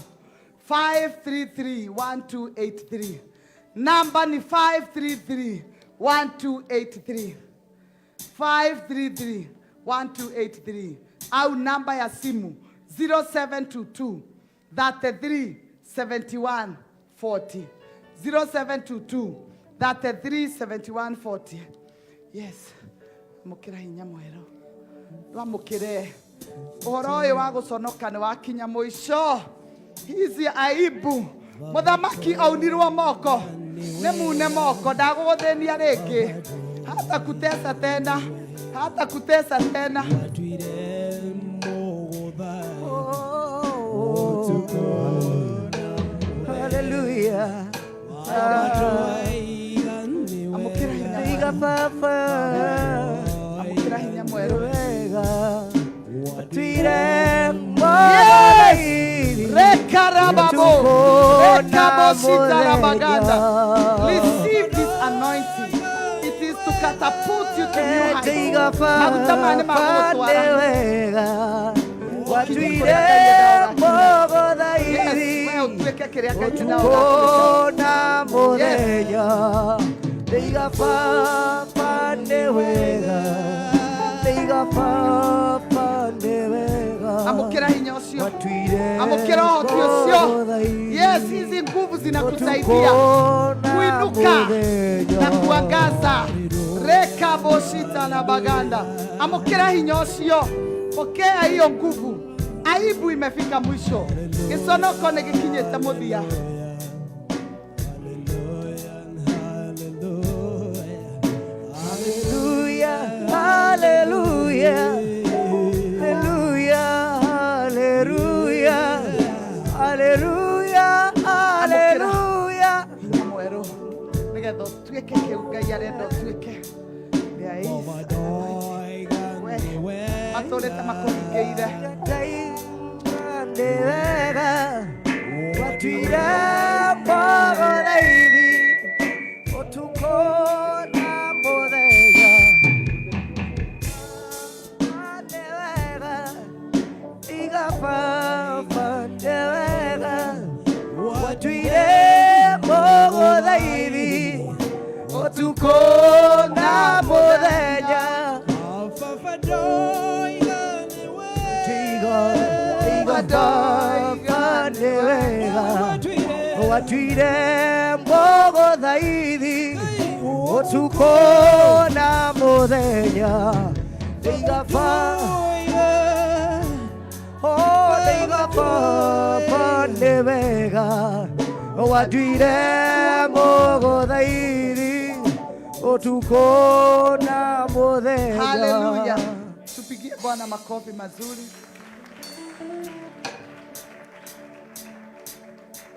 533-1283. Namba ni 533-1283. 533-1283. Au namba ya simu 0722-33-7140. 0722-33-7140. Yes. Mukira hinya mwero. Twamukire. Uhoro uyu wa guconoka ni wakinya muico. Hizi aibu. Muthamaki aunirwo moko. Ni mune moko ndaguguthenia ringi. Hata kutesa tena. Hata kutesa tena. Hallelujah. Amukira hinya. Diga papa. Amukira hinya mwero. Tuire mo. Rekarababo. Rekaboshitarabaganda. Receive this anointing. It is to catapult you to new heights. Magutamane magotwara. Watuire mogo dhairi. Otukona moreya. Diga papa newega. Diga papa newega. Amukira hinya ucio. Amukira hoki ucio. Yes, hizi nguvu zinakusaidia kuinuka na kuangaza. Reka boshita na baganda. Amukira hinya ucio. Pokea hiyo nguvu. Aibu imefika mwisho. Kisonoko nigikinyete muthia. Hallelujah, hallelujah, hallelujah, hallelujah, hallelujah. Mwero. Nigetho tuike kiu Ngai arenda tuike. Matorete makuringeire. Ndewega. Watuire mogo dhairi. Otukona mothenya. Ndewega. Diga papa ndewega. Watuire mogo dhairi. Otukona mothenya. Watuire mogo dhairi. Otukona muthenya. Diga papa ndewega. Watuire mogo dhairi. Otukona muthenya. Hallelujah. Tupigie Bwana makofi mazuri.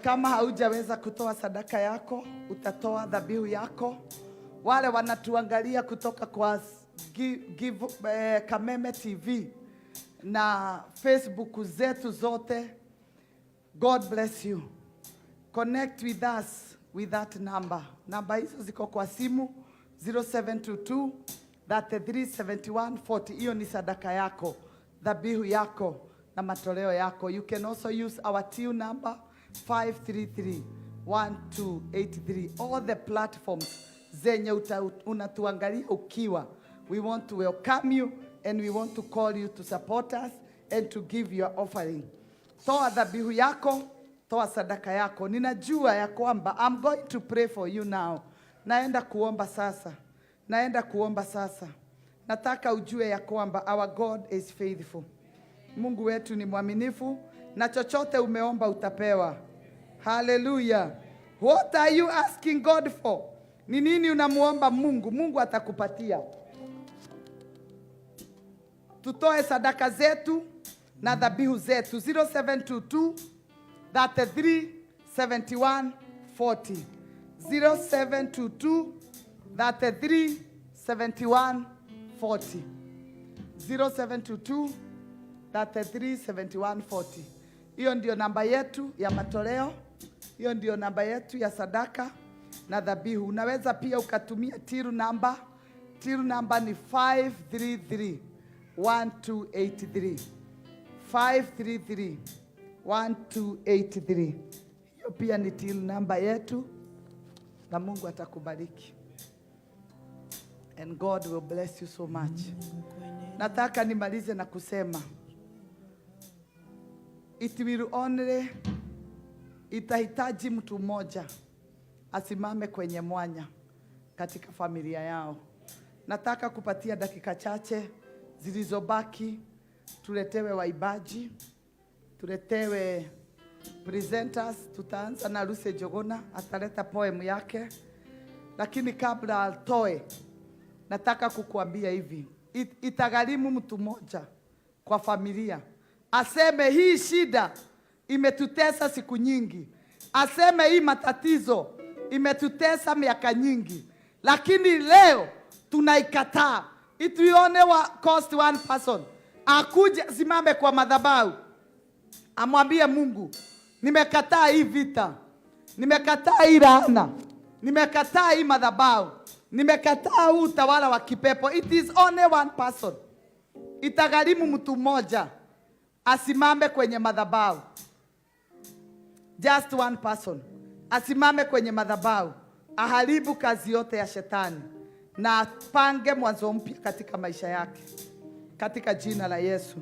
Kama haujaweza kutoa sadaka yako, utatoa dhabihu yako. Wale wanatuangalia kutoka kwa Kameme TV na Facebook zetu zote, God bless you. Connect with us with that number. Namba hizo ziko kwa simu 0722 337140. Hiyo ni sadaka yako, dhabihu yako na matoleo yako. You can also use our till number 533-1283. All the platforms zenye unatuangalia ukiwa. We want to welcome you and we want to call you to support us and to give your offering. Toa dhabihu yako, toa sadaka yako. Ninajua ya kwamba I'm going to pray for you now. Naenda kuomba sasa. Naenda kuomba sasa. Nataka ujue ya kwamba our God is faithful. Mungu wetu ni mwaminifu na chochote umeomba utapewa. Hallelujah. What are you asking God for? Ni nini unamuomba Mungu? Mungu atakupatia. Tutoe sadaka zetu na dhabihu zetu 0722 33 71 40. 0722 33 71 40. 0722 33 71 40. Hiyo ndio namba yetu ya matoleo. Hiyo ndio namba yetu ya sadaka na dhabihu. Unaweza pia ukatumia till number. Till number ni 533 1283. 1283. Hiyo pia ni till namba yetu, na Mungu atakubariki. And God will bless you so much. Nataka nimalize na kusema it will only, itahitaji mtu mmoja asimame kwenye mwanya katika familia yao. Nataka kupatia dakika chache zilizobaki, tuletewe waibaji, tuletewe presenters. Tutaanza na Lucy Jogona, ataleta poem yake. Lakini kabla atoe, nataka kukuambia hivi, itagharimu mtu mmoja kwa familia aseme hii shida imetutesa siku nyingi, aseme hii matatizo imetutesa miaka nyingi, lakini leo tunaikataa. It will only cost one person. Akuje simame kwa madhabahu, amwambie Mungu, nimekataa hii vita, nimekataa hii laana, nimekataa hii madhabahu, nimekataa huu utawala wa kipepo. It is only one person. Itagharimu mtu mmoja asimame kwenye madhabahu. Just one person asimame kwenye madhabahu, aharibu kazi yote ya shetani na apange mwanzo mpya katika maisha yake, katika jina la Yesu.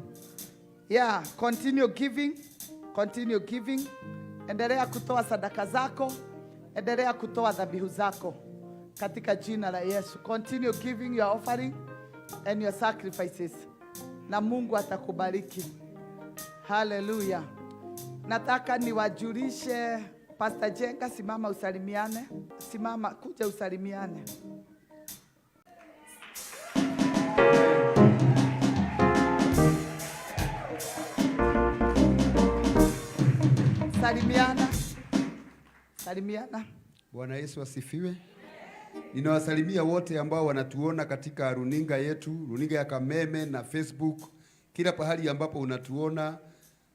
Yeah, continue giving, continue giving. Endelea kutoa sadaka zako, endelea kutoa dhabihu zako katika jina la Yesu. Continue giving your offering and your sacrifices, na Mungu atakubariki. Hallelujah. Nataka niwajulishe, Pastor Jenga, simama usalimiane. Simama, kuja usalimiane. Salimiana. Salimiana. Bwana Yesu asifiwe. Ninawasalimia wote ambao wanatuona katika runinga yetu, runinga ya Kameme na Facebook. Kila pahali ambapo unatuona,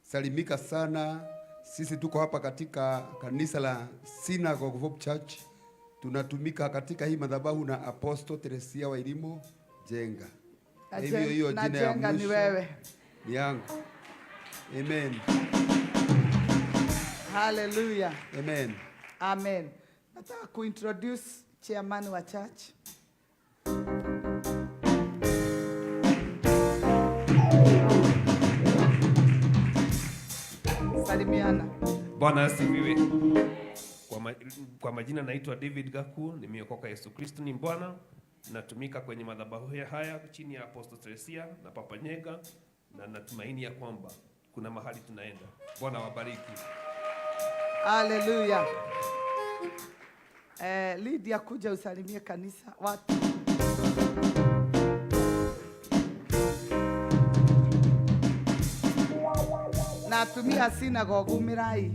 salimika sana. Sisi tuko hapa katika kanisa la Synagogue of Hope Church. Tunatumika katika hii madhabahu na Apostle Teresia Wairimo Jenga. Hiyo jina ya mwisho ni wewe. Yangu. Amen. Hallelujah. Amen. Amen. Nataka kuintroduce chairman wa church. Salimiana. Bwana asifiwe. Kwa majina naitwa David Gaku, nimeokoka. Yesu Kristo ni Bwana. Natumika kwenye madhabahu haya chini ya Apostle Teresia na Papa Nyega, na natumaini ya kwamba kuna mahali tunaenda. Bwana wabariki. Hallelujah. Lydia, kuja usalimie kanisa watu. Natumia synagogue umirai.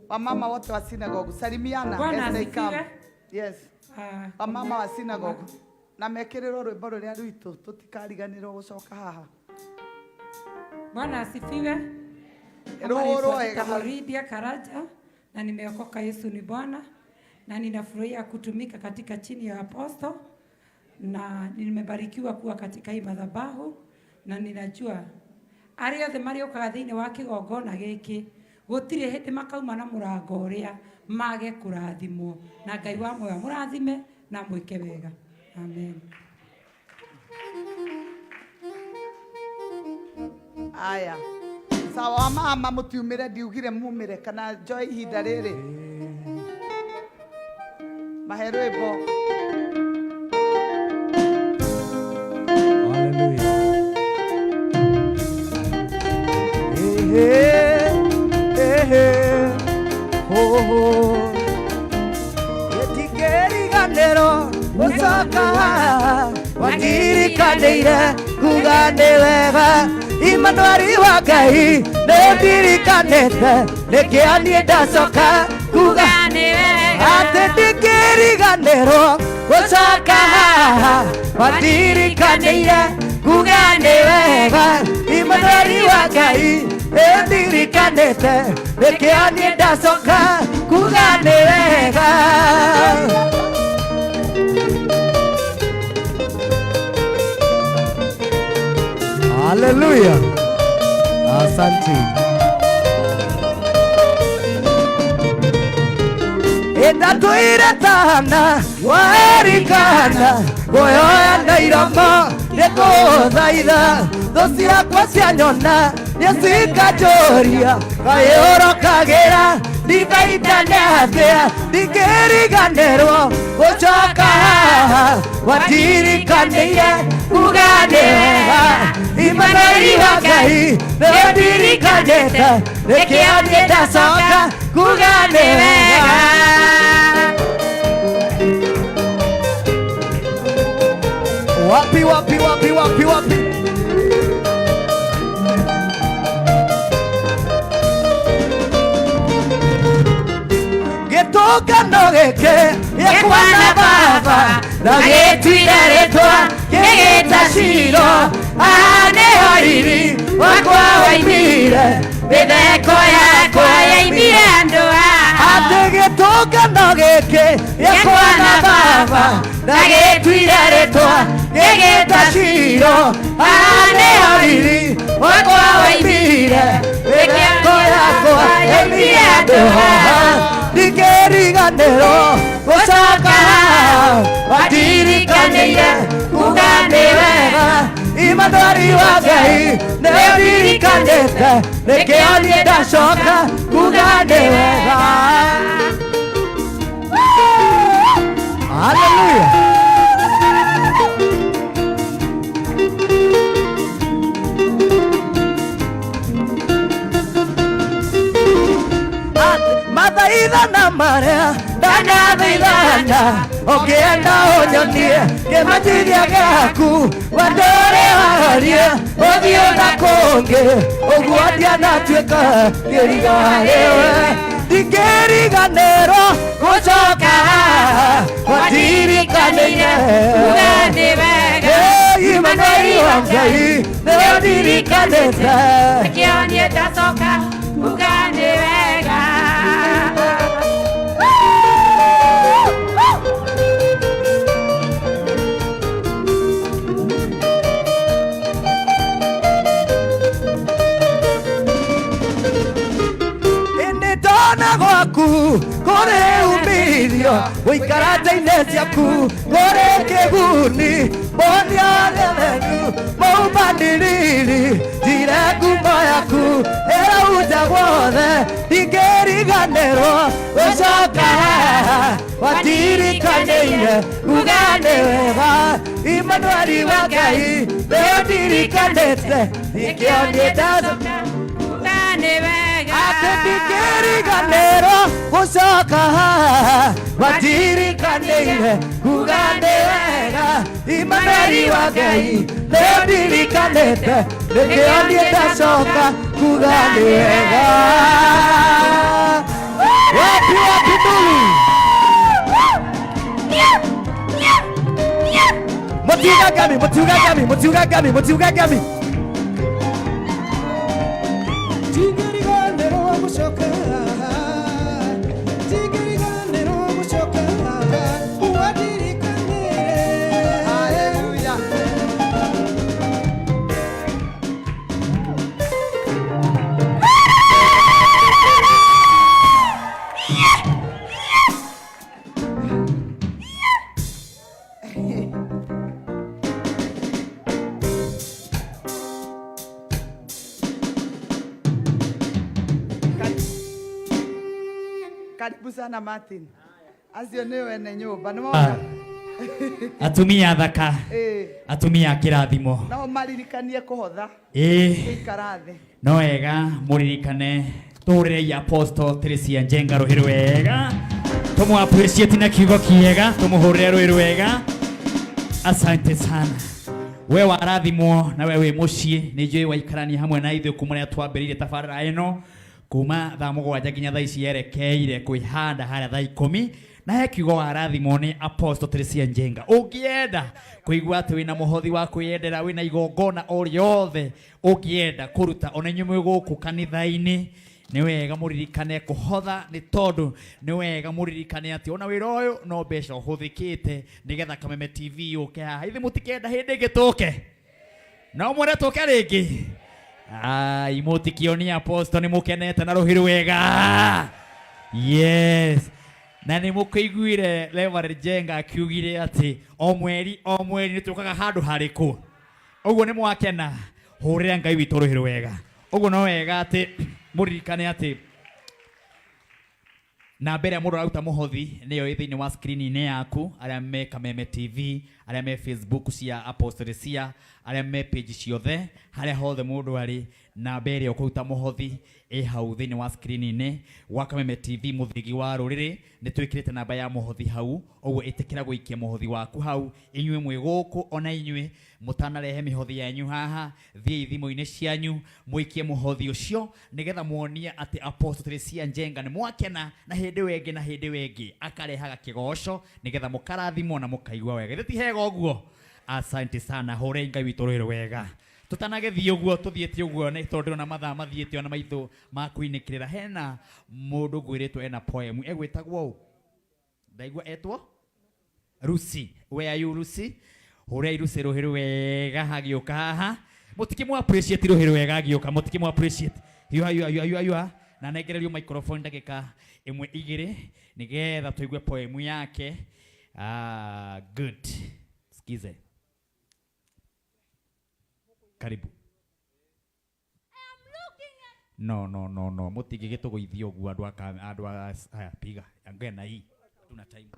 Wamama wote wa synagogue salimiana as they come. Yes. Wamama wa synagogue. Na mekerero rwimbo ruria rwitu tutikariganirwo gucoka haha. Bwana asifiwe. Lydia Karaja, na nimeokoka. Yesu ni Bwana, na ninafurahia kutumika katika chini ya Apostle, na nimebarikiwa kuwa katika hii madhabahu, na ninajua ari othe mari okaga thiini wa kigongona giki gutire hindi makauma na murango uria mage kurathimwo, na Ngai wa moyo murathime na mwike wega. Amen. Aya. Sawa mama, mutiumire ndiugire mumire kana Joy ihinda riri. Maherebo. Hallelujah. Hey, hey, hey, oh, oh. Yetikeri ganero usaka wakiri kandeire kugane wega imanwari wa Ngai nebiri kanete nekiani ndacoka kugane wega atetikeri ganero usaka wakiri kandeire kugane wega imanwari wa Ngai nebiri kanete nekiani ndacoka kugane wega. Hallelujah. Asante. Nĩndatũire tana waerikana guoyoya na irama nĩkũthaitha thũ ciakwa cianyona nĩcikanjũria kaĩ ũrokagĩra ndithaitane atĩa ndingĩriganĩrwo gũcoka haha watirikanĩire kuga nĩ wega Imanari wa Ngai nĩũndirikanĩte nĩkĩo niĩ ndacoka kuga nĩ wega. Wapi wapi wapi wapi wapi Gĩtũngano gĩkĩ gĩkwa na baba na gĩtuire rĩtwa gĩgĩta Shilo aha nĩho riri wakwa waimire mĩtheko yakwa yaimire andũ atĩ gĩtũngano gĩkĩ gĩkwa na baba na gĩtuire rĩtwa gĩgĩta Shilo aha nĩho riri wakwa waimire mĩtheko yakwa yaimire andũ ndingĩriganĩrwo gũcoka watirikanĩire kuga nĩ wega Imanari wa Ngai nĩũndirikanĩte nĩkĩo niĩ ndacoka kuga nĩ wega. Hallelujah. Mathaithana marĩa ndanathaithana ũngĩenda ũnyonie kĩmenyithia gĩaku wandũre warie ũthiũ na kũngĩ ũguo ndianatuĩka kĩriga rĩwe ndingĩriganĩrwo gũcoka watirikanĩire kuga nĩ wega Imanari wa Ngai nĩũndirikanĩte nĩkĩo niĩ ndacoka kuga nĩ wega. Gwaku kore umithio guikara nja-inĩ ciaku kore kĩguni monia rĩrenu maumanĩrĩri njire ngumo yaku ĩrauja guothe ndingĩriganĩrwo gũcoka watirikanĩire kuga nĩ wega Imanari wa Ngai nĩũndirikanĩte nĩkĩo niĩ ndacoka kuga nĩ wega ndingĩriganĩrwo gũcoka watirikanĩire kuga nĩ wega Imanari wa Ngai nĩũndirikanĩte nĩkĩo niĩ ndacoka kuga nĩ wega. Wapi wapi Ndulu Mutiuga gami Karibu sana Martin. Acio nĩwe ene nyũmba nĩ mona atumia thaka atumia kĩrathimo no maririkanie kũhotha ikara thĩ no wega mũririkane tũrĩre Apostle Teresia Njenga rũhĩ rwega tũmũ appreciate na kiugo kĩega tũmũhũrĩre rũhĩ rwega. Asante sana we warathimwo na we wĩ mũciĩ nĩ njũĩ waikarania hamwe na ithuĩ kuma rĩrĩa twambĩrĩirie tabarĩra ĩno kuma thaa mũgwanja nginya thaa ici yerekeire kwĩhanda harĩa thaa 10 na he kiugo warathimwo nĩ Apostle Teresia Njenga. Ũngĩenda kũigua atĩ wĩna mũhothi wa kwĩyendera wĩna igongona o rĩothe ũngĩenda kũruta ona inyuĩ gũkũ kanitha-inĩ nĩ wega mũririkane kũhotha nĩ tondũ nĩ wega mũririkane atĩ ona wĩra ũyũ no mbeca ũhũthĩkĩte nĩgetha Kameme TV ũke haha ithe mũtikenda hĩndĩ ĩngĩ tũke no mwere tũke rĩngĩ imutikio ni Apostle ni mukenete na rũhĩ rwega. Yes na nä må kä iguire Reverend Jenga akiugire atä o mweri nä tå kaga handå harä kå å guo nä mwakena hå rä ra Ngai witå rå hä rå wega å guo no wega atä må ririkane atä na mbere må ndå araruta må hothi nä yo ä thä inä wa screen-inä yaku arä me Kameme TV arä me Facebook cia Apostle cia arä me page ciothe harä hothe må ndå arä na mbere å kå ruta må hothi ä hau thä inä wa screen-inä wa Kameme TV må thigi wa rå rä rä nä twä kä rä te namba ya må hothi hau å guo ä tä kä ra gå ikia må hothi waku hau inyuä mwä gå kå ona inyuä må tanarehe mä hothi yanyu haha thiä thimå-inä cianyu må ikie må hothi å cio nä getha muonie atä Apostle cia Njenga nä mwakena na hä ndä wengä na hä ndä wengä akarehaga kä goco nä getha må karathimwo na må kaigua wega githä ti hega å guo asante sana hå re Ngai witå rå hä rå wega tå tanagäthiä å guo tå thiä te å guo nä tondå ona mathaa mathiä te ona maitå makuinä kä rä ra hena må ndå ngwä rä two ena poem egwä tagwo å ndaigua etwo Lucy where are you Lucy hå re Lucy rå hä rå wega hagä å ka haha må tikä mwa appreciate rå hä rå wega hagä å ka må tikä mwa appreciate yua na nengererio microphone ndagä ka ä mwe igä rä nä getha tå igue poem yake good skize karibu no mutige gä tå gå ithia å guo andå aya piga angena hii tuna time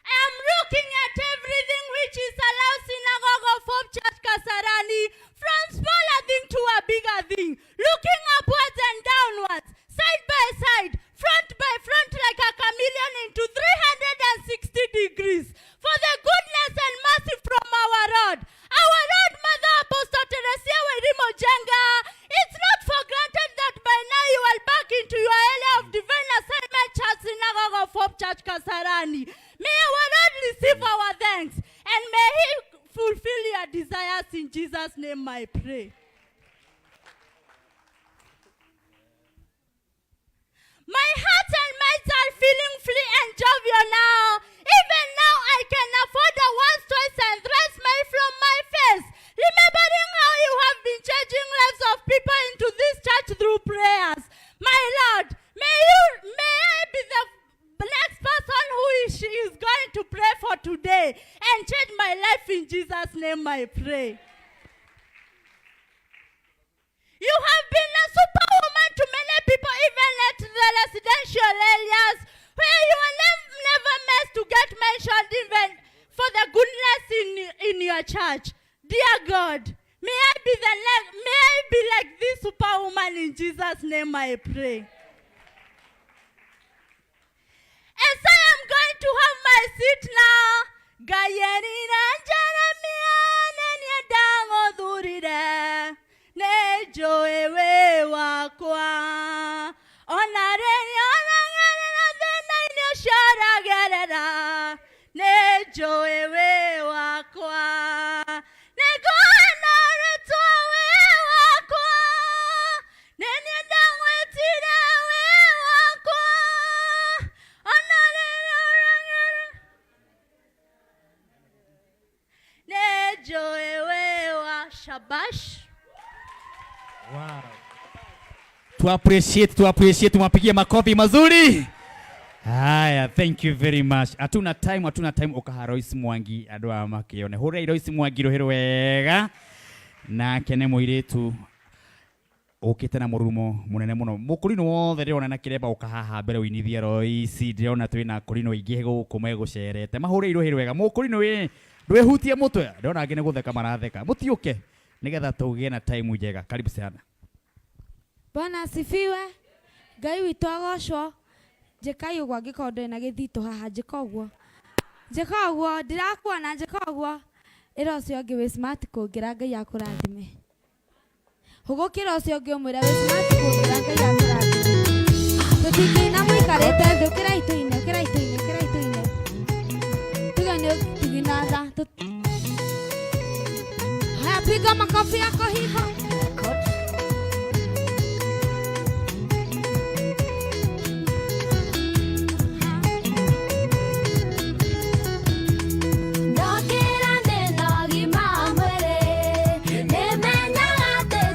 I am looking at everything which is allowed Synagogue of Hope Church Kasarani, from smaller thing to a bigger thing, looking upwards and downwards, side by side, front by front like a chameleon into 360 degrees, for the goodness and mercy from our Lord Mother Apostle Teresia Werimo Njenga. It's not for granted that by now you are back into your area of divine assignment, Church Synagogue of Hope Church Kasarani. May our Lord receive our thanks and may He fulfill your desires in Jesus' name I pray. My heart and minds are feeling free and jovial now. Even now I can afford a once, twice and thrice smile from my face, remembering how you have been changing lives of people into this church through prayers. My Lord, may I be the next person who she is going to pray for today and change my life in Jesus' name I pray. You have been a superwoman to many people, even at the residential areas, where you are never missed to get mentioned even for the goodness in your church. Dear God, may I be like this superwoman in Jesus' name I pray. As I am going to have my seat now, Gayenina Jeremiah Nenyedango Duride Nejo ewe wakwa Onare Yorangana Vena Inyo Sharagerera Nejo ewe wakwa Nego Anare Towe wakwa Nenyedango Etire we wakwa Onare Yorangana Nejo ewe wa Shabash. Wow. Tu appreciate tumapigie makofi mazuri. Haya, thank you very much. Hatuna time ukaharoisi Mwangi andå a makione. Hore Royce Mwangi rohero wega. Na kene muiretu ukite na murumo munene muno. Mukurino wothe ndĩrona na kireba ukahaha mbere winithia Royce. Ndĩrona twina kurino ingĩ gũkũ megucerete. Mahore rohero wega. Mukurino we ndwehutie mutwe. Ndĩrona angĩ nĩ gũtheka maratheka. Mutiũke nigetha tũgĩe na time njega. Karibu sana. Bwana asifiwe. Ngai witũ agocwo. Njĩkai ũguo angĩkorwo ndĩ na gĩthitũ haha njĩka ũguo ndĩrakuona njĩka ũguo ĩra ũcio ũngĩ wĩ smart kũngĩra Ngai akũrathime. Hũgũkĩra ũcio ũngĩ ũmwĩre wĩ smart kũngĩra Ngai akũrathime. Tũtingĩina mũikarĩte thĩ ũkĩrai tũine. Tugane tũgina tha. Haya piga makofi yako hivyo.